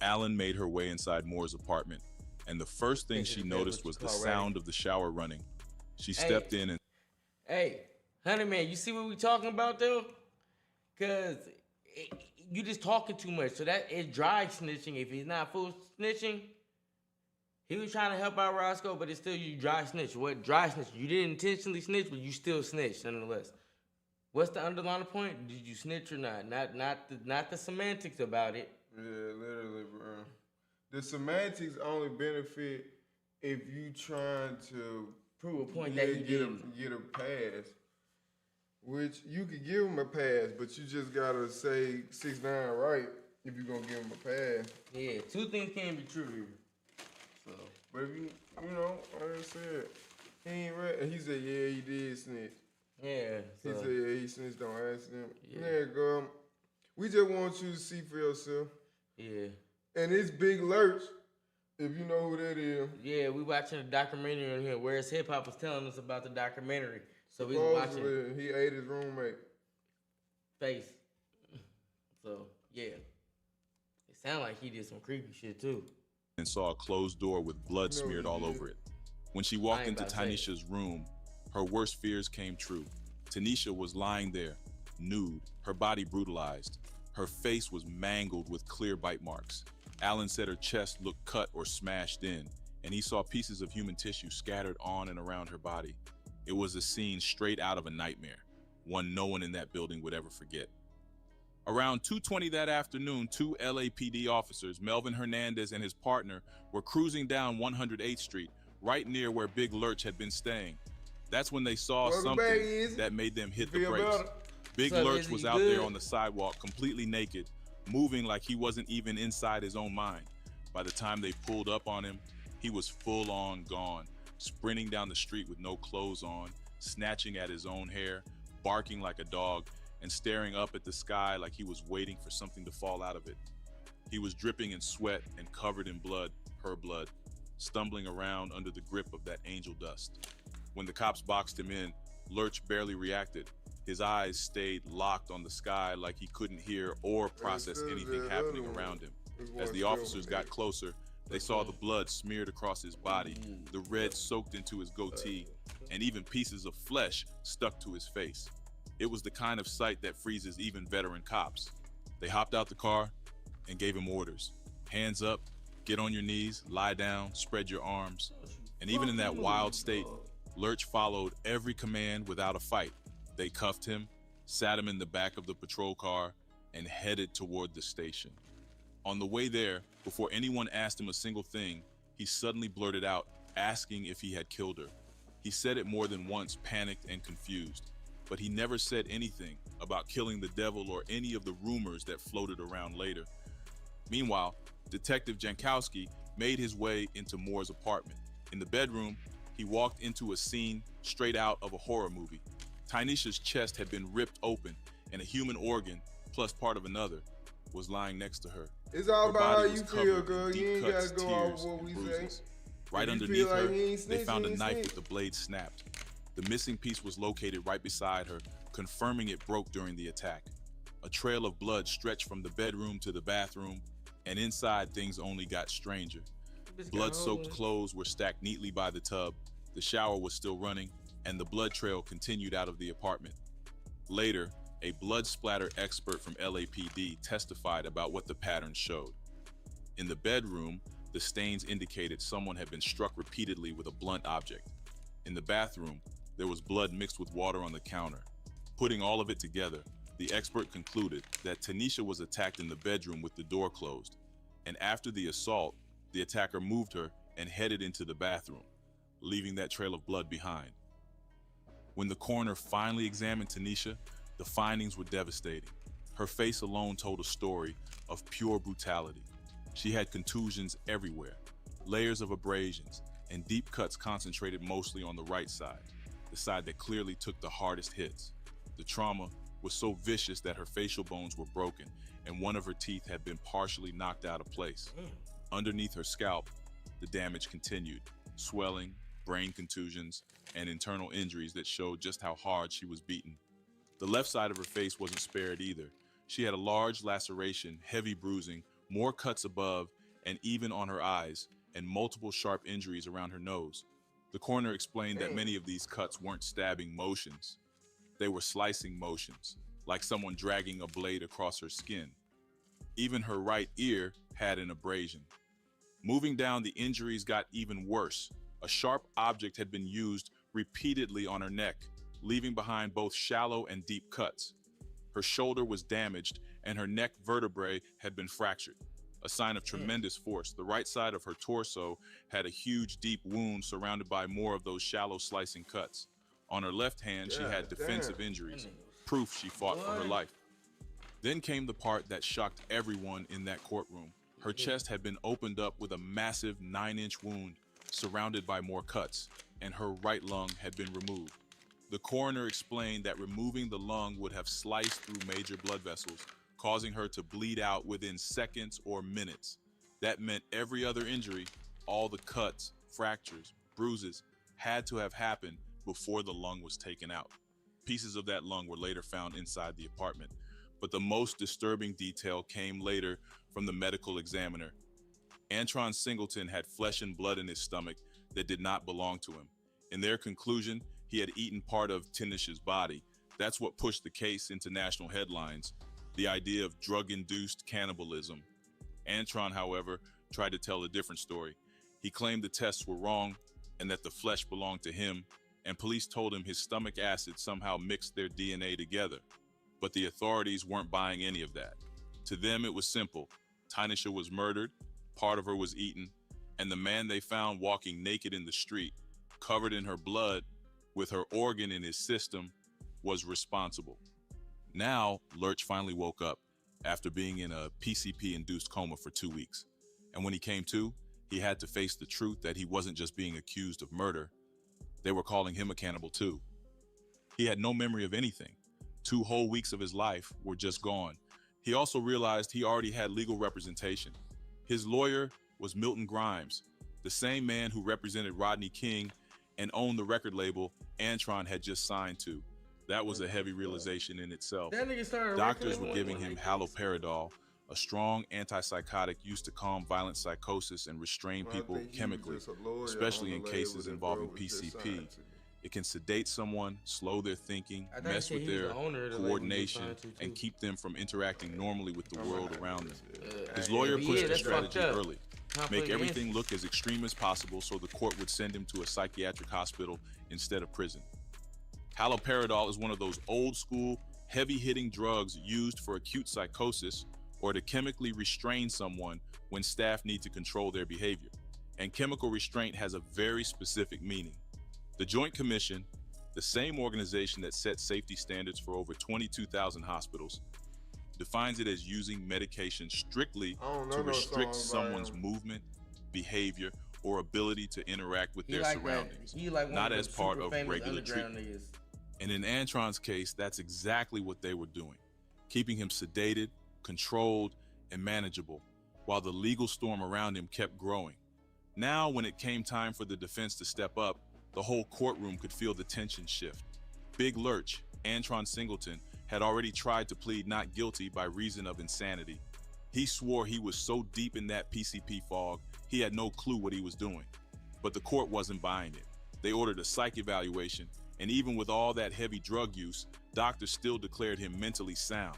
Allen made her way inside Moore's apartment, and the first thing she noticed was the sound of the shower running. She stepped in and... Hey, honey man, you see what we talking about though? Cause you just talking too much. So that is dry snitching. If he's not full snitching, he was trying to help out Roscoe, but it's still you dry snitch. What dry snitch? You didn't intentionally snitch, but you still snitched nonetheless. What's the underlying point? Did you snitch or not? Not the semantics about it. Yeah, literally, bro. The semantics only benefit if you trying to prove a point that he get a pass. Which you could give him a pass, but you just gotta say 6ix9ine right if you're gonna give him a pass. Yeah, two things can't be true here. So, but if you know, like I said, he ain't right. And he said, yeah, he did snitch. Yeah. He said, yeah, he snitched on accident. Yeah, girl. We just want you to see for yourself. Yeah. And it's Big Lurch, if you know who that is. Yeah, we watching a documentary on here. Where's Hip Hop was telling us about the documentary. So we watching. He ate his roommate. Face. So, yeah. It sounded like he did some creepy shit too. And saw a closed door with blood smeared all over it. When she walked into Tanisha's room, her worst fears came true. Tanisha was lying there, nude, her body brutalized. Her face was mangled with clear bite marks. Allen said her chest looked cut or smashed in, and he saw pieces of human tissue scattered on and around her body. It was a scene straight out of a nightmare, one no one in that building would ever forget. Around 2:20 that afternoon, two LAPD officers, Melvin Hernandez and his partner, were cruising down 108th Street, right near where Big Lurch had been staying. That's when they saw something that made them hit the brakes. Big Lurch was out there on the sidewalk, completely naked, moving like he wasn't even inside his own mind. By the time they pulled up on him, he was full on gone, sprinting down the street with no clothes on, snatching at his own hair, barking like a dog, and staring up at the sky like he was waiting for something to fall out of it. He was dripping in sweat and covered in blood, her blood, stumbling around under the grip of that angel dust. When the cops boxed him in, Lurch barely reacted. His eyes stayed locked on the sky like he couldn't hear or process anything happening around him. As the officers got closer, they saw the blood smeared across his body, the red soaked into his goatee, and even pieces of flesh stuck to his face. It was the kind of sight that freezes even veteran cops. They hopped out the car and gave him orders. Hands up, get on your knees, lie down, spread your arms. And even in that wild state, Lurch followed every command without a fight. They cuffed him, sat him in the back of the patrol car, and headed toward the station. On the way there, before anyone asked him a single thing, he suddenly blurted out, asking if he had killed her. He said it more than once, panicked and confused, but he never said anything about killing the devil or any of the rumors that floated around later. Meanwhile, Detective Jankowski made his way into Moore's apartment. In the bedroom, he walked into a scene straight out of a horror movie. Tanisha's chest had been ripped open, and a human organ, plus part of another, was lying next to her. It's all Her about how body you was feel, covered girl. in You deep ain't cuts, gotta go off tears, what and we bruises. say. Right If you underneath feel like her, he ain't they snitch, found he a ain't knife snitch. with the blade snapped. The missing piece was located right beside her, confirming it broke during the attack. A trail of blood stretched from the bedroom to the bathroom, and inside things only got stranger. Blood-soaked clothes were stacked neatly by the tub, the shower was still running, and the blood trail continued out of the apartment. Later, a blood splatter expert from LAPD testified about what the pattern showed. In the bedroom, the stains indicated someone had been struck repeatedly with a blunt object. In the bathroom, there was blood mixed with water on the counter. Putting all of it together, the expert concluded that Tanisha was attacked in the bedroom with the door closed, and after the assault, the attacker moved her and headed into the bathroom, leaving that trail of blood behind. When the coroner finally examined Tanisha, the findings were devastating. Her face alone told a story of pure brutality. She had contusions everywhere, layers of abrasions, and deep cuts concentrated mostly on the right side, the side that clearly took the hardest hits. The trauma was so vicious that her facial bones were broken, and one of her teeth had been partially knocked out of place. Underneath her scalp, the damage continued, swelling, brain contusions, and internal injuries that showed just how hard she was beaten. The left side of her face wasn't spared either. She had a large laceration, heavy bruising, more cuts above and even on her eyes, and multiple sharp injuries around her nose. The coroner explained that many of these cuts weren't stabbing motions. They were slicing motions, like someone dragging a blade across her skin. Even her right ear had an abrasion. Moving down, the injuries got even worse. A sharp object had been used repeatedly on her neck, leaving behind both shallow and deep cuts. Her shoulder was damaged and her neck vertebrae had been fractured, a sign of tremendous force. The right side of her torso had a huge, deep wound surrounded by more of those shallow slicing cuts. On her left hand, she had defensive injuries, proof she fought for her life. Then came the part that shocked everyone in that courtroom. Her chest had been opened up with a massive 9-inch wound, surrounded by more cuts, and her right lung had been removed. The coroner explained that removing the lung would have sliced through major blood vessels, causing her to bleed out within seconds or minutes. That meant every other injury, all the cuts, fractures, bruises, had to have happened before the lung was taken out. Pieces of that lung were later found inside the apartment, but the most disturbing detail came later from the medical examiner. Antron Singleton had flesh and blood in his stomach that did not belong to him. In their conclusion, he had eaten part of Tanisha's body. That's what pushed the case into national headlines, the idea of drug-induced cannibalism. Antron, however, tried to tell a different story. He claimed the tests were wrong and that the flesh belonged to him, and police told him his stomach acid somehow mixed their DNA together. But the authorities weren't buying any of that. To them, it was simple. Tanisha was murdered, part of her was eaten, and the man they found walking naked in the street, covered in her blood, with her organ in his system, was responsible. Now, Lurch finally woke up after being in a PCP-induced coma for 2 weeks. And when he came to, he had to face the truth that he wasn't just being accused of murder. They were calling him a cannibal too. He had no memory of anything. 2 whole weeks of his life were just gone. He also realized he already had legal representation. His lawyer was Milton Grimes, the same man who represented Rodney King and owned the record label Antron had just signed to. That was a heavy realization in itself. Doctors were giving him haloperidol, a strong antipsychotic used to calm violent psychosis and restrain people chemically, especially in cases involving PCP. It can sedate someone, slow their thinking, mess with their coordination, and keep them from interacting normally with the world around them. His lawyer pushed the strategy early. Make everything look as extreme as possible so the court would send him to a psychiatric hospital instead of prison. Haloperidol is one of those old-school, heavy-hitting drugs used for acute psychosis or to chemically restrain someone when staff need to control their behavior. And chemical restraint has a very specific meaning. The Joint Commission, the same organization that sets safety standards for over 22,000 hospitals, defines it as using medication strictly to restrict someone's movement, behavior, or ability to interact with their surroundings, not as part of regular treatment. And in Antron's case, that's exactly what they were doing, keeping him sedated, controlled, and manageable, while the legal storm around him kept growing. Now, when it came time for the defense to step up, The whole courtroom could feel the tension shift. Big Lurch, Antron Singleton, had already tried to plead not guilty by reason of insanity. He swore he was so deep in that PCP fog, he had no clue what he was doing. But the court wasn't buying it. They ordered a psych evaluation, and even with all that heavy drug use, doctors still declared him mentally sound.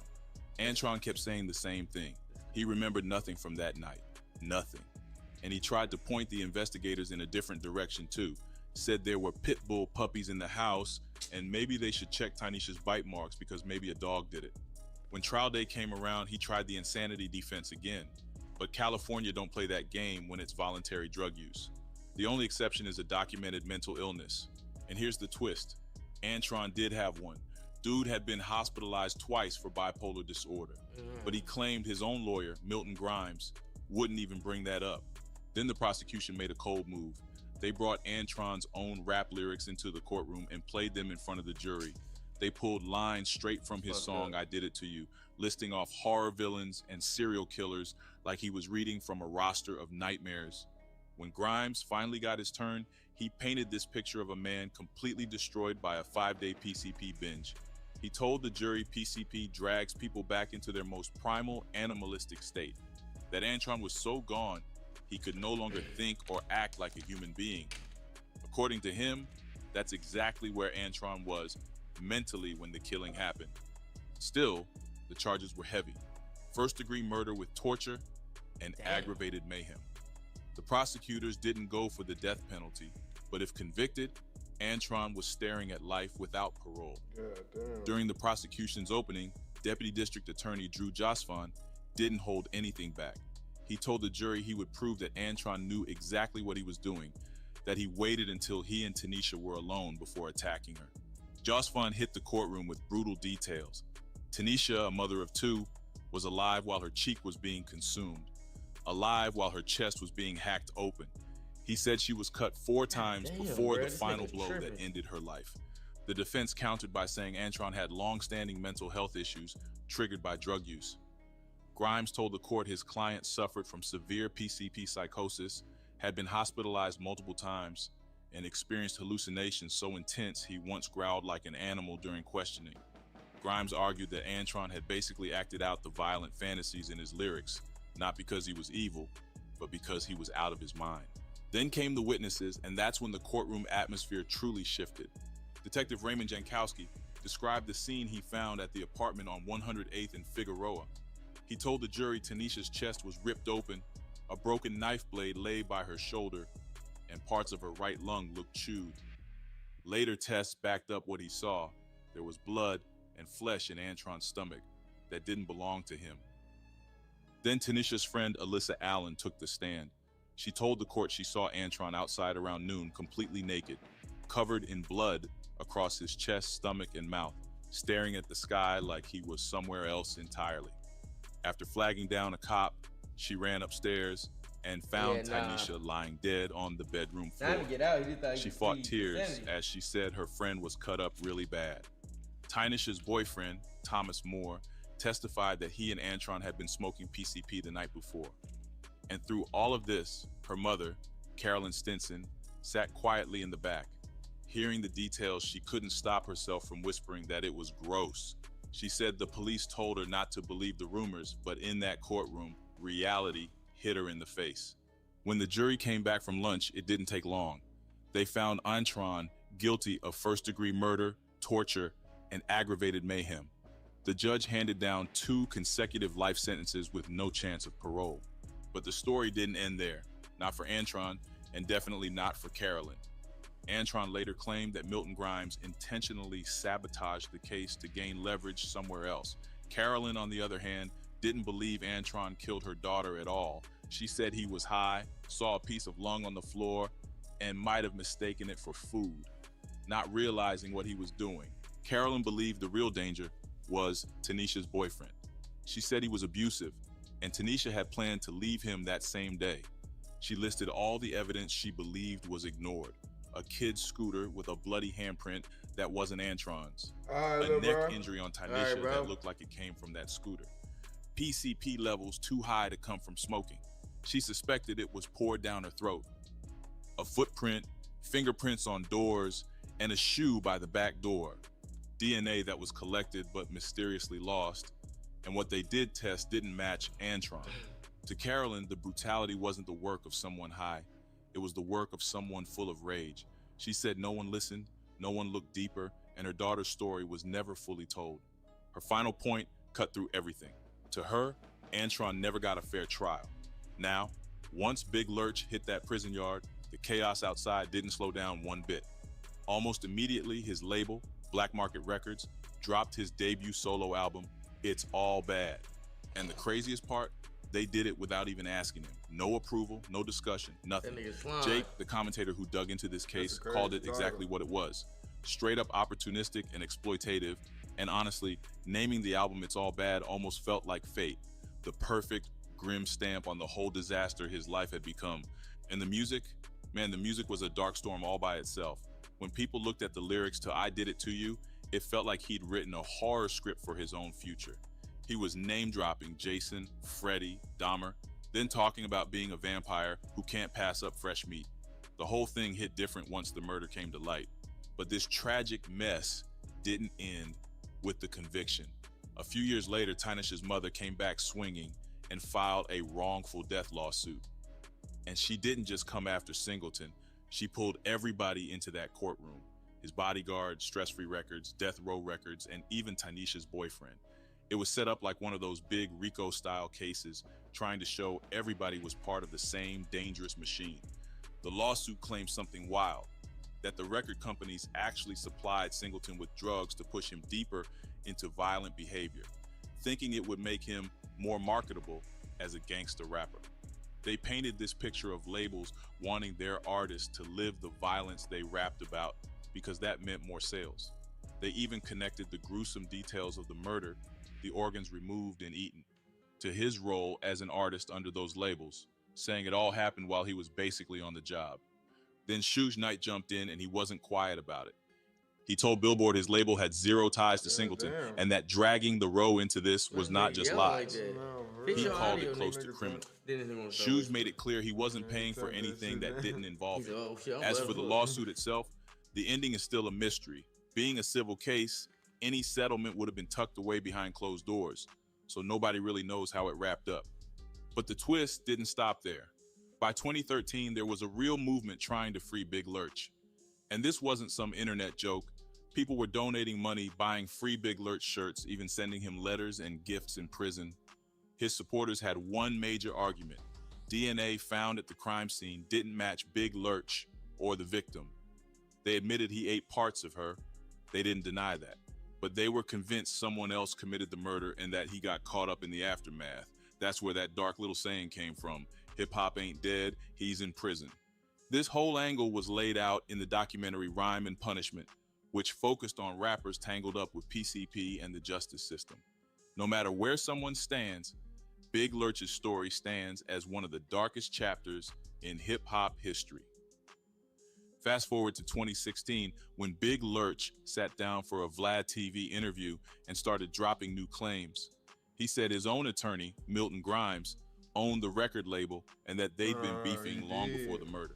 Antron kept saying the same thing. He remembered nothing from that night. Nothing. And he tried to point the investigators in a different direction too. Said there were pit bull puppies in the house, and maybe they should check Tynesha's bite marks because maybe a dog did it. When trial day came around, he tried the insanity defense again. But California don't play that game when it's voluntary drug use. The only exception is a documented mental illness. And here's the twist. Antron did have one. Dude had been hospitalized twice for bipolar disorder. But he claimed his own lawyer, Milton Grimes, wouldn't even bring that up. Then the prosecution made a cold move. They brought Antron's own rap lyrics into the courtroom and played them in front of the jury. They pulled lines straight from his song, I Did It To You, listing off horror villains and serial killers like he was reading from a roster of nightmares. When Grimes finally got his turn, he painted this picture of a man completely destroyed by a 5-day PCP binge. He told the jury PCP drags people back into their most primal, animalistic state. That Antron was so gone, he could no longer think or act like a human being. According to him, that's exactly where Antron was mentally when the killing happened. Still, the charges were heavy. First-degree murder with torture and aggravated mayhem. The prosecutors didn't go for the death penalty, but if convicted, Antron was staring at life without parole. During the prosecution's opening, Deputy District Attorney Drew Josfon didn't hold anything back. He told the jury he would prove that Antron knew exactly what he was doing, that he waited until he and Tanisha were alone before attacking her. Josfon hit the courtroom with brutal details. Tanisha, a mother of 2, was alive while her cheek was being consumed, alive while her chest was being hacked open. He said she was cut 4 times before the final blow that ended her life. The defense countered by saying Antron had long-standing mental health issues triggered by drug use. Grimes told the court his client suffered from severe PCP psychosis, had been hospitalized multiple times, and experienced hallucinations so intense he once growled like an animal during questioning. Grimes argued that Antron had basically acted out the violent fantasies in his lyrics, not because he was evil, but because he was out of his mind. Then came the witnesses, and that's when the courtroom atmosphere truly shifted. Detective Raymond Jankowski described the scene he found at the apartment on 108th and Figueroa. He told the jury Tanisha's chest was ripped open, a broken knife blade lay by her shoulder, and parts of her right lung looked chewed. Later tests backed up what he saw. There was blood and flesh in Antron's stomach that didn't belong to him. Then Tanisha's friend Alyssa Allen took the stand. She told the court she saw Antron outside around noon, completely naked, covered in blood across his chest, stomach, and mouth, staring at the sky like he was somewhere else entirely. After flagging down a cop, she ran upstairs and found Tanisha lying dead on the bedroom floor. She fought tears as she said her friend was cut up really bad. Tanisha's boyfriend, Thomas Moore, testified that he and Antron had been smoking PCP the night before. And through all of this, her mother, Carolyn Stinson, sat quietly in the back. Hearing the details, she couldn't stop herself from whispering that it was gross. She said the police told her not to believe the rumors, but in that courtroom, reality hit her in the face. When the jury came back from lunch, it didn't take long. They found Antron guilty of first-degree murder, torture, and aggravated mayhem. The judge handed down 2 consecutive life sentences with no chance of parole. But the story didn't end there, not for Antron, and definitely not for Carolyn. Antron later claimed that Milton Grimes intentionally sabotaged the case to gain leverage somewhere else. Carolyn, on the other hand, didn't believe Antron killed her daughter at all. She said he was high, saw a piece of lung on the floor, and might have mistaken it for food, not realizing what he was doing. Carolyn believed the real danger was Tanisha's boyfriend. She said he was abusive, and Tanisha had planned to leave him that same day. She listed all the evidence she believed was ignored. A kid's scooter with a bloody handprint that wasn't Antron's. A neck injury on Tanisha that looked like it came from that scooter. PCP levels too high to come from smoking. She suspected it was poured down her throat. A footprint fingerprints on doors, and a shoe by the back door. DNA that was collected but mysteriously lost, and what they did test didn't match Antron. To Carolyn, the brutality wasn't the work of someone high. It was the work of someone full of rage. She said no one listened, no one looked deeper, and her daughter's story was never fully told. Her final point cut through everything. To her, Antron never got a fair trial. Now, once Big Lurch hit that prison yard, the chaos outside didn't slow down one bit. Almost immediately, his label, Black Market Records, dropped his debut solo album, It's All Bad. And the craziest part, they did it without even asking him. No approval, no discussion, nothing. Jake, the commentator who dug into this case, called it exactly what it was. Straight up opportunistic and exploitative, and honestly, naming the album It's All Bad almost felt like fate. The perfect, grim stamp on the whole disaster his life had become. And the music? Man, the music was a dark storm all by itself. When people looked at the lyrics to I Did It To You, it felt like he'd written a horror script for his own future. He was name-dropping Jason, Freddy, Dahmer, then talking about being a vampire who can't pass up fresh meat. The whole thing hit different once the murder came to light. But this tragic mess didn't end with the conviction. A few years later, Tynish's mother came back swinging and filed a wrongful death lawsuit. And she didn't just come after Singleton. She pulled everybody into that courtroom. His bodyguard, Stress-Free Records, Death Row Records, and even Tynisha's boyfriend. It was set up like one of those big RICO-style cases, trying to show everybody was part of the same dangerous machine. The lawsuit claimed something wild, that the record companies actually supplied Singleton with drugs to push him deeper into violent behavior, thinking it would make him more marketable as a gangster rapper. They painted this picture of labels wanting their artists to live the violence they rapped about because that meant more sales. They even connected the gruesome details of the murder, the organs removed and eaten, to his role as an artist under those labels, saying it all happened while he was basically on the job. Then Suge Knight jumped in and he wasn't quiet about it. He told Billboard his label had zero ties to Singleton and that dragging the row into this was not just lies. He called it close to criminal. Suge made it clear he wasn't paying for anything that didn't involve him. As for the lawsuit itself, the ending is still a mystery. Being a civil case, any settlement would have been tucked away behind closed doors, so nobody really knows how it wrapped up. But the twist didn't stop there. By 2013, there was a real movement trying to free Big Lurch. And this wasn't some internet joke. People were donating money, buying free Big Lurch shirts, even sending him letters and gifts in prison. His supporters had one major argument. DNA found at the crime scene didn't match Big Lurch or the victim. They admitted he ate parts of her. They didn't deny that. But they were convinced someone else committed the murder and that he got caught up in the aftermath. That's where that dark little saying came from. Hip-hop ain't dead, he's in prison. This whole angle was laid out in the documentary Rhyme and Punishment, which focused on rappers tangled up with PCP and the justice system. No matter where someone stands, Big Lurch's story stands as one of the darkest chapters in hip-hop history. Fast forward to 2016, when Big Lurch sat down for a Vlad TV interview and started dropping new claims. He said his own attorney, Milton Grimes, owned the record label and that they'd been beefing long before the murder.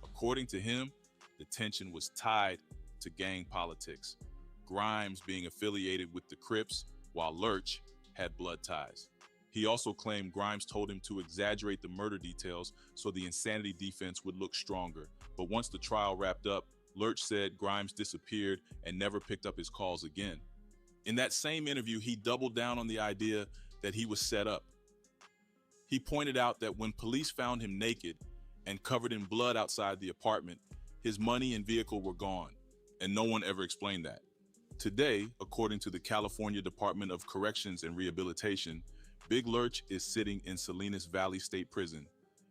According to him, the tension was tied to gang politics, Grimes being affiliated with the Crips while Lurch had blood ties. He also claimed Grimes told him to exaggerate the murder details so the insanity defense would look stronger. But once the trial wrapped up, Lurch said Grimes disappeared and never picked up his calls again. In that same interview, he doubled down on the idea that he was set up. He pointed out that when police found him naked and covered in blood outside the apartment, his money and vehicle were gone, and no one ever explained that. Today, according to the California Department of Corrections and Rehabilitation, Big Lurch is sitting in Salinas Valley State Prison.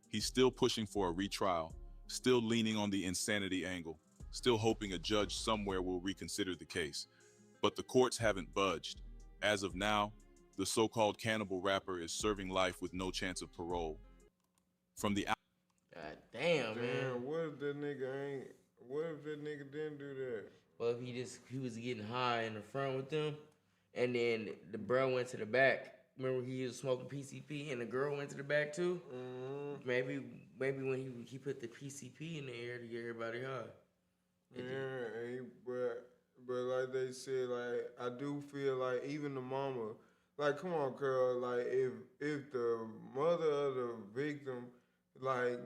He's still pushing for a retrial, still leaning on the insanity angle, still hoping a judge somewhere will reconsider the case. But the courts haven't budged. As of now, the so-called cannibal rapper is serving life with no chance of parole. From the God damn, man. What if that nigga didn't do that? Well, if he was getting high in the front with them, and then the bro went to the back, remember he was smoking PCP and the girl went to the back too? Maybe when he put the PCP in the air to get everybody high. Yeah, but like they said, like I do feel like even the mama, like come on, girl, like if the mother of the victim, like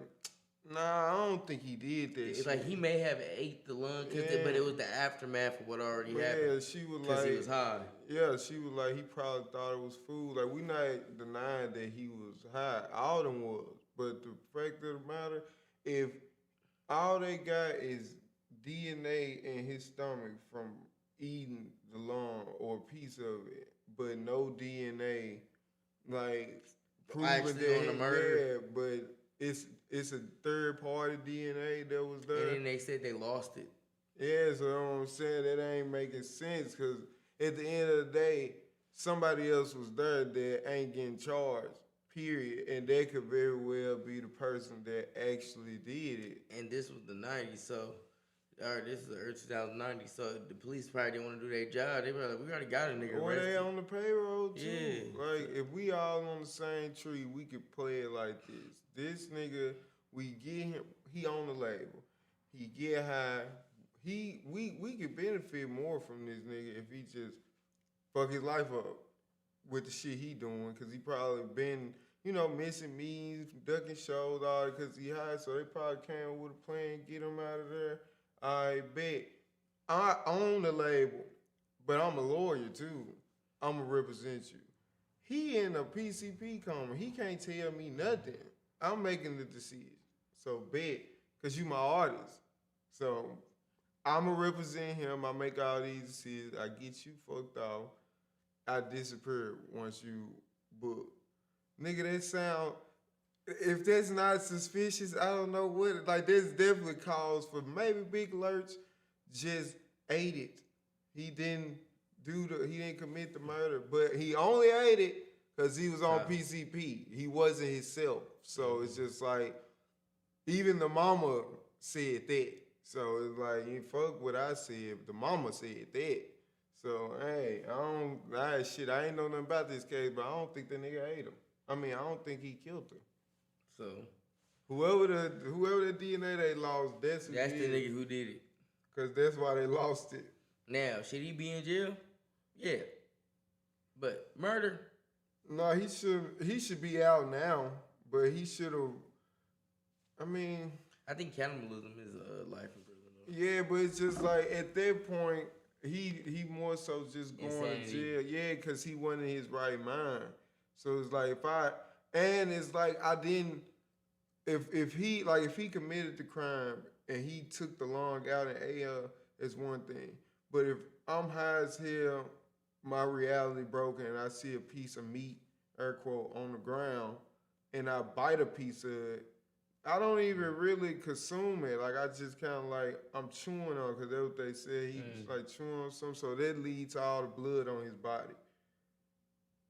nah, I don't think he did that. It's shit. like he may have ate the lung, but it was the aftermath of what already happened. Yeah, she was because like, he was high. Yeah, she was like, he probably thought it was food. Like we not denying that he was high. All them was, but the fact of the matter, if all they got is DNA in his stomach from eating the lung or a piece of it, but no DNA, like proving Actually on the murder. Yeah, but it's a third party DNA that was there. And then they said they lost it. Yeah, so you know what I'm saying? That ain't making sense because at the end of the day, somebody else was there that ain't getting charged, period. And that could very well be the person that actually did it. And this was the 90s, so, or this is the early 2090s, so the police probably didn't want to do their job. They were like, we already got a nigga Or arrested. they on the payroll too. Yeah. Like, if we all on the same tree, we could play it like this. This nigga, we get him, he on the label. He get high. We could benefit more from this nigga if he just fuck his life up with the shit he doing, cause he probably been, missing meetings, ducking shows, all that, cause he high. So they probably came with a plan, get him out of there. I bet. I own the label, but I'm a lawyer too. I'ma represent you. He in a PCP coma. He can't tell me nothing. I'm making the decision. So bet, cause you my artist. So I'ma represent him. I make all these decisions. I get you fucked off. I disappear once you book. Nigga, that sound, if that's not suspicious, I don't know what, like there's definitely cause for maybe Big Lurch just ate it. He didn't commit the murder, but he only ate it because he was on PCP. He wasn't himself. So it's just like, even the mama said that. So it's like, you fuck what I said, but the mama said that. So, hey, I ain't know nothing about this case, but I don't think the nigga ate him. I mean, I don't think he killed her. So, whoever the DNA they lost, that's the nigga who did it. Because that's why they lost it. Now, should he be in jail? Yeah. But murder? No, he should be out now, but he should have, I think cannibalism is life in prison. Yeah, but it's just like, at that point, he more so just going to jail. Yeah, because he wasn't in his right mind. So it's like, if he committed the crime and he took the lung out and ate her, it's one thing. But if I'm high as hell, my reality broken, and I see a piece of meat, air quote, on the ground, and I bite a piece of it, I don't even really consume it. Like, I just kind of like, I'm chewing on it, because that's what they said. He was like chewing on something, so that leads to all the blood on his body.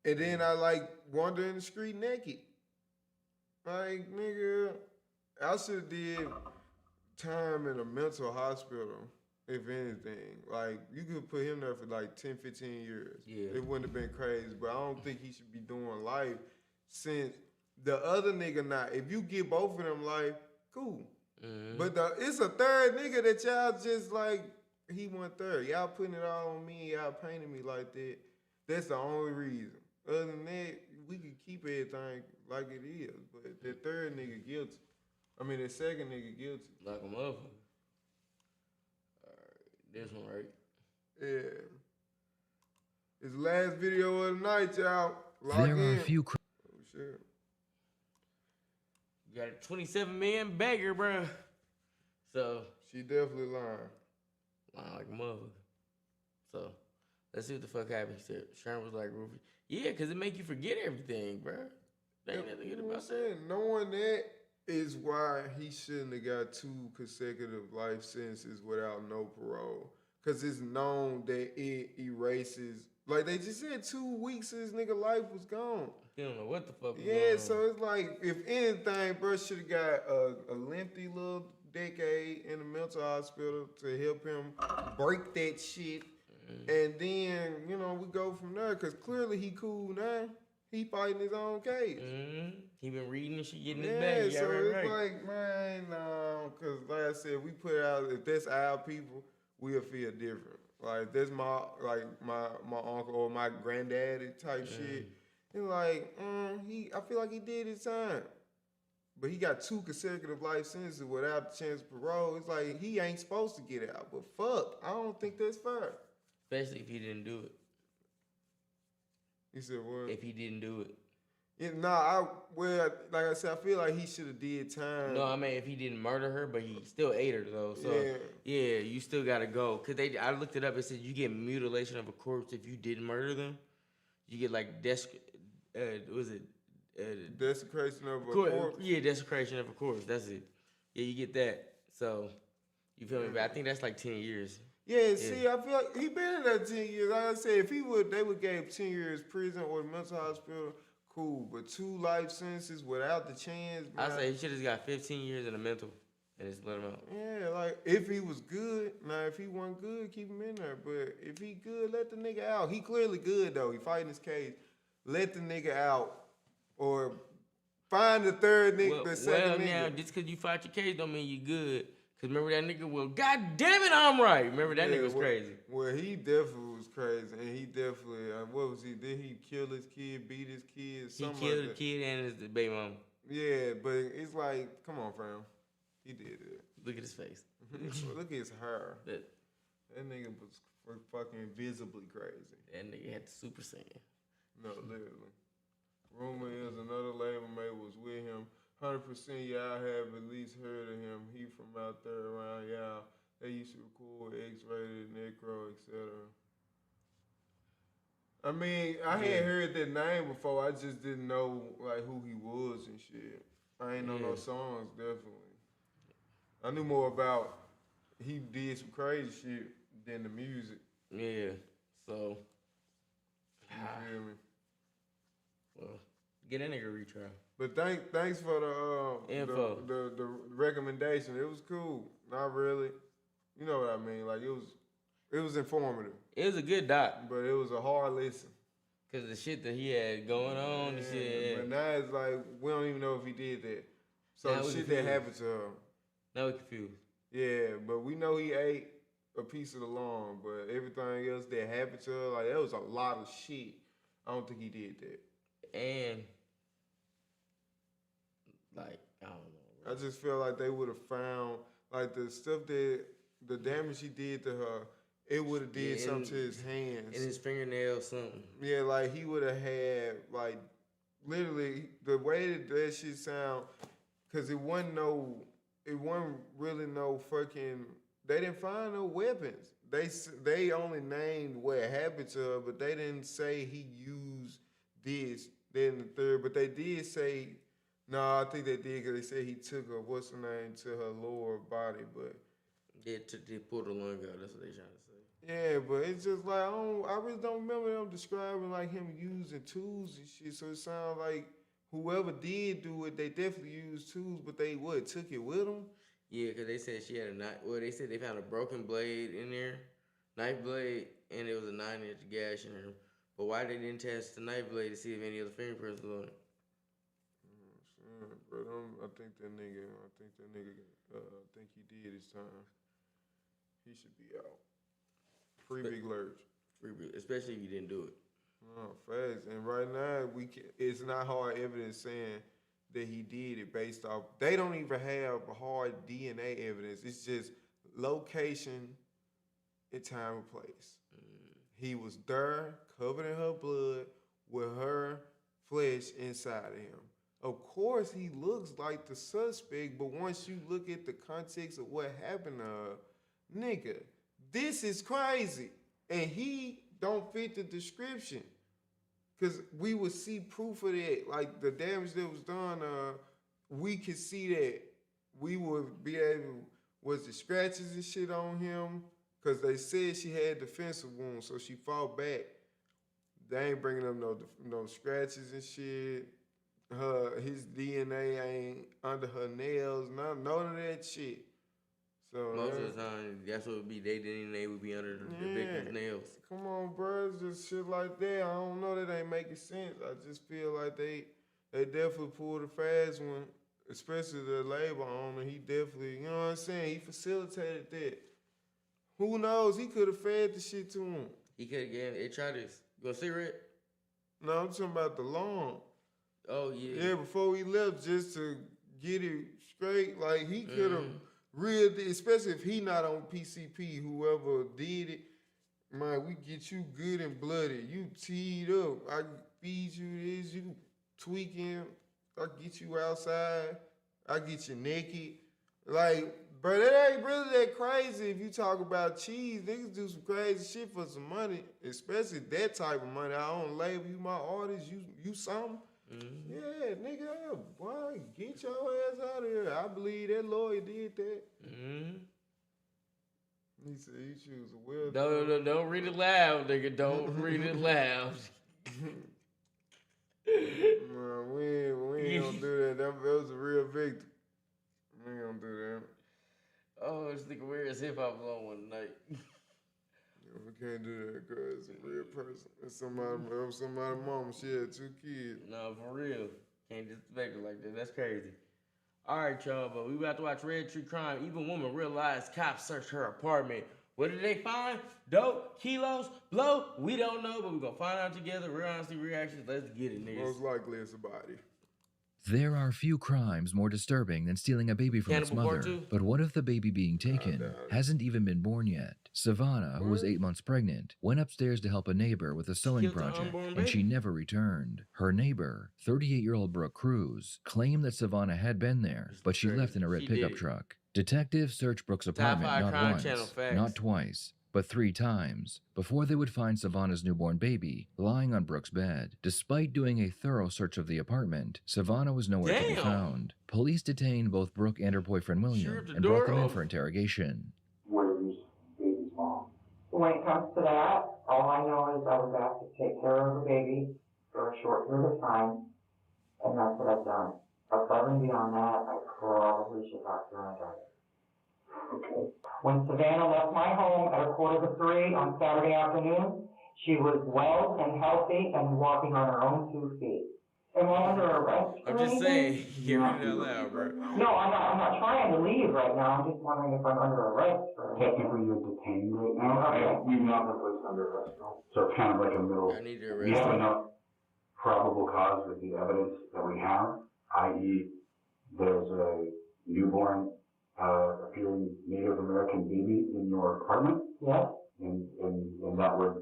And then I like wander in the street naked. Like, nigga, I should have did time in a mental hospital, if anything. Like, you could put him there for like 10, 15 years. Yeah. It wouldn't have been crazy, but I don't think he should be doing life since the other nigga not. If you give both of them life, cool. Mm-hmm. But it's a third nigga that y'all just like, he went third. Y'all putting it all on me, y'all painting me like that. That's the only reason. Other than that, we can keep everything like it is. But the third nigga guilty. I mean, the second nigga guilty. Like a motherfucker. Alright, this one, right? Yeah. It's the last video of the night, y'all. Lock There are in. a few. Oh, shit. You got a 27 million beggar, bro. So. She definitely lying. Lying like a motherfucker. So, let's see what the fuck happened. He said, Sharon was like, Rufy. Yeah, because it make you forget everything, bro. There ain't nothing good about that. Knowing that is why he shouldn't have got 2 consecutive life sentences without no parole. Because it's known that it erases. Like, they just said 2 weeks his nigga life was gone. You don't know what the fuck was Yeah, going on. so it's like, if anything, bro should have got a lengthy little decade in the mental hospital to help him break that shit. And then, we go from there, because clearly he cool now. he fighting his own case. He been reading and shit, getting his bag. Yeah, so it's like, man, no, because like I said, we put out, if that's our people, we'll feel different. Like, that's my uncle or my granddaddy type shit. It's like, I feel like he did his time. But he got 2 consecutive life sentences without the chance of parole. It's like, he ain't supposed to get out. But fuck, I don't think that's fair. Especially if he didn't do it. You said what? If he didn't do it. Yeah, like I said, I feel like he should have did time. No, I mean, if he didn't murder her, but he still ate her, though. So, yeah you still got to go. Because I looked it up. It said you get mutilation of a corpse if you didn't murder them. You get, like, desecration of a corpse? Yeah, desecration of a corpse. That's it. Yeah, you get that. So, you feel me? But I think that's like 10 years. Yeah, see, I feel like he been in that 10 years. Like I said, if they would give 10 years prison or the mental hospital, cool. But 2 life sentences without the chance, I say he should have got 15 years in the mental and just let him out. Yeah, like, if he was good. Now, if he wasn't good, keep him in there. But if he good, let the nigga out. He clearly good, though. He fighting his case. Let the nigga out. Or find the third nigga, the second nigga. Now, just because you fight your case don't mean you good. Because remember that nigga, well, God damn it, I'm right. Remember that nigga was crazy. Well, he definitely was crazy. And he definitely, what was he? Did he kill his kid, beat his kid, something He killed like the kid and his baby mama. Yeah, but it's like, come on, fam. He did it. Look at his face. Look at his hair. That nigga was fucking visibly crazy. That nigga had the Super Saiyan. No, literally. Rumor is another label mate was with him. 100% y'all have at least heard of him. He from out there around y'all. They used to record X-Rated, Necro, etc. I mean, I had heard that name before. I just didn't know like who he was and shit. I ain't know no songs, definitely. I knew more about he did some crazy shit than the music. Yeah, so. You feel me? Well, get that nigga a retrial. But thanks for the info, the recommendation. It was cool. Not really. You know what I mean? Like it was informative. It was a good doc, but it was a hard listen. Cause the shit that he had going on, and shit. But now it's like we don't even know if he did that. So now the shit that happened to him. Now we confused. Yeah, but we know he ate a piece of the lawn, but everything else that happened to her, like that was a lot of shit. I don't think he did that. And like, I don't know. I just feel like they would have found like the stuff that the damage he did to her, it would have did something to his hands. And his fingernails, something. Yeah, like he would have had like literally the way that shit sound, cause it wasn't really no fucking. They didn't find no weapons. They only named what happened to her, but they didn't say he used this, that, and the third. But they did say, no, I think they did because they said he took her, what's her name, to her lower body. But they pulled the lung out. That's what they trying to say. Yeah, but it's just like I really don't remember them describing like him using tools and shit. So it sounds like whoever did do it, they definitely used tools, but they took it with them. Yeah, because they said she had a knife. Well, they said they found a broken blade in there, knife blade, and it was a 9-inch gash in her. But why they didn't test the knife blade to see if any other fingerprints were on it? But I think that nigga, I think he did his time. He should be out. Free Big Lurch. Especially if you didn't do it. No, facts. And right now, it's not hard evidence saying that he did it based off. They don't even have hard DNA evidence. It's just location and time and place. He was there, covered in her blood, with her flesh inside of him. Of course, he looks like the suspect, but once you look at the context of what happened to her, nigga, this is crazy. And he don't fit the description. Because we would see proof of that. Like, the damage that was done, we could see that. We would be able, was the scratches and shit on him? Because they said she had defensive wounds, so she fought back. They ain't bringing up no scratches and shit. His DNA ain't under her nails, none of that shit. So most of the time, that's what it would be. They would be under the victim's nails. Come on, bro. It's just shit like that. I don't know. That ain't making sense. I just feel like they definitely pulled a fast one, especially the labor owner. He definitely, you know what I'm saying? He facilitated that. Who knows? He could have fed the shit to him. He could have gave it. Try this. You gonna cigarette? No, I'm talking about the loan. Oh, yeah. Yeah, before he left, just to get it straight, like he could have especially if he not on PCP, whoever did it, man, we get you good and bloody. You teed up. I feed you this, you tweaking. I get you outside. I get you naked. Like, bro, that ain't really that crazy if you talk about cheese. Niggas do some crazy shit for some money, especially that type of money. I don't label you my artist, you something. Yeah, nigga, boy, get your ass out of here. I believe that lawyer did that. He said he choose a will. Don't read it loud, nigga. Don't read it loud. Man, we ain't gonna do that. That was a real victim. We ain't gonna do that. Oh, this nigga weird as hip hop alone one night. We can't do that because it's a real person. It's somebody's mama. She had 2 kids. No, for real. Can't disrespect her like that. That's crazy. All right, y'all, but we about to watch Red Tree Crime. Even woman realized cops searched her apartment. What did they find? Dope, kilos, blow? We don't know, but we're going to find out together. Real honesty reactions. Let's get it, niggas. Most likely it's a body. There are few crimes more disturbing than stealing a baby from its mother. But what if the baby being taken hasn't even been born yet? Savannah, who was 8 months pregnant, went upstairs to help a neighbor with a sewing project, and she never returned. Her neighbor, 38-year-old Brooke Cruz, claimed that Savannah had been there, but she left in a red pickup truck. Detectives searched Brooke's apartment not once, not twice, but 3 times, before they would find Savannah's newborn baby lying on Brooke's bed. Despite doing a thorough search of the apartment, Savannah was nowhere to be found. Police detained both Brooke and her boyfriend William and brought them in for interrogation. Where's baby's mom? When it comes to that, all I know is I was asked to take care of the baby for a short period of time, and that's what I've done. Above and beyond that, I probably should have done it. Okay. When Savannah left my home at 2:45 on Saturday afternoon, she was well and healthy and walking on her own 2 feet. Am I under arrest? I'm just saying, you read it out loud, bro. No, I'm not trying to leave right now. I'm just wondering if I'm under arrest. Technically, you're detained right now. Okay. You've not been placed under arrest, no. So it's kind of like a middle. I need to arrest you have him. enough probable cause with the evidence that we have, i.e., there's a newborn appearing Native American baby in your apartment. Yeah. And that would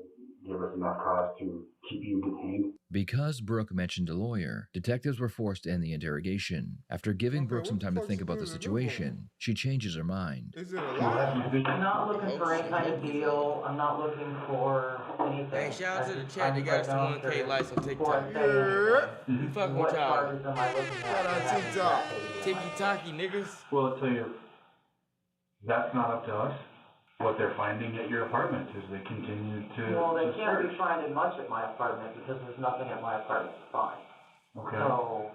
give us enough cause to keep you detained. Because Brooke mentioned a lawyer, detectives were forced to end the interrogation. After giving Brooke some time to think about the situation, she changes her mind. Is it a I'm not looking for any kind of deal. I'm not looking for anything. Hey, shout out to the chat. They got us to 1K likes on TikTok. We fucking with y'all. Shout out TikTok. Tiki-taki, niggas. Well, I'll tell you, that's not up to us. What they're finding at your apartment is they continue to. Well, they can't be finding much at my apartment because there's nothing at my apartment to find. Okay. So,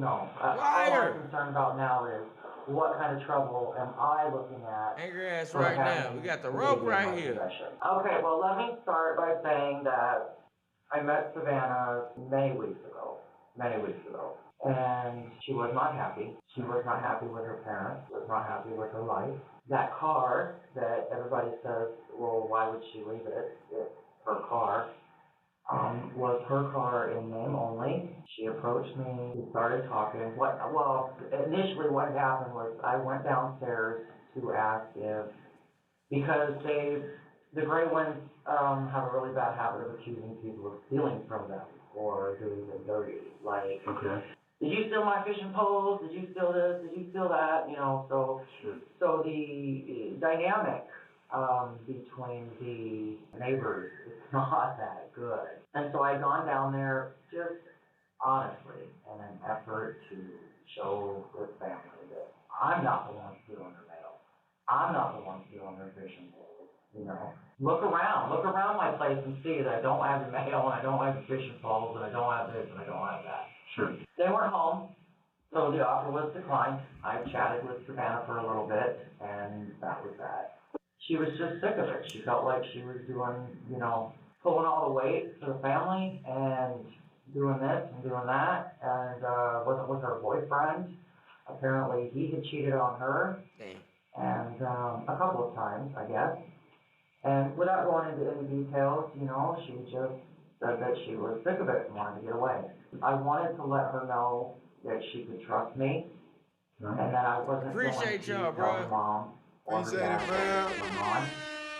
all I'm concerned about now is what kind of trouble am I looking at? Angry ass right now. We got the rope right here. Okay, well, let me start by saying that I met Savannah many weeks ago. And she was not happy. She was not happy with her parents. Was not happy with her life. That car that everybody says, well, why would she leave it? It's her car. Was her car in name only. She approached me. We started talking. Initially what happened was I went downstairs to ask because the Greywinds have a really bad habit of accusing people of stealing from them or doing them dirty. Like, did you steal my fishing poles? Did you steal this? Did you steal that? So the dynamic between the neighbors is not that good. And so I'd gone down there just honestly in an effort to show the family that I'm not the one stealing their mail. I'm not the one stealing their fishing poles. Look around my place and see that I don't have the mail and I don't have the fishing poles and I don't have this and I don't have that. Sure. They weren't home. So the offer was declined. I chatted with Savannah for a little bit, and that was that. She was just sick of it. She felt like she was doing, you know, pulling all the weight for the family and doing this and doing that, and wasn't with her boyfriend. Apparently he had cheated on her. Damn. And a couple of times, I guess. And without going into any details, you know, she just said that she was sick of it and wanted to get away. I wanted to let her know that she could trust me, and that I wasn't going to tell her mom or her dad what was going on.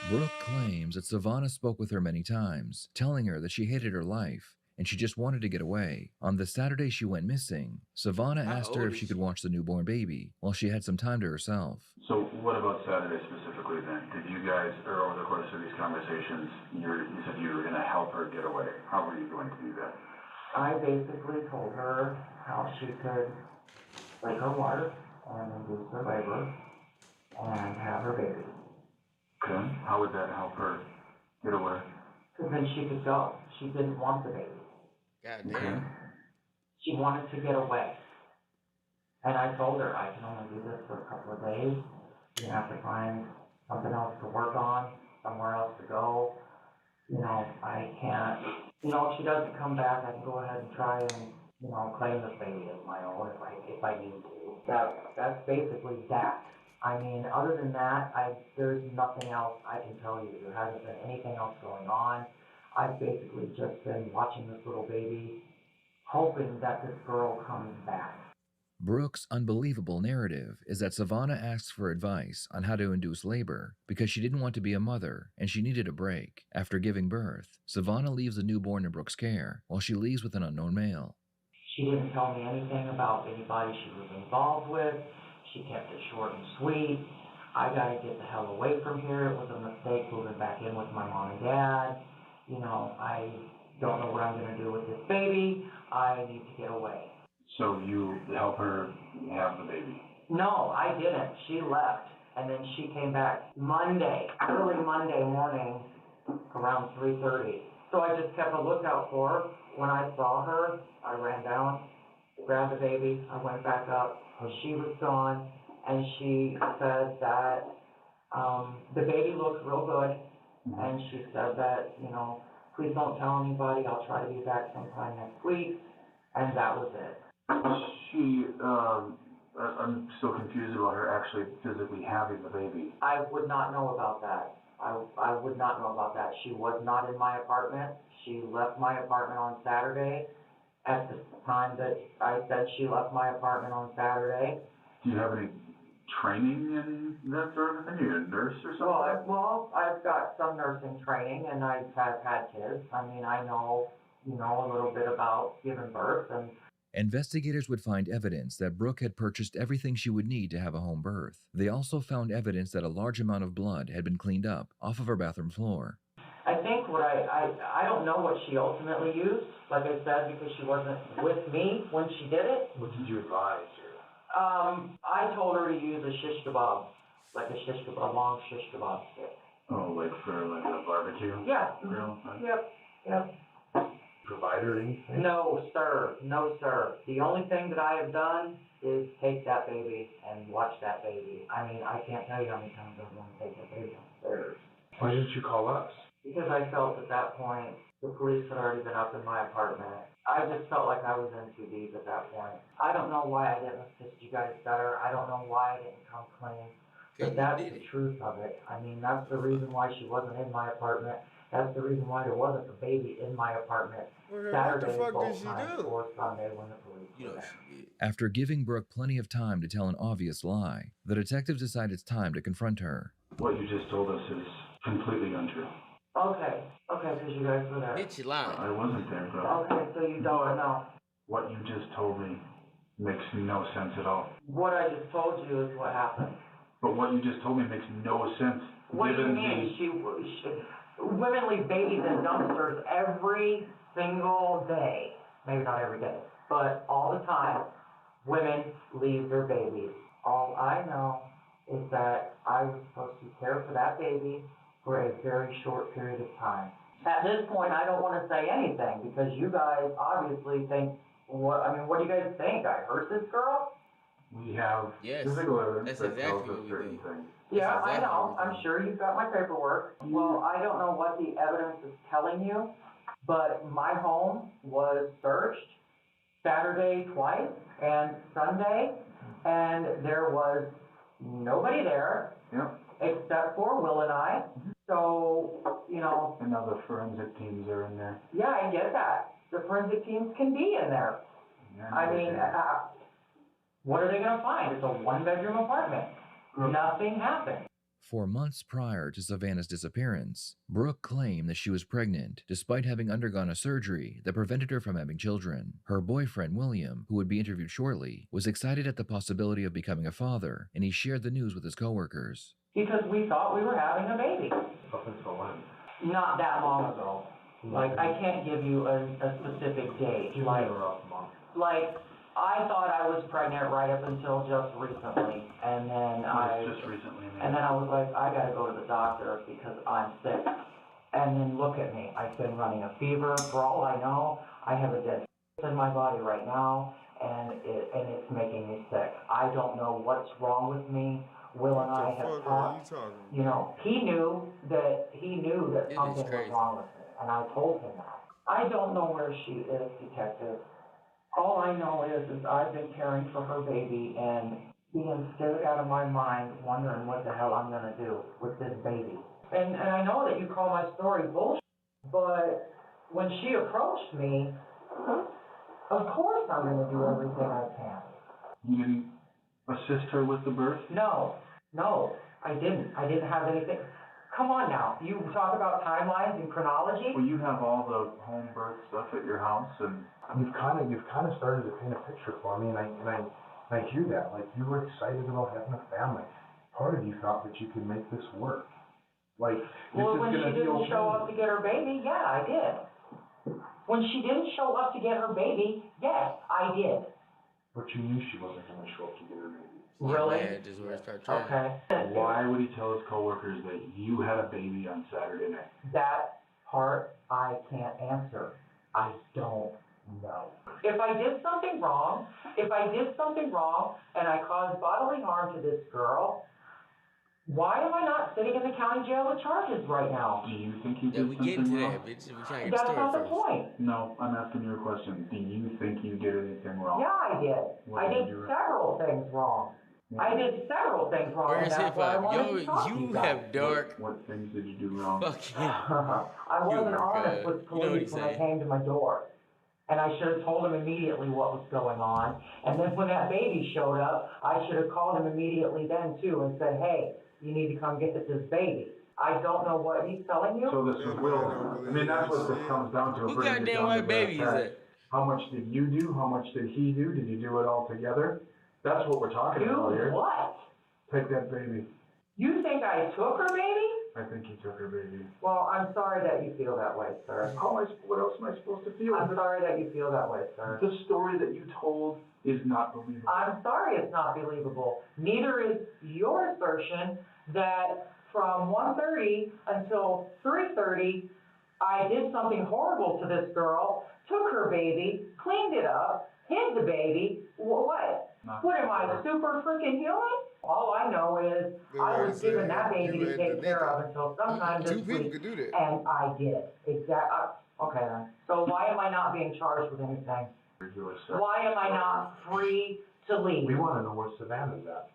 Brooke claims that Savannah spoke with her many times, telling her that she hated her life and she just wanted to get away. On the Saturday she went missing, Savannah asked her if she could watch the newborn baby while she had some time to herself. So what about Saturday specifically then? Did you guys, or over the course of these conversations, you said you were going to help her get away. How were you going to do that? I basically told her how she could break her water and induce her labor and have her baby. Okay. How would that help her get away? Because then she could go. She didn't want the baby. God damn. She wanted to get away. And I told her, I can only do this for a couple of days. You have to find something else to work on, somewhere else to go. You know, I can't, you know, if she doesn't come back, I can go ahead and try and, you know, claim this baby as my own if I need to. That's basically that. I mean, other than that, there's nothing else I can tell you. There hasn't been anything else going on. I've basically just been watching this little baby, hoping that this girl comes back. Brooke's unbelievable narrative is that Savannah asks for advice on how to induce labor because she didn't want to be a mother and she needed a break. After giving birth, Savannah leaves the newborn in Brooke's care while she leaves with an unknown male. She didn't tell me anything about anybody she was involved with. She kept it short and sweet. I gotta get the hell away from here. It was a mistake moving back in with my mom and dad. You know, I don't know what I'm gonna do with this baby. I need to get away. So you help her have the baby? No, I didn't. She left, and then she came back early Monday morning, around 3:30. So I just kept a lookout for her. When I saw her, I ran down, grabbed the baby, I went back up, and she was gone, and she said that the baby looked real good, and she said that, you know, please don't tell anybody, I'll try to be back sometime next week, and that was it. I'm still confused about her actually physically having the baby. I would not know about that. I would not know about that. She was not in my apartment. She left my apartment on Saturday at the time that I said she left my apartment on Saturday. Do you have any training in that sort of thing? Are you a nurse or something? Well, I've got some nursing training, and I have had kids. I mean, I know, you know, a little bit about giving birth. And investigators would find evidence that Brooke had purchased everything she would need to have a home birth. They also found evidence that a large amount of blood had been cleaned up off of her bathroom floor. I think what I don't know what she ultimately used, like I said, because she wasn't with me when she did it. What did you advise her? I told her to use a shish kebab, like a long shish kebab stick. Oh, like for like a barbecue? Yeah. Grill? Yep. Provide her anything? No, sir. The only thing that I have done is take that baby and watch that baby. I mean, I can't tell you how many times I've wanted to take that baby upstairs. Why didn't you call us? Because I felt at that point, the police had already been up in my apartment. I just felt like I was in too deep at that point. I don't know why I didn't assist you guys better. I don't know why I didn't come clean. But that's the truth of it. I mean, that's the reason why she wasn't in my apartment. That's the reason why there wasn't a baby in my apartment Saturday both times or Sunday when the police were there. After giving Brooke plenty of time to tell an obvious lie, the detectives decide it's time to confront her. What you just told us is completely untrue. Okay, because you guys were there. Bitch, you lying. I wasn't there, bro. Okay, so you don't know. What you just told me makes no sense at all. What I just told you is what happened. But what you just told me makes no sense. What do you mean? Women leave babies in dumpsters every single day. Maybe not every day, but all the time, women leave their babies. All I know is that I was supposed to care for that baby for a very short period of time. At this point, I don't want to say anything because you guys obviously think what do you guys think? I hurt this girl? We have physical evidence that tells us certain things. Yeah, I know. I'm sure you've got my paperwork. Well, I don't know what the evidence is telling you, but my home was searched Saturday twice and Sunday, and there was nobody there except for Will and I. So, you know. And now the forensic teams are in there. Yeah, I get that. The forensic teams can be in there. Yeah, I mean, what are they going to find? It's a one-bedroom apartment. Nothing happened. For months prior to Savannah's disappearance, Brooke claimed that she was pregnant, despite having undergone a surgery that prevented her from having children. Her boyfriend, William, who would be interviewed shortly, was excited at the possibility of becoming a father, and he shared the news with his coworkers. Because we thought we were having a baby. Up until when? Not that long ago. Like, I can't give you a specific date. Like, I thought I was pregnant right up until just recently, and then I was like, I gotta go to the doctor because I'm sick. And then look at me, I've been running a fever. For all I know, I have a dead in my body right now, and it's making me sick. I don't know what's wrong with me. Will and I have talked. You know, he knew that something was wrong with me, and I told him that. I don't know where she is, detective. All I know is I've been caring for her baby and being scared out of my mind, wondering what the hell I'm gonna do with this baby. And I know that you call my story bullshit, but when she approached me, of course I'm gonna do everything I can. You didn't assist her with the birth? No, I didn't. I didn't have anything. Come on now, you talk about timelines and chronology? Well, you have all the home birth stuff at your house, and you've kind of started to paint a picture for me, and I hear that. Like, you were excited about having a family. Part of you thought that you could make this work. Like, well, when she didn't show up to get her baby, yeah, I did. When she didn't show up to get her baby, yes, I did. But you knew she wasn't going to show up to get her baby. Really? Okay. Why would he tell his coworkers that you had a baby on Saturday night? That part I can't answer. I don't know. If I did something wrong, and I caused bodily harm to this girl, why am I not sitting in the county jail with charges right now? Do you think you did something wrong? We get into that, bitch. We trying to get That's not the point. No, I'm asking you a question. Do you think you did anything wrong? Yeah, I did. I did several things wrong. I did several things wrong. Where's hip hop? Yo, you have dark. What things did you do wrong? I wasn't honest with police when I came to my door. And I should have told him immediately what was going on. And then when that baby showed up, I should have called him immediately then too and said, hey, you need to come get this baby. I don't know what he's telling you. So this was Will. I mean, that's what this comes down to. Who goddamn white baby is that? How much did you do? How much did he do? Did you do it all together? That's what we're talking about here. What? Take that baby. You think I took her baby? I think you took her baby. Well, I'm sorry that you feel that way, sir. What else am I supposed to feel? I'm sorry that you feel that way, sir. The story that you told is not believable. I'm sorry it's not believable. Neither is your assertion that from 1:30 until 3:30, I did something horrible to this girl, took her baby, cleaned it up, hid the baby. What? What am I, super freaking human? All I know is I was given that baby to take care of until sometime this week, and I did. Okay then. So why am I not being charged with anything? Why am I not free to leave? We want to know where Savannah's at.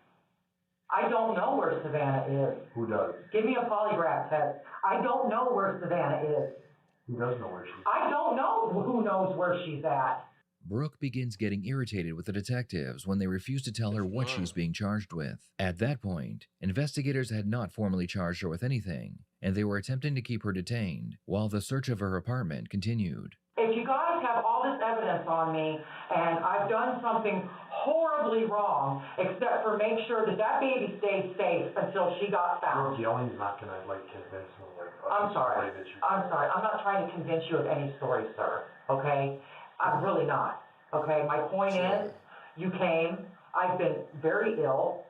I don't know where Savannah is. Who does? Give me a polygraph test. I don't know where Savannah is. Who does know where she's at? I don't know who knows where she's at. Brooke begins getting irritated with the detectives when they refuse to tell her what she's being charged with. At that point, investigators had not formally charged her with anything, and they were attempting to keep her detained while the search of her apartment continued. If you guys have all this evidence on me, and I've done something horribly wrong, except for make sure that baby stayed safe until she got found. Yelling's not going to, convince me. I'm sorry. I'm not trying to convince you of any story, sir. Okay? I'm really not. Okay? My point is, you came, I've been very ill,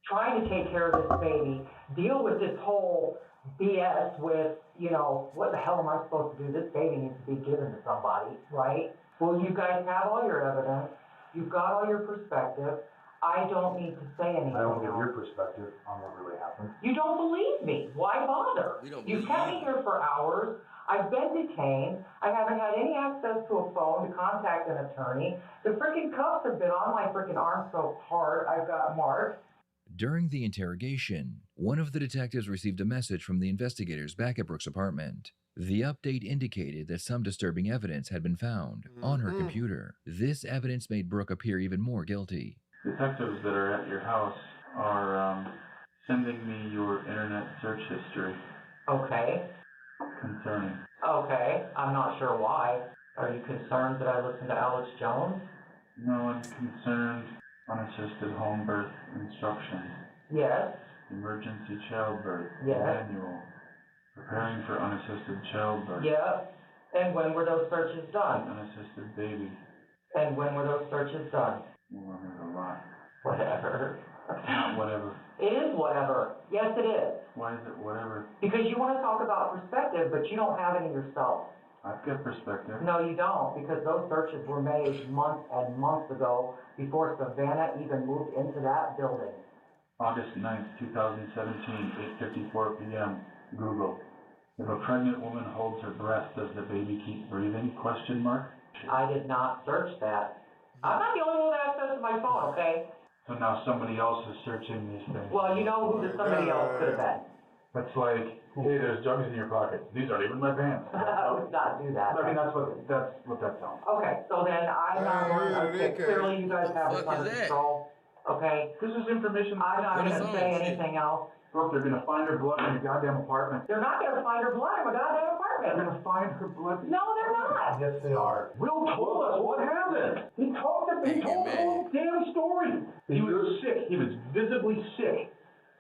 trying to take care of this baby, deal with this whole BS with, what the hell am I supposed to do? This baby needs to be given to somebody, right? Well, you guys have all your evidence. You've got all your perspective. I don't need to say anything I don't believe else. your perspective on what really happened. You don't believe me. Why bother? You've kept me here for hours. I've been detained. I haven't had any access to a phone to contact an attorney. The freaking cuffs have been on my freaking arm so hard. I've got marks. During the interrogation, one of the detectives received a message from the investigators back at Brooke's apartment. The update indicated that some disturbing evidence had been found on her computer. This evidence made Brooke appear even more guilty. Detectives that are at your house are sending me your internet search history. Okay. Concerning. Okay. I'm not sure why. Are you concerned that I listen to Alex Jones? No, I'm concerned. Unassisted home birth instructions. Yes. Emergency childbirth. Yes. Manual. Preparing for unassisted childbirth. Yeah. And when were those searches done? Unassisted baby. And when were those searches done? Well, there's a lot. Whatever. Not whatever. It is whatever. Yes, it is. Why is it whatever? Because you want to talk about perspective, but you don't have any yourself. I've got perspective. No, you don't, because those searches were made months and months ago before Savannah even moved into that building. August 9th, 2017, 8:54 p.m. Google. If a pregnant woman holds her breast, does the baby keep breathing? Question mark. I did not search that. I'm not the only one with access to my phone, okay? So now somebody else is searching these things. Well, you know who somebody else could have been. That's like, hey, there's drugs in your pocket. These aren't even my pants. I would not do that. I mean, that's what that sounds. Okay, so then I'm not going to, okay, clearly you guys have this under control, okay? This is information. I'm not going to say anything else. Look, they're gonna find her blood in your goddamn apartment. They're not going to find her blood in my goddamn apartment. They're gonna find her blood. No, they're not. Yes, they are. Will told us what happened. He told the whole damn story. He was sick. He was visibly sick,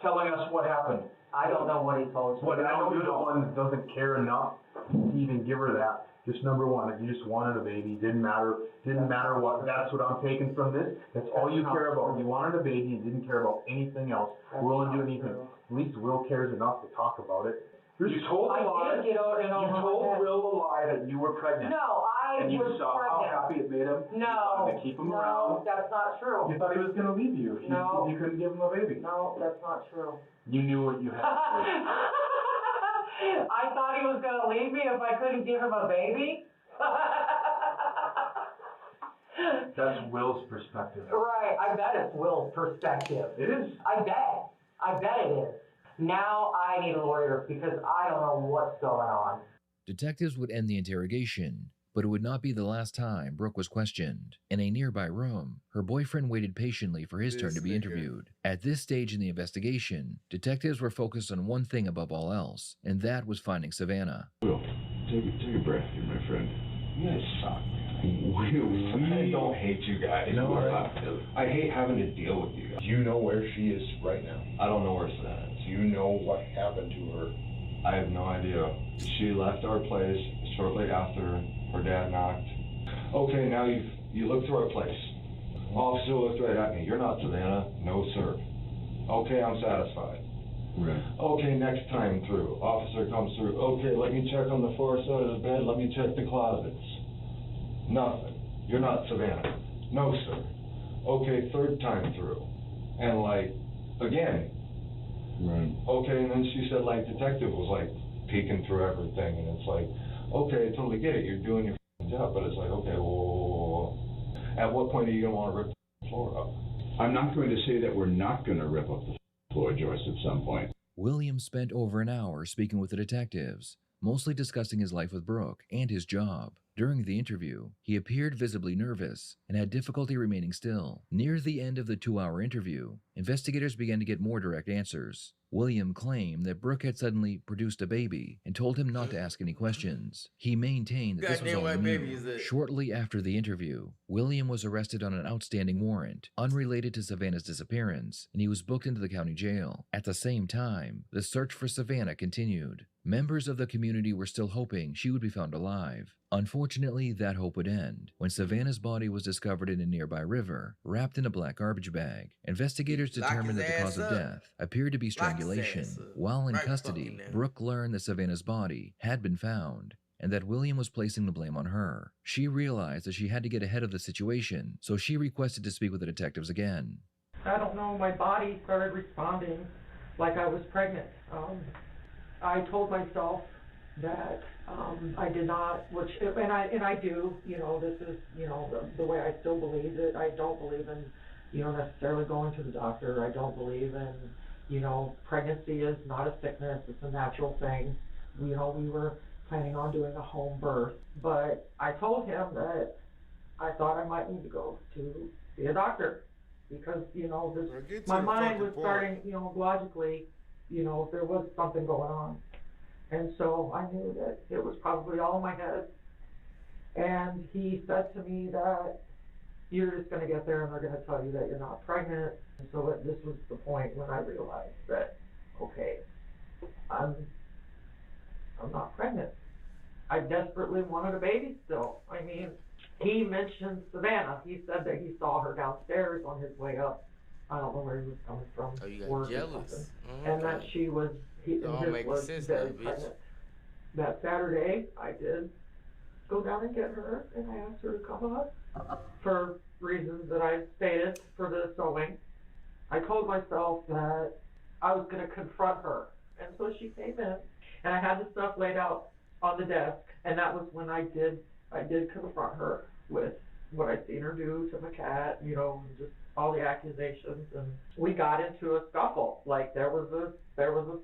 telling us what happened. I don't know what he told you. What, I know you're the one that doesn't care enough to even give her that. Just number one, if you just wanted a baby, didn't matter what, that's what I'm taking from this. That's all you care about. You wanted a baby and didn't care about anything else. Will and do anything. At least Will cares enough to talk about it. You told Will a lie that you were pregnant. No, I and you was saw pregnant. how happy it made him. No. You wanted to keep him around. That's not true. You thought he was gonna leave you if you couldn't give him a baby. No, that's not true. You knew what you had to do. I thought he was going to leave me if I couldn't give him a baby? That's Will's perspective. Right, I bet it's Will's perspective. It is. I bet it is. Now I need a lawyer because I don't know what's going on. Detectives would end the interrogation, but it would not be the last time Brooke was questioned. In a nearby room, her boyfriend waited patiently for his turn to be interviewed. At this stage in the investigation, detectives were focused on one thing above all else, and that was finding Savannah. Will, take a breath here, my friend. You guys suck, man. I don't hate you guys. No, I hate having to deal with you guys. Do you know where she is right now? I don't know where Savannah is. Do you know what happened to her? I have no idea. She left our place shortly after her dad knocked. Okay, now you looked through our place. Officer looked right at me. You're not Savannah. No, sir. Okay, I'm satisfied. Right. Okay, next time through. Officer comes through. Okay, let me check on the far side of the bed. Let me check the closets. Nothing. You're not Savannah. No, sir. Okay, third time through. And again. Right. Okay, and then she said detective was peeking through everything, and it's okay, I totally get it. You're doing your job, but it's okay, whoa. At what point are you gonna want to rip the floor up? I'm not going to say that we're not going to rip up the floor, Joyce, at some point. William spent over an hour speaking with the detectives, mostly discussing his life with Brooke and his job. During the interview, he appeared visibly nervous and had difficulty remaining still. Near the end of the 2-hour interview, investigators began to get more direct answers. William claimed that Brooke had suddenly produced a baby and told him not to ask any questions. He maintained that this was all he knew. Shortly after the interview, William was arrested on an outstanding warrant unrelated to Savannah's disappearance, and he was booked into the county jail. At the same time, the search for Savannah continued. Members of the community were still hoping she would be found alive. Unfortunately, that hope would end when Savannah's body was discovered in a nearby river, wrapped in a black garbage bag. Investigators determined that the cause of death appeared to be strangulation. While in custody, Brooke learned that Savannah's body had been found and that William was placing the blame on her. She realized that she had to get ahead of the situation, so she requested to speak with the detectives again. I don't know, my body started responding like I was pregnant. I told myself that I did not, and I do, this is, the way I still believe it. I don't believe in, necessarily going to the doctor. I don't believe in, pregnancy is not a sickness, it's a natural thing. We were planning on doing a home birth, but I told him that I thought I might need to go to see a doctor because, my mind was starting, logically, there was something going on. And so I knew that it was probably all in my head. And he said to me that you're just going to get there and they're going to tell you that you're not pregnant. And so this was the point when I realized that, okay, I'm not pregnant. I desperately wanted a baby still. I mean, he mentioned Savannah. He said that he saw her downstairs on his way up. I don't know where he was coming from. Oh, you work got or jealous. something. And that she was, was very pregnant. That Saturday, I did go down and get her, and I asked her to come up for reasons that I stated for the sewing. I told myself that I was going to confront her, and so she came in, and I had the stuff laid out on the desk, and that was when I did confront her with what I'd seen her do to my cat, just all the accusations, and we got into a scuffle. Like there was a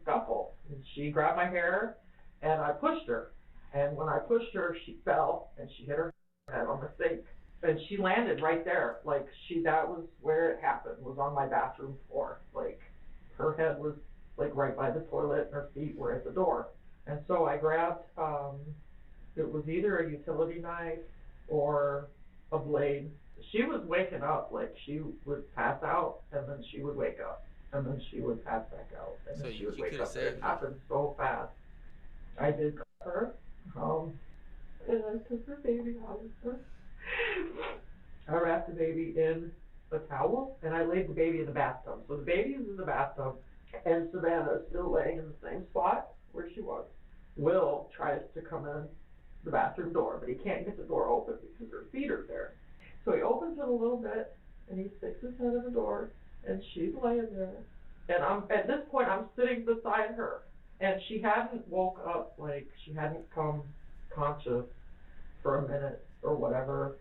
scuffle, and she grabbed my hair, and I pushed her, and when I pushed her, she fell, and she hit her head on the sink, and she landed right there. Like that was where it happened, was on my bathroom floor. Like her head was like right by the toilet, and her feet were at the door. And so I grabbed, it was either a utility knife or a blade. She was waking up, like she would pass out, and then she would wake up, and then she would pass back out, and then she would wake up. It happened so fast. I did cut her, and I took her baby out of her. I wrapped the baby in a towel, and I laid the baby in the bathtub. So the baby is in the bathtub, and Savannah is still laying in the same spot where she was. Will tries to come in the bathroom door, but he can't get the door open because her feet are there. So he opens it a little bit, and he sticks his head in the door, and she's laying there. And at this point, I'm sitting beside her, and she hadn't woke up, like she hadn't come conscious for a minute or whatever.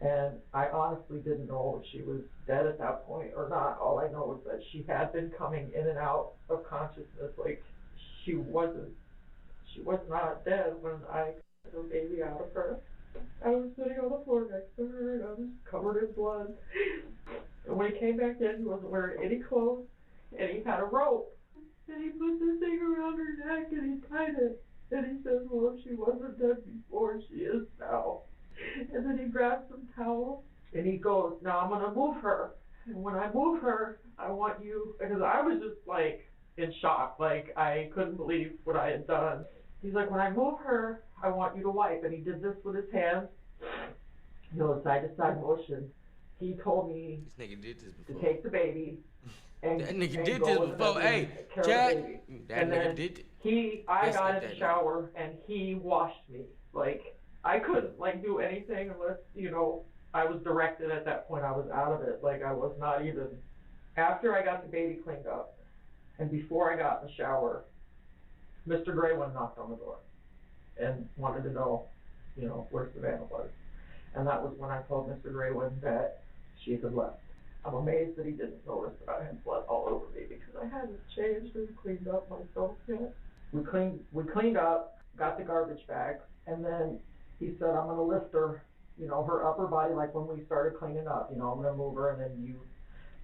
And I honestly didn't know if she was dead at that point or not. All I know is that she had been coming in and out of consciousness, like she was not dead when I got the baby out of her. I was sitting on the floor next to her, and I was covered in blood. And when he came back in, he wasn't wearing any clothes, and he had a rope. And he put this thing around her neck, and he tied it. And he says, well, if she wasn't dead before, she is now. And then he grabs some towels, and he goes, now I'm going to move her. And when I move her, I want you, because I was just like in shock, like I couldn't believe what I had done. He's like, when I move her, I want you to wipe. And he did this with his hands, side-to-side motion. He told me this nigga did this before. To take the baby. And, that nigga did this before. Hey, Chad, that nigga did it. I got in the shower, and he washed me. Like, I couldn't, like, do anything unless, I was directed at that point. I was out of it. Like, I was not even. After I got the baby cleaned up, and before I got in the shower, Mr. Greywind knocked on the door and wanted to know, where Savannah was. And that was when I told Mr. Greywind that she had left. I'm amazed that he didn't notice that I had blood all over me because I hadn't changed and cleaned up myself yet. We cleaned up, got the garbage bag, and then he said, I'm going to lift her, her upper body, like when we started cleaning up, I'm going to move her, and then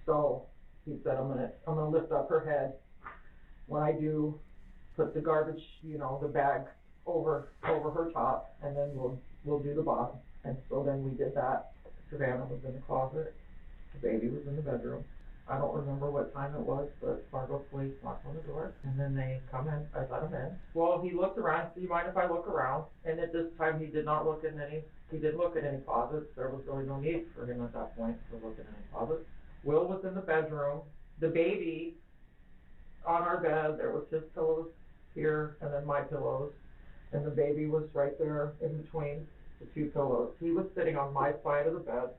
so he said, I'm going to lift up her head. When I do, put the garbage, the bag over her top, and then we'll do the bottom. And so then we did that. Savannah was in the closet. The baby was in the bedroom. I don't remember what time it was, but Fargo police knocked on the door, and then they come in. I let him in. Well, he looked around. Do you mind if I look around? And at this time, he did not look in any. He didn't look at any closets. There was really no need for him at that point to look in any closets. Will was in the bedroom. The baby on our bed. There was his pillows here, and then my pillows. and the baby was right there in between the two pillows. He was sitting on my side of the bed,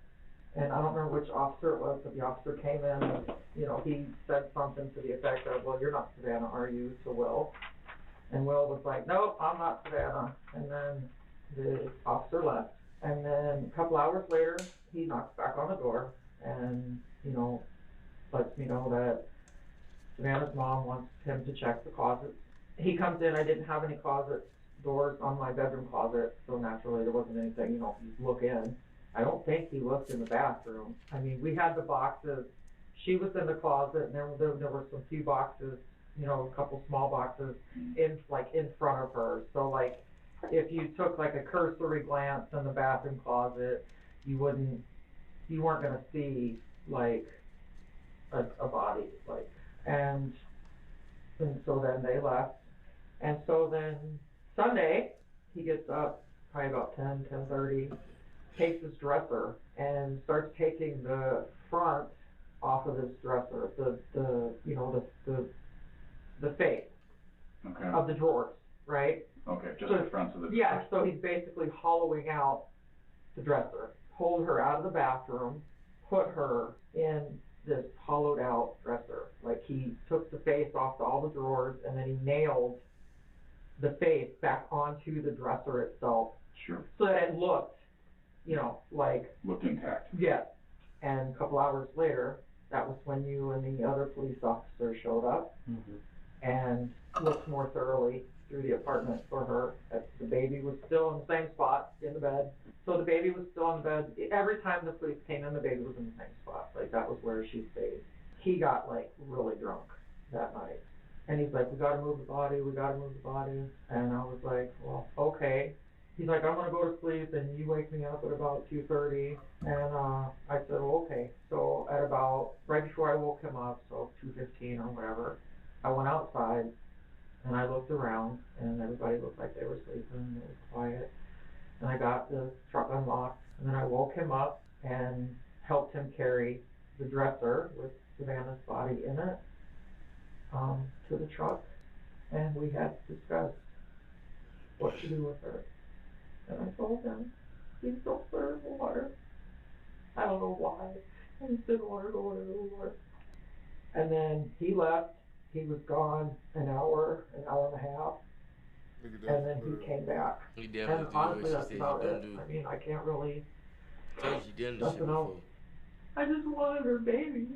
and I don't remember which officer it was, but the officer came in and, you know, he said something to the effect of, well, you're not Savannah, are you, to Will? And Will was like, nope, I'm not Savannah. And then the officer left. And then a couple hours later, he knocks back on the door and, you know, lets me know that Savannah's mom wants him to check the closets. He comes in, I didn't have any closet doors on my bedroom closet, so naturally there wasn't anything, you know, you look in. I don't think he looked in the bathroom. I mean, we had the boxes. She was in the closet, and there were some few boxes, you know, a couple small boxes in front of her. So like, if you took like a cursory glance in the bathroom closet, you weren't gonna see like a body, like, and so then they left. And so then Sunday, he gets up probably about 10:30, takes his dresser and starts taking the front off of this dresser, the face of the drawers, right? Okay, just so, the fronts of the dresser. Yeah, so he's basically hollowing out the dresser, pulled her out of the bathroom, put her in this hollowed out dresser. Like, he took the face off all the drawers and then he nailed the face back onto the dresser itself. Sure. So that it looked, you know, like... Looked intact. Yeah. And a couple hours later, that was when you and the other police officer showed up and looked more thoroughly through the apartment for her. The baby was still in the same spot in the bed. So the baby was still in the bed. Every time the police came in, the baby was in the same spot. Like, that was where she stayed. He got, like, really drunk that night. And he's like, we gotta move the body. And I was like, well, okay. He's like, I'm gonna go to sleep and you wake me up at about 2:30. And I said, well, okay. So at about, right before I woke him up, so 2:15 or whatever, I went outside and I looked around and everybody looked like they were sleeping. It was quiet. And I got the truck unlocked and then I woke him up and helped him carry the dresser with Savannah's body in it to the truck. And we had to discuss what to do with her. And I told him, please don't put her in the water. I don't know why. I just didn't want her going in the water. And then he left. He was gone an hour and a half. And then he came back. He definitely and did honestly, what that's she said about he it. done do. I mean, I can't really... Told you done this shit nothing else. before. I just wanted her baby.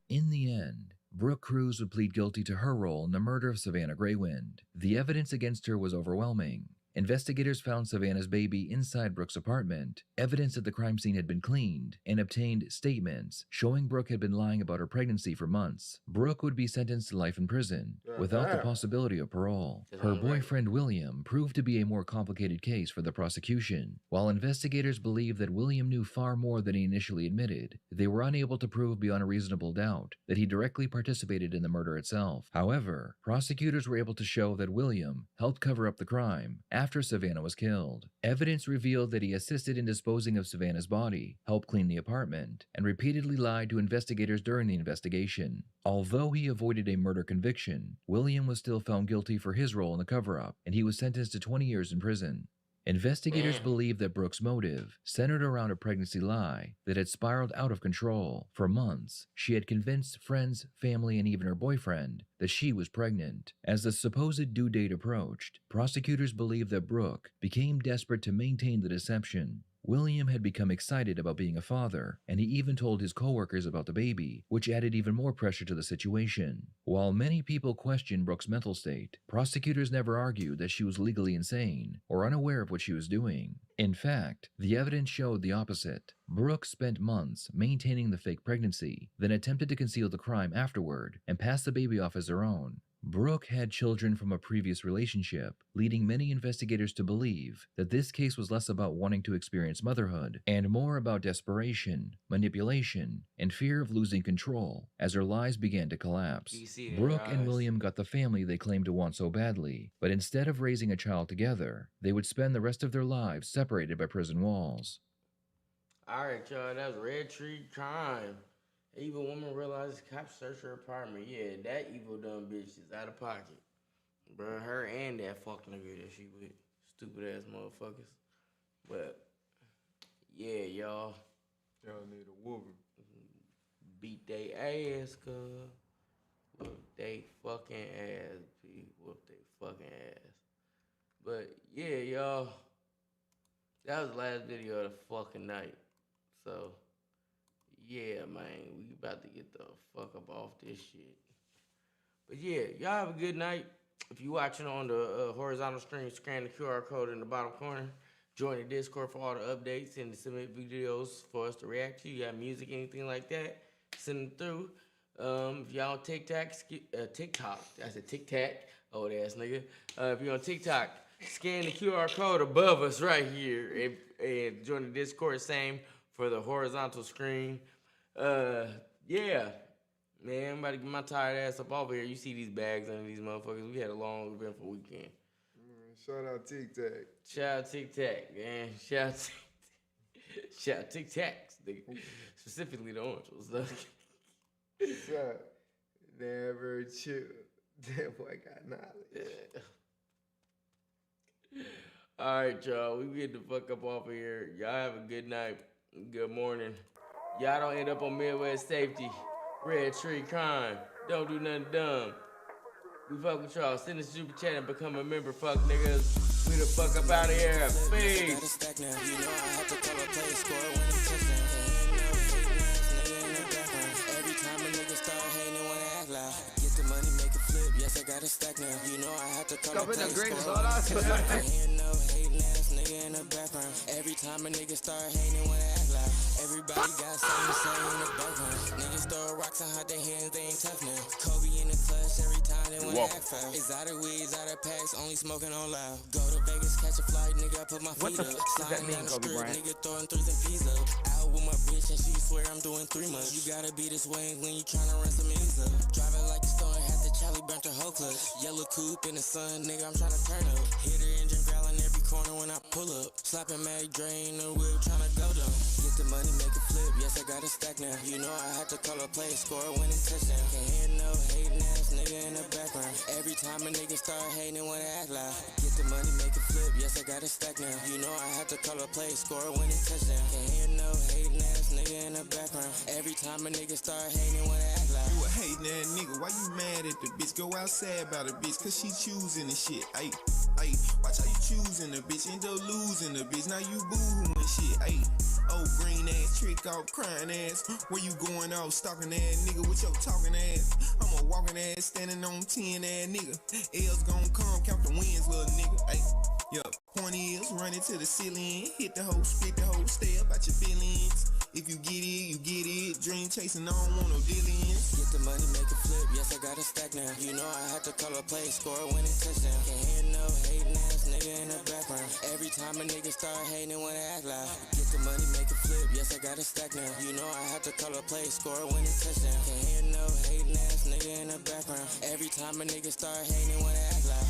In the end, Brooke Cruz would plead guilty to her role in the murder of Savannah Greywind. The evidence against her was overwhelming. Investigators found Savannah's baby inside Brooke's apartment, evidence that the crime scene had been cleaned, and obtained statements showing Brooke had been lying about her pregnancy for months. Brooke would be sentenced to life in prison without the possibility of parole. Her boyfriend William proved to be a more complicated case for the prosecution. While investigators believed that William knew far more than he initially admitted, they were unable to prove beyond a reasonable doubt that he directly participated in the murder itself. However, prosecutors were able to show that William helped cover up the crime after Savannah was killed. Evidence revealed that he assisted in disposing of Savannah's body, helped clean the apartment, and repeatedly lied to investigators during the investigation. Although he avoided a murder conviction, William was still found guilty for his role in the cover-up, and he was sentenced to 20 years in prison. Investigators believe that Brooke's motive centered around a pregnancy lie that had spiraled out of control. For months, she had convinced friends, family, and even her boyfriend that she was pregnant. As the supposed due date approached, prosecutors believe that Brooke became desperate to maintain the deception. William had become excited about being a father, and he even told his coworkers about the baby, which added even more pressure to the situation. While many people questioned Brooke's mental state, prosecutors never argued that she was legally insane or unaware of what she was doing. In fact, the evidence showed the opposite. Brooke spent months maintaining the fake pregnancy, then attempted to conceal the crime afterward and passed the baby off as her own. Brooke had children from a previous relationship, leading many investigators to believe that this case was less about wanting to experience motherhood and more about desperation, manipulation, and fear of losing control as her lives began to collapse. Brooke and William got the family they claimed to want so badly, but instead of raising a child together, they would spend the rest of their lives separated by prison walls. Alright, y'all, that was Red Tree Crime. Evil woman realizes cops search her apartment. Yeah, that evil dumb bitch is out of pocket. Bro, her and that fuck nigga that she with. Stupid ass motherfuckers. But, yeah, y'all. Y'all need a whooping. Beat they ass, cuz. Whoop they fucking ass, P. Whoop they fucking ass. But, yeah, y'all. That was the last video of the fucking night. So, yeah, man. We about to get the fuck up off this shit. But, yeah, y'all have a good night. If you're watching on the horizontal stream, scan the QR code in the bottom corner. Join the Discord for all the updates and to submit videos for us to react to. You got music, anything like that, send them through. If y'all on TikTok, I said Tic-Tac, old ass nigga. If you're on TikTok, scan the QR code above us right here and join the Discord. Same for the horizontal screen. Yeah. Man, I'm about to get my tired ass up over here. You see these bags under these motherfuckers. We had a long, eventful weekend. Shout out Tic-Tac. Shout out Tic-Tac, man. Shout out Tic-Tacs. Specifically the orange ones. Shout never chew. That boy got knowledge. All right, y'all. We get the fuck up off of here. Y'all have a good night. Good morning. Y'all don't end up on Midwest Safety. Red Tree Crime. Don't do nothing dumb. We fuck with y'all. Send us a super chat and become a member, fuck niggas. We the fuck up out of here. Peace. Every time a nigga start hating when I act loud. Get the money, make it flip. Yes, I got a stack now. You know I have to call a play score. Ain't no hating ass nigga in the background. Every time a nigga start hating when I act loud. Everybody got something to say in the background. Niggas throw rocks and hide their hands, they ain't tough now. Kobe in the clutch every time they wanna act foul. Exotic weeds, out of packs, only smoking on loud. Go to Vegas, catch a flight, nigga, I put my feet up. Sliding down the street, nigga throwing threes and peas up. Out with my bitch and she swear I'm doing 3 months. You gotta be this way when you tryna run some ends up. Driving like a storm, had the Charlie burnt the whole clutch. Yellow coupe in the sun, nigga, I'm tryna turn up. Hit her engine growling every corner when I pull up. Slapping Mag Dre in the whip, tryna go down. Get the money, make it flip, yes, I got a stack now. You know I had to call a play, score a winning touchdown. Can't hear no hating ass nigga in the background. Every time a nigga start hating when I act loud. Get the money, make it flip, yes, I got a stack now. You know I had to call a play, score a winning touchdown. Can't hear no hating ass nigga in the background. Every time a nigga start hating when I act loud. You a hating ass nigga, why you mad at the bitch? Go outside about the bitch, cause she choosing the shit. Ayy, watch how you choosing the bitch, end up losing the bitch. Now you boo-hooing shit, ayy. Oh, green ass, trick off, crying ass. Where you going off, stalking ass nigga with your talking ass? I'm a walking ass, standing on 10 ass nigga. L's gon' come, count the wins, little nigga. Ay, yeah, point is, run it to the ceiling. Hit the hoe, split the hoe, stay up at your feelings. If you get it, you get it. Dream chasing, I don't want no dealings. Get the money, make it flip, yes, I got a stack now. You know I had to call a play, score a winning touchdown. Can't hear no hating ass nigga in the background. Every time a nigga start hating when I act loud. Get the money, make it flip, yes, I got a stack now. You know I had to call a play, score a winning touchdown. Can't hear no hating ass nigga in the background. Every time a nigga start hating when I act loud.